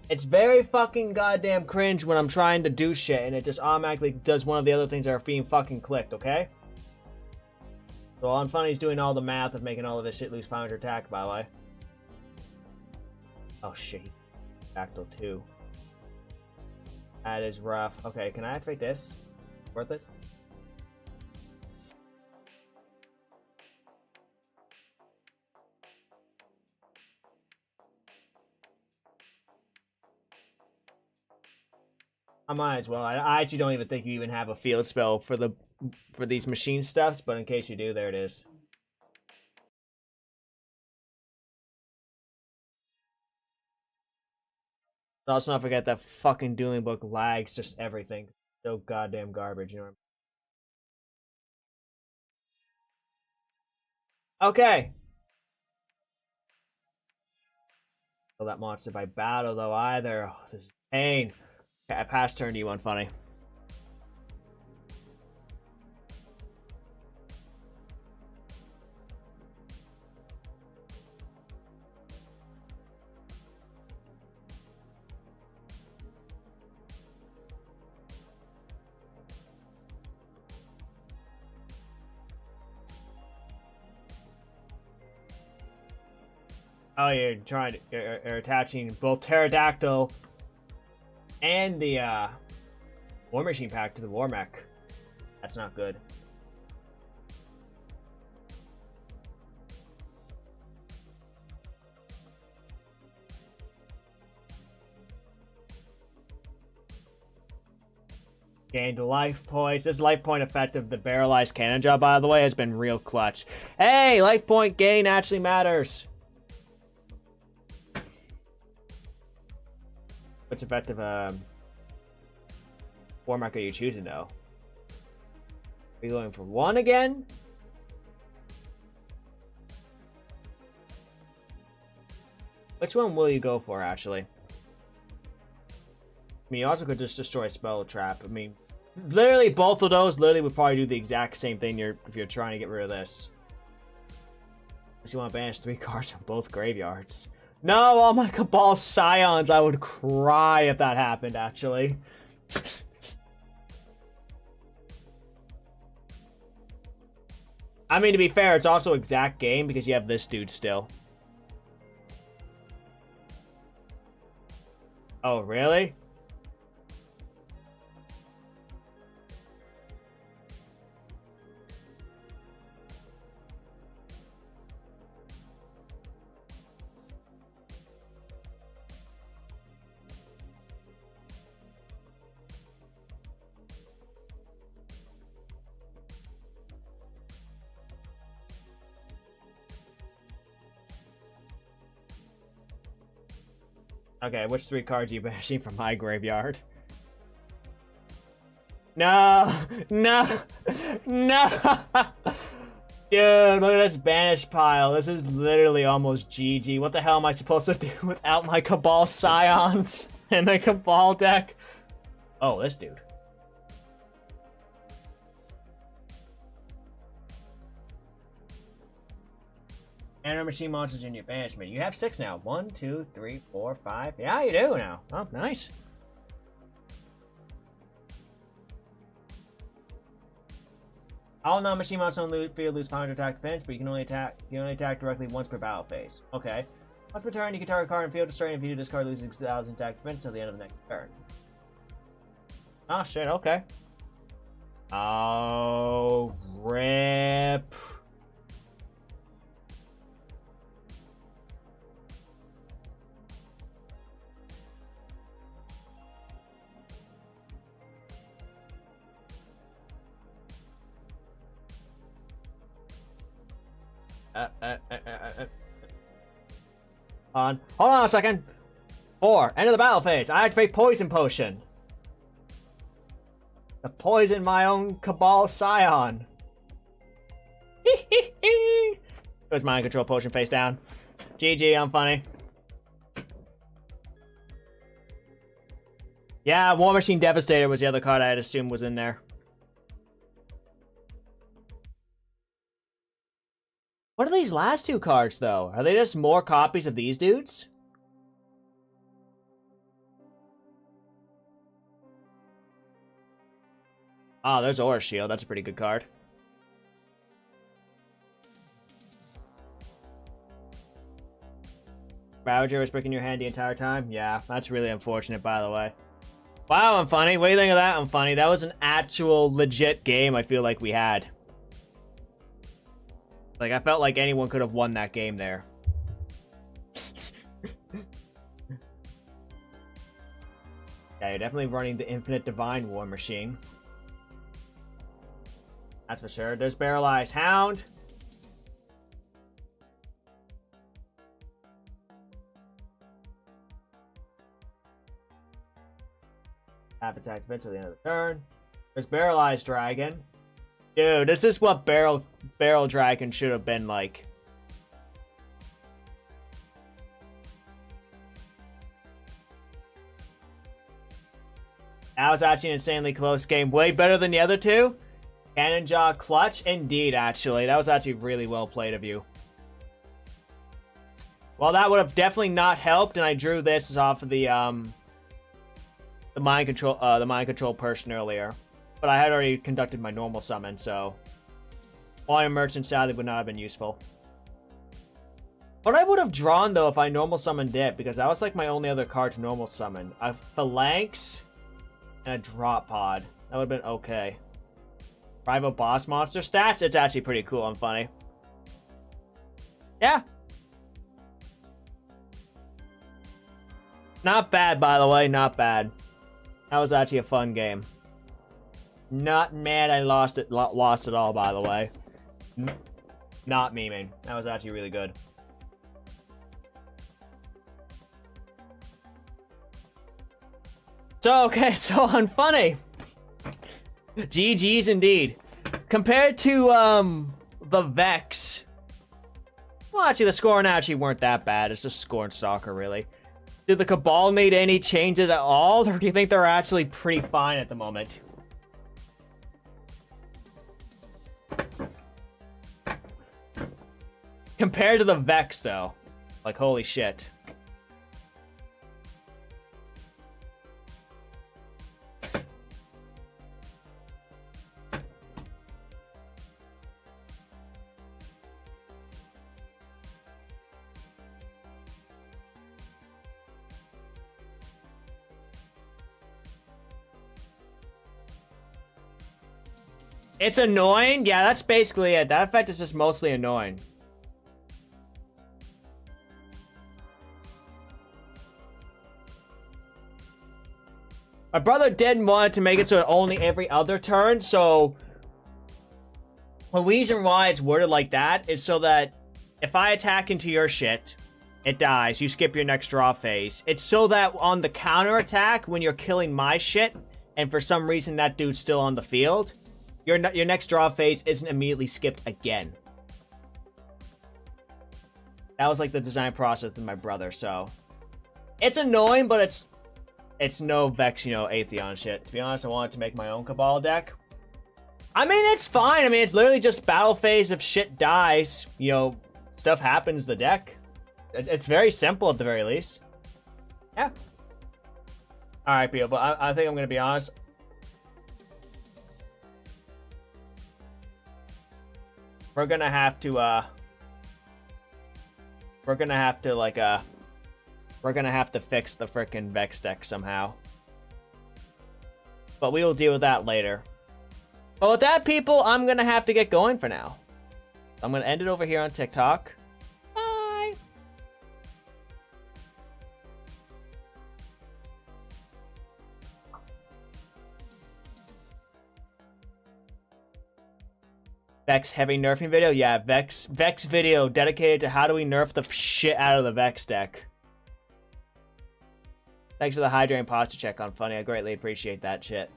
It's very fucking goddamn cringe when I'm trying to do shit and it just automatically does one of the other things that are being fucking clicked, okay? So all I'm funny is doing all the math of making all of this shit lose 500 attack, by the way. Oh shit. Dactyl 2. That is rough. Okay, can I activate this? Worth it? I might as well. I actually don't even think you even have a field spell for these machine stuffs, but in case you do, there it is. Let's not forget that fucking Dueling Book lags just everything. So goddamn garbage, you know what I mean? Okay. Kill that monster by battle though either. Oh, this is pain. Okay, I passed turn D1 funny. Oh, you're trying to, you're attaching both Pterodactyl and the War Machine pack to the War Mech. That's not good. Gained life points. This life point effect of the barrelized cannon job, by the way, has been real clutch. Hey, life point gain actually matters. What's effective War Mech are you choosing though? Are you going for one again? Which one will you go for actually? I mean, you also could just destroy Spell Trap. I mean, literally both of those literally would probably do the exact same thing if you're trying to get rid of this. Unless you want to banish 3 cards from both graveyards. No, all my Cabal Scions, I would cry if that happened, actually. I mean, to be fair, it's also exact game because you have this dude still. Oh, really? Okay, which 3 cards are you banishing from my graveyard? No! No! No! Dude, look at this banish pile. This is literally almost GG. What the hell am I supposed to do without my Cabal Scions and the Cabal deck? Oh, this dude. Enter machine monsters in your banishment. You have 6 now. 1, 2, 3, 4, 5. Yeah, you do now. Oh, nice. All non-machine monsters on the field lose 500 attack defense, but you can only attack directly once per battle phase. Okay. Once per turn, you can target a card and field destroy, and if you do, this card loses 6,000 attack defense until the end of the next turn. Oh shit, okay. Oh, rip. Hold on a second. 4. End of the battle phase. I activate Poison Potion. To poison my own Cabal Scion. Where's Mind Control Potion face down? GG, I'm funny. Yeah, War Machine Devastator was the other card I had assumed was in there. What are these last 2 cards, though? Are they just more copies of these dudes? Oh, there's Aura Shield. That's a pretty good card. Ravager was breaking your hand the entire time? Yeah, that's really unfortunate, by the way. Wow, I'm funny. What do you think of that? I'm funny. That was an actual legit game I feel like we had. Like, I felt like anyone could have won that game there. Yeah, you're definitely running the Infinite Divine War Machine. That's for sure. There's Paralyzed Hound. Appetite Defense at the end of the turn. There's Paralyzed Dragon. Dude, this is what Barrel Dragon should have been like. That was actually an insanely close game. Way better than the other 2. Cannon Jaw Clutch. Indeed, actually. That was actually really well played of you. Well, that would have definitely not helped, and I drew this off of the mind control person earlier. But I had already conducted my normal summon, so Volume Merchant sadly would not have been useful. What I would have drawn, though, if I normal summoned it, because that was like my only other card to normal summon, a Phalanx and a Drop Pod. That would have been okay. Rival Boss Monster stats? It's actually pretty cool and funny. Yeah. Not bad, by the way. Not bad. That was actually a fun game. Not mad I lost it all, by the way. Not memeing. That was actually really good. So, okay, so unfunny. GG's indeed. Compared to, the Vex. Well, actually, the scoring actually weren't that bad. It's just Scorn Stalker, really. Did the Cabal need any changes at all? Or do you think they're actually pretty fine at the moment? Compared to the Vex, though. Like, holy shit. It's annoying? Yeah, that's basically it. That effect is just mostly annoying. My brother didn't want to make it so it only every other turn, so the reason why it's worded like that is so that if I attack into your shit, it dies. You skip your next draw phase. It's so that on the counter attack, when you're killing my shit, and for some reason that dude's still on the field, your next draw phase isn't immediately skipped again. That was like the design process with my brother, so it's annoying, but it's no Vex, you know, Atheon shit. To be honest, I wanted to make my own Cabal deck. I mean, it's fine. I mean, it's literally just battle phase. If shit dies, you know, stuff happens to the deck. It's very simple at the very least. Yeah. Alright, people, but I think I'm gonna be honest. We're gonna have to, fix the frickin' Vex deck somehow. But we will deal with that later. But with that, people, I'm gonna have to get going for now. I'm gonna end it over here on TikTok. Bye! Vex heavy nerfing video? Yeah, Vex video dedicated to how do we nerf the shit out of the Vex deck. Thanks for the hydrating posture check on Funny. I greatly appreciate that shit.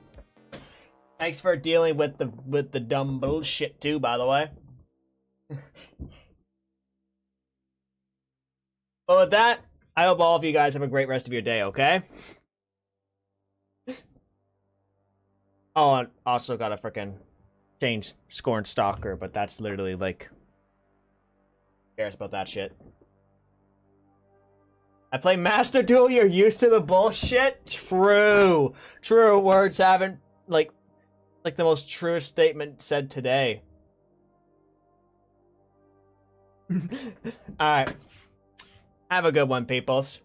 Thanks for dealing with the dumb bullshit too, by the way. But with that, I hope all of you guys have a great rest of your day, okay? Oh, and also got a freaking change Scorn Stalker, but that's literally like... Who cares about that shit? I play Master Duel, you're used to the bullshit? True. True words haven't, like the most truest statement said today. Alright. Have a good one, peoples.